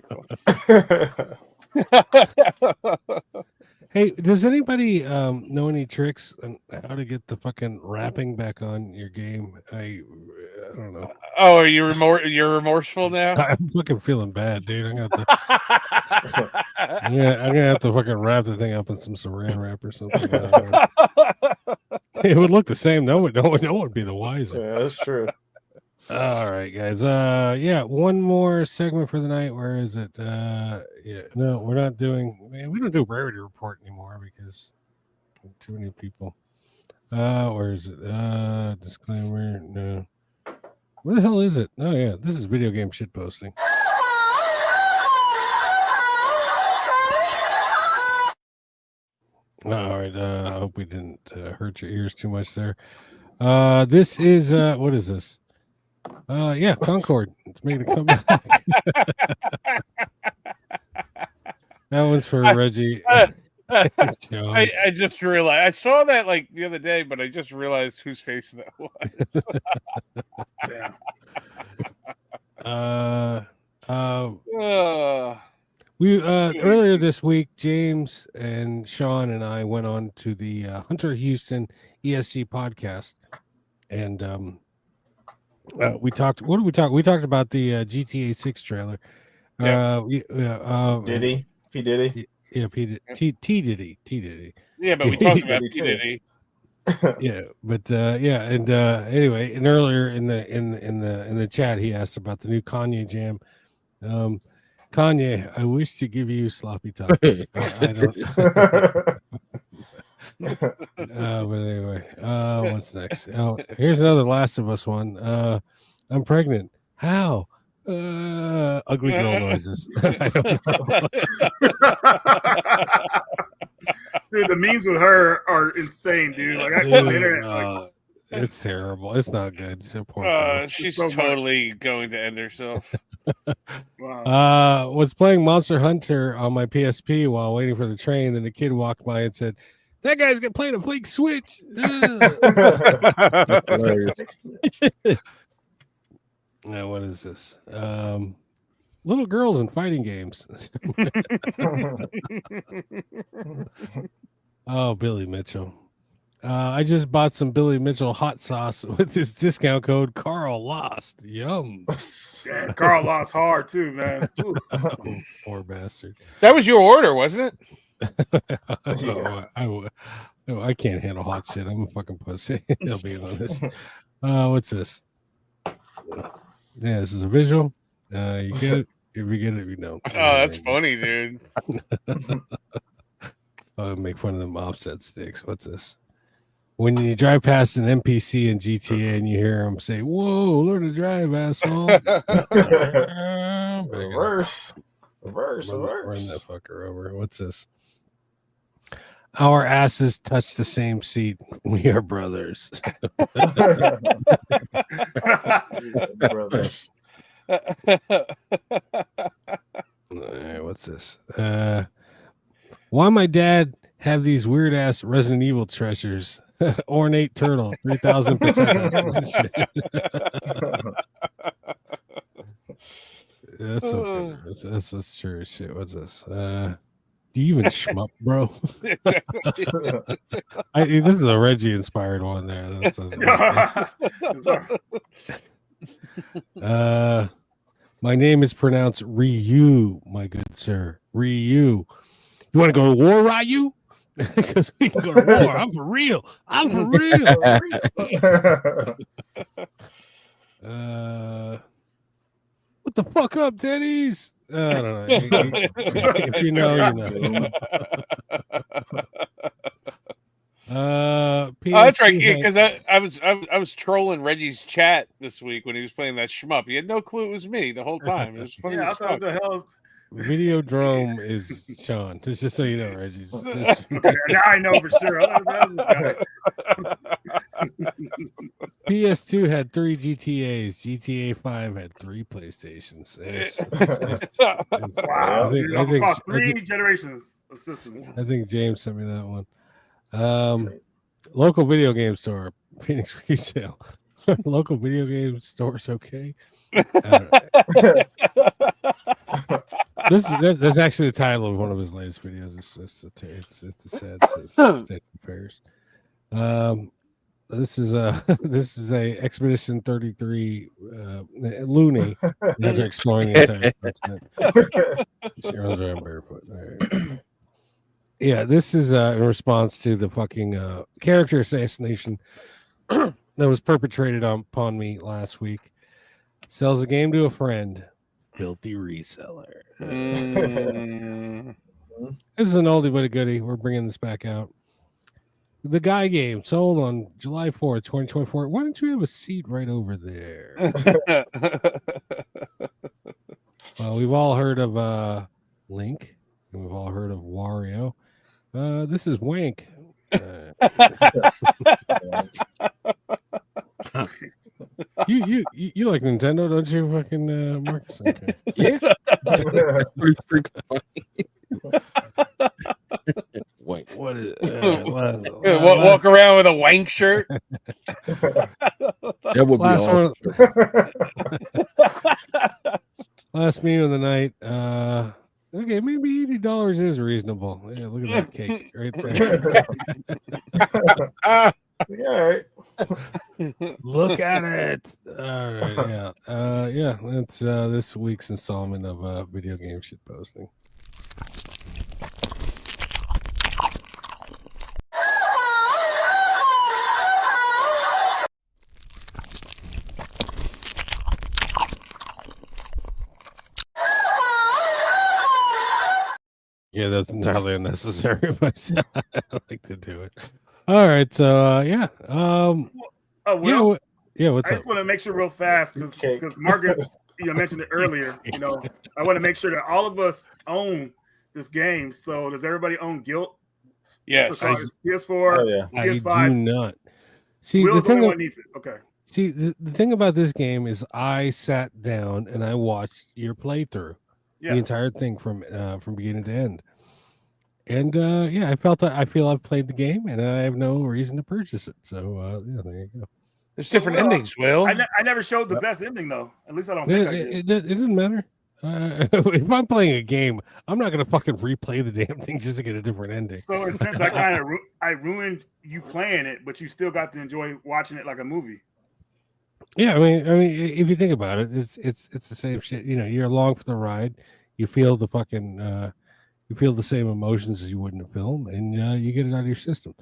what Hey, does anybody know any tricks on how to get the fucking wrapping back on your game? I don't know. Oh, are you you're remorseful now? I'm fucking feeling bad, dude. I'm gonna have to fucking wrap the thing up in some saran wrap or something. It would look the same. No one would be the wiser. Yeah, that's true. All right, guys. One more segment for the night. Where is it? No, we're not doing. We don't do Rarity Report anymore because too many people. Where is it? Disclaimer. No. Where the hell is it? Oh yeah, this is video game shit posting. All right. I hope we didn't hurt your ears too much there. This is what is this? Concord. It's making a comeback. That one's for Reggie. I just realized I saw that the other day, but I just realized whose face that was. We earlier this week, James and Sean and I went on to the Hunter Houston ESG podcast, and we talked. What did we talk? We talked about the GTA 6 trailer. Diddy, P Diddy. Yeah, T Diddy. Yeah, but we talked about P Diddy. Yeah, but anyway, and earlier in the chat, he asked about the new Kanye jam. Kanye, I wish to give you sloppy top. I don't. But anyway, what's next? Oh, here's another Last of Us one. I'm pregnant. How? Ugly girl noises. I don't know. Dude, the memes with her are insane, dude. Like I go on the internet. It's terrible. It's not good. She's so totally going to end herself. Wow. Was playing Monster Hunter on my PSP while waiting for the train, and the kid walked by and said, "That guy's playing a fleek Switch." Now, what is this? Little girls in fighting games. Oh, Billy Mitchell. I just bought some Billy Mitchell hot sauce with this discount code Carl Lost. Yum. Yeah, Carl lost hard too, man. Poor bastard. That was your order, wasn't it? I can't handle hot shit. I'm a fucking pussy. I'll be honest. What's this? Yeah, this is a visual. You get it. If you get it, you know. Oh, that's funny, dude. I'll make fun of them offset sticks. What's this? When you drive past an NPC in GTA and you hear them say, "Whoa, learn to drive, asshole." Reverse. Run that fucker over. What's this? Our asses touch the same seat. We are brothers. Brothers. All right, what's this? Why my dad have these weird ass Resident Evil treasures? Ornate turtle, 3,000%. That's okay. That's true as shit. What's this? Do you even shmup, bro? This is a Reggie inspired one there. My name is pronounced Ryu, my good sir. Ryu. You want to go to war, Ryu? Because we can go to war. I'm for real. I'm for real. What the fuck up, Teddies? I don't know. If you know, you know. Oh, that's right. Yeah, because I was trolling Reggie's chat this week when he was playing that shmup. He had no clue it was me the whole time. It was funny. Yeah, I as thought, what fuck. the hell is... Videodrome is Sean. Just so you know, Reggie. Okay, now I know for sure. PS2 had 3 GTAs. GTA 5 had 3 PlayStations. Wow, I think across 3 generations of systems. I think James sent me that one. Local video game store, Phoenix Resale. Local video game stores, okay. That's actually the title of one of his latest videos. It's a sad state of affairs. This is a Expedition 33 Looney after exploring the entire continent. She runs around barefoot. Right. Yeah, this is in response to the fucking character assassination that was perpetrated upon me last week. Sells a game to a friend. Filthy reseller. This is an oldie but a goodie. We're bringing this back out. The Guy game sold on July 4th, 2024. Why don't you have a seat right over there? Well, we've all heard of Link, and we've all heard of Wario. This is Wank. You like Nintendo, don't you, fucking Marcus? Okay. Yeah. Wait, what is walk around with a wank shirt? That would be last awesome. Last meme of the night. Okay, maybe $80 is reasonable. Yeah, look at that cake right there. Yeah, all right. Look at it. All right, yeah. Yeah, that's this week's installment of video game shit posting. Yeah, that's entirely unnecessary, but I like to do it. All right, so yeah. Will, yeah, what's I up? just want to make sure real fast because Marcus, mentioned it earlier. I want to make sure that all of us own this game. So does everybody own Guilt? Yes. So it's PS4, PS5. I do not. See, Will's the thing only one needs it. Okay. See, the thing about this game is I sat down and I watched your playthrough, the entire thing from beginning to end. And yeah, I feel I've played the game and I have no reason to purchase it. So yeah, there you go. There's different endings, Will. I never showed the best ending though. At least I don't think I did. It doesn't matter. If I'm playing a game, I'm not gonna fucking replay the damn thing just to get a different ending. So in a sense, I kind of I ruined you playing it, but you still got to enjoy watching it like a movie. Yeah, I mean, if you think about it, it's the same shit. You're along for the ride. You feel the fucking you feel the same emotions as you would in a film, and you get it out of your system.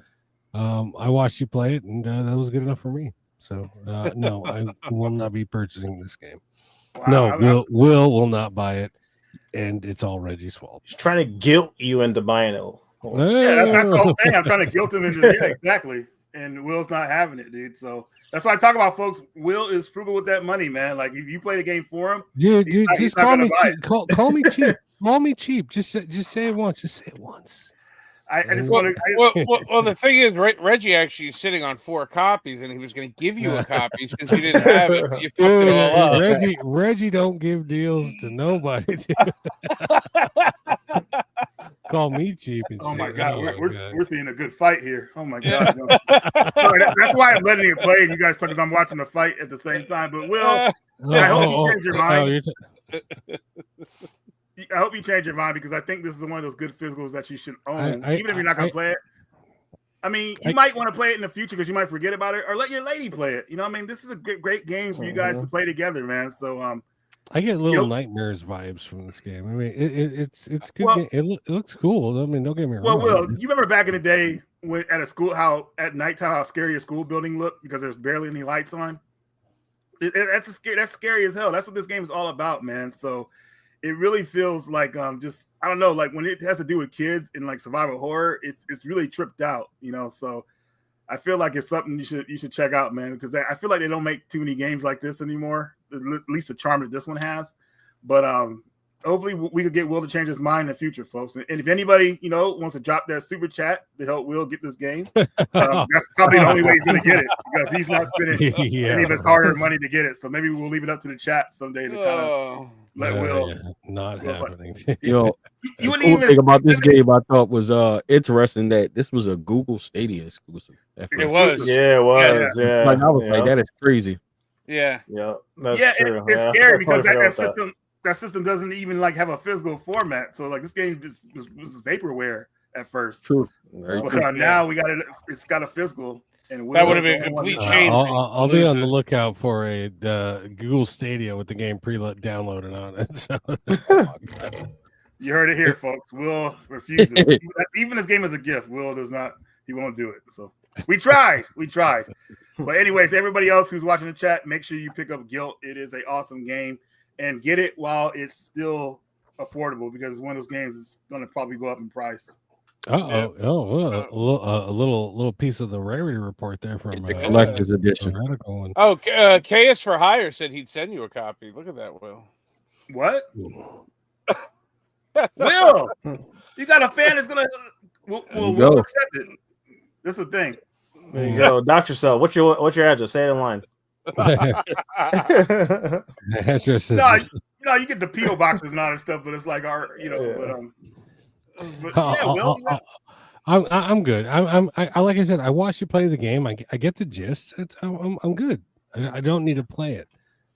I watched you play it, and that was good enough for me. So no, I will not be purchasing this game. Wow, no, will not buy it, and it's all Reggie's fault. He's trying to guilt you into buying it. Yeah, that's the whole thing. I'm trying to guilt him into it. Yeah, exactly. And Will's not having it, dude. So that's why I talk about, folks. Will is frugal with that money, man. Like if you play the game for him, dude, just call me call me cheap. Call me cheap. Just say it once. Just say it once. I just want to. Well, the thing is, Reggie actually is sitting on 4 copies, and he was going to give you a copy since you didn't have it. You fucked it all up. Reggie don't give deals to nobody. Call me cheap. And oh my god, we're seeing a good fight here. Oh my god, that's why I'm letting you play. And you guys, because I'm watching the fight at the same time. But Will, I hope you change your mind. I hope you change your mind because I think this is one of those good physicals that you should own, even if you're not going to play it. I mean, you might want to play it in the future because you might forget about it, or let your lady play it. You know what I mean? This is a great game for you guys to play together, man. So, I get Little Yep. Nightmares vibes from this game. I mean, it's good. Well- game. It looks cool. I mean, don't get me Well, wrong. Will, you remember back in the day when at a school, how at nighttime how scary a school building looked because there's barely any lights on. That's scary as hell. That's what this game is all about, man. So it really feels like just I don't know, like when it has to do with kids and like survival horror, it's really tripped out, you know. So I feel like it's something you should check out, man, because I feel like they don't make too many games like this anymore. At least the charm that this one has. But hopefully we could get Will to change his mind in the future, folks. And if anybody, wants to drop that super chat to help Will get this game, that's probably the only way he's going to get it because he's not spending any of his hard-earned money to get it. So maybe we'll leave it up to the chat someday to kind of let Will. Not happening. You wouldn't cool even thing about this game I thought was interesting that this was a Google Stadia exclusive. It was. Yeah, it was. Yeah. Like, I was like, that is crazy. Yeah. Yeah, that's true. It's scary because that system doesn't even like have a physical format. So like this game just was vaporware at first. True. But now it's got a physical. And that would have been a complete change. I'll be on the lookout for a Google Stadia with the game downloaded on it. So. You heard it here, folks. Will refuses. Even this game is a gift. Will does not. He won't do it. So we tried. But anyways, everybody else who's watching the chat, make sure you pick up Guilt. It is an awesome game, and get it while it's still affordable because it's one of those games that's going to probably go up in price. Well, a little piece of the rarity report there from the collector's edition. Oh, Chaos for Hire said he'd send you a copy. Look at that, Will. What? Will, you got a fan that's gonna will accept it. That's the thing. There you go. Dox yourself. What's your address? Say it in line. Address is... No, you get the PO boxes and all that stuff, but it's like our, But yeah, Will. I'm good. I like I said, I watched you play the game. I get the gist. I'm good. I don't need to play it.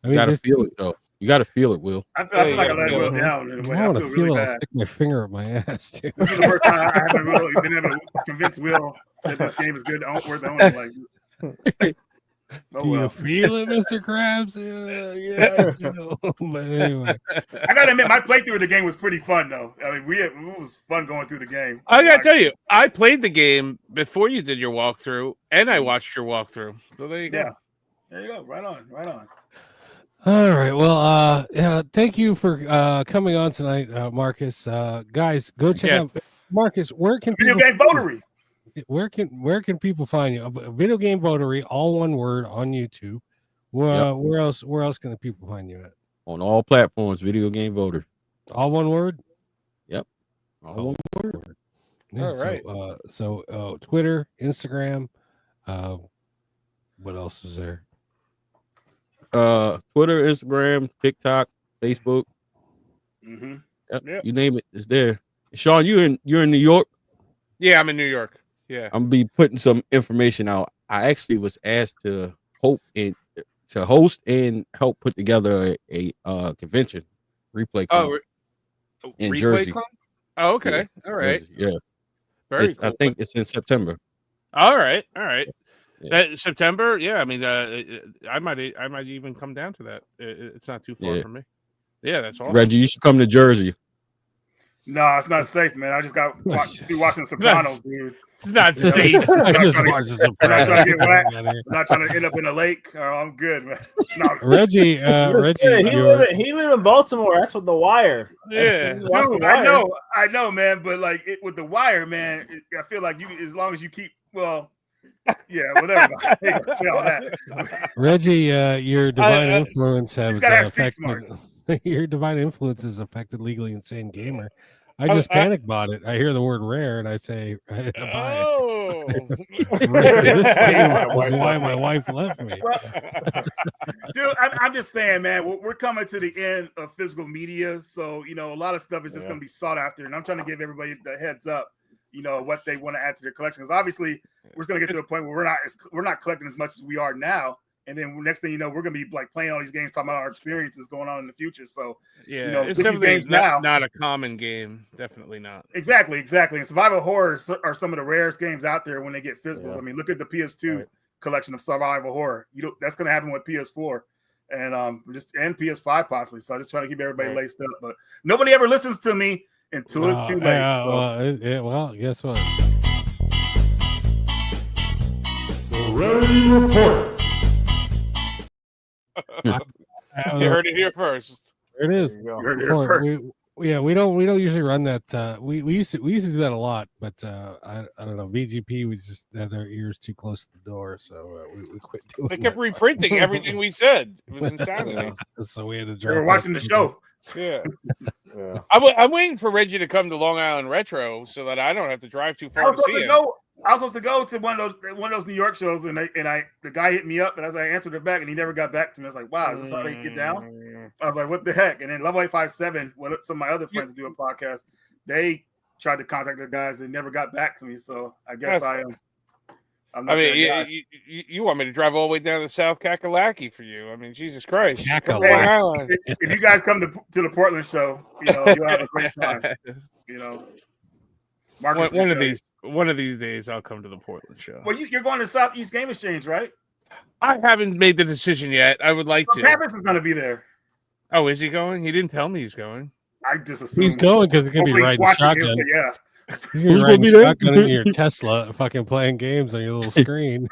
I mean, you gotta feel it though. You gotta feel it, Will. I feel like I let Will down in a way. I want to feel feel really it. bad. I'll stick my finger up my ass, dude. This is the first time I haven't really been able to convince Will that this game is good. Worth owning. Like, do you feel it, Mr. Krabs? Yeah. But anyway, I gotta admit, my playthrough of the game was pretty fun, though. I mean, it was fun going through the game. I gotta tell you, I played the game before you did your walkthrough, and I watched your walkthrough. So there you go. Yeah, there you go. Right on. All right. Well, thank you for coming on tonight, Marcus. Guys, go check out Marcus. Where can Video Game Votery? Where can people find you? Video Game Votery, all one word on YouTube. Where else can the people find you at? On all platforms, Video Game Voter. All one word. Yep. All one word. Yeah, all right. So Twitter, Instagram. What else is there? Twitter, Instagram, TikTok, Facebook. Mm-hmm. Yep. You name it, it's there. Sean, you're in New York? Yeah, I'm in New York. Yeah. I'm gonna be putting some information out. I actually was asked to host and help put together a convention replay club in Jersey. Club? Oh, okay. Yeah, all right. Jersey. Yeah. Very cool. I think it's in September. All right. Yeah. September, yeah. I mean, I might even come down to that. It's not too far from me. Yeah, that's awesome. Reggie, you should come to Jersey. No, it's not safe, man. I just got watching Sopranos, dude. It's not safe. I just watched the I'm not trying to Sopranos. get wet. I'm not trying to end up in a lake. I'm good, man. No. Reggie, he live in Baltimore. That's with The Wire. Yeah, dude, I know, man. But like with The Wire, man, I feel like as long as you keep whatever. Say all that. Reggie, your divine influence has affected. Your divine influence has affected Legally Insane Gamer. I just panic bought it. I hear the word rare and I say, I buy it. This game was why my wife left me. Dude, I'm just saying, man, we're coming to the end of physical media. So, a lot of stuff is just going to be sought after. And I'm trying to give everybody the heads up, what they want to add to their collection. Because obviously, we're going to get to a point where we're not collecting as much as we are now. And then next thing you know, we're gonna be like playing all these games, talking about our experiences going on in the future. So it's these games not a common game, definitely not. Exactly. And survival horrors are some of the rarest games out there when they get physical. I mean, look at the PS2 collection of survival horror. That's gonna happen with PS4. and PS5 possibly. So I'm just trying to keep everybody laced up. But nobody ever listens to me until it's too late. Well, guess what? The Ready Report. You heard it here first. There it is. You heard it here first. We don't usually run that. We used to do that a lot, but I don't know. VGP we just had their ears too close to the door, so we quit doing. They kept reprinting everything we said. It was insanity. So we had to. They were watching the show. Yeah. Yeah. I'm waiting for Reggie to come to Long Island Retro so that I don't have to drive too far to see him. I was supposed to go to one of those New York shows, and the guy hit me up, and I answered it back, and he never got back to me. I was like, "Wow, is this how you get down?" I was like, "What the heck?" And then Level 857, some of my other friends do a podcast, they tried to contact the guys, and never got back to me. So I guess I'm not you want me to drive all the way down to South Kakalaki for you? I mean, Jesus Christ! Hey, if you guys come to the Portland show, you'll have a great time. Marcus, one of these days, I'll come to the Portland show. Well, you're going to Southeast Game Exchange, right? I haven't made the decision yet. I would like to. Pappas is going to be there. Oh, is he going? He didn't tell me he's going. I just assume he's going because he's going to be riding shotgun. Yeah. He's going to be riding shotgun in your Tesla, fucking playing games on your little screen.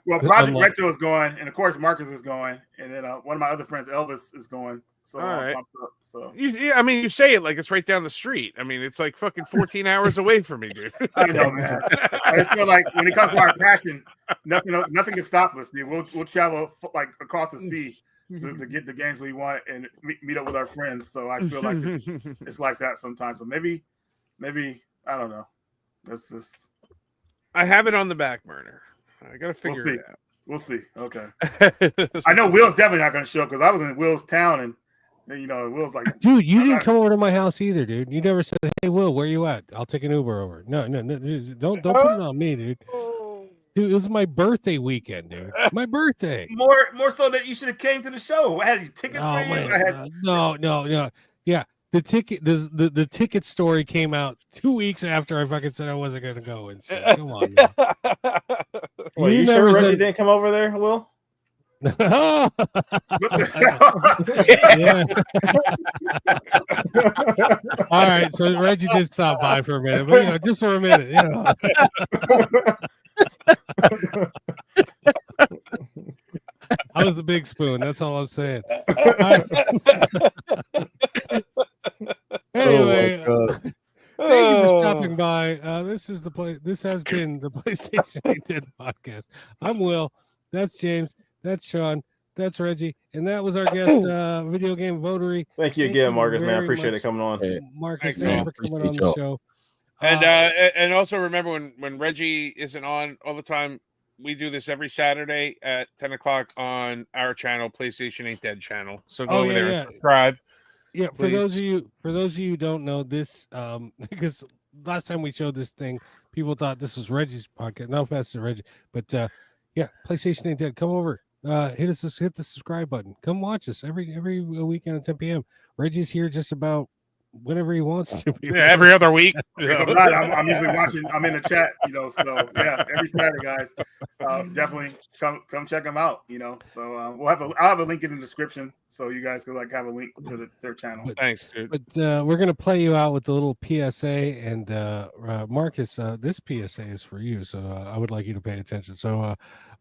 Well, Project Retro is going, and of course Marcus is going, and then one of my other friends, Elvis, is going. So, all right. So you say it like it's right down the street. I mean, it's like fucking 14 hours away from me, dude. I know, man. I just feel like when it comes to our passion, nothing can stop us, dude. We'll travel like across the sea to get the games we want and meet up with our friends. So I feel like it's like that sometimes. But maybe I don't know. That's just. I have it on the back burner. I gotta figure it out. We'll see. Okay. I know Will's definitely not going to show up because I was in Will's town and. Will's like, dude, you didn't come over to my house either, dude. You never said, "Hey, Will, where you at? I'll take an Uber over." No, dude, don't put it on me, dude. Dude, it was my birthday weekend, dude. My birthday. More so that you should have came to the show. I had tickets for you. Man, no. Yeah, the ticket, the ticket story came out 2 weeks after I fucking said I wasn't going to go. And so, come on. Well, you sure Reggie didn't come over there, Will? Yeah. All right, so Reggie did stop by for a minute, but just for a minute, I was the big spoon. That's all I'm saying. Anyway, thank you for stopping by. This is the place. This has been the PlayStation 8 Dead podcast. I'm Will. That's James. That's Sean. That's Reggie. And that was our guest, video game votary. Thank you again, Marcus, man. I appreciate it coming on. Marcus, thanks for coming on the show. And also remember when Reggie isn't on all the time, we do this every Saturday at 10 o'clock on our channel, PlayStation Ain't Dead channel. So go over there and subscribe. Yeah, for those of you who don't know this, because last time we showed this thing, people thought this was Reggie's podcast. No offense to Reggie, but yeah, PlayStation Ain't Dead. Come over. Hit the subscribe button. Come watch us every weekend at 10 p.m. Reggie's here just about whenever he wants to be. Yeah, every other week. I'm usually watching. I'm in the chat, So yeah, every Saturday, guys, definitely come check them out. So I'll have a link in the description so you guys could have a link to their channel. Thanks, dude. But we're gonna play you out with the little PSA, and Marcus, this PSA is for you. So I would like you to pay attention. So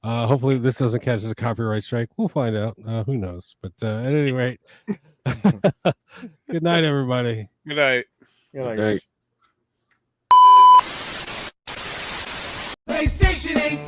hopefully this doesn't catch as a copyright strike. We'll find out. Who knows? But at any rate. Good night, everybody. Good night. Good night, guys. PlayStation 8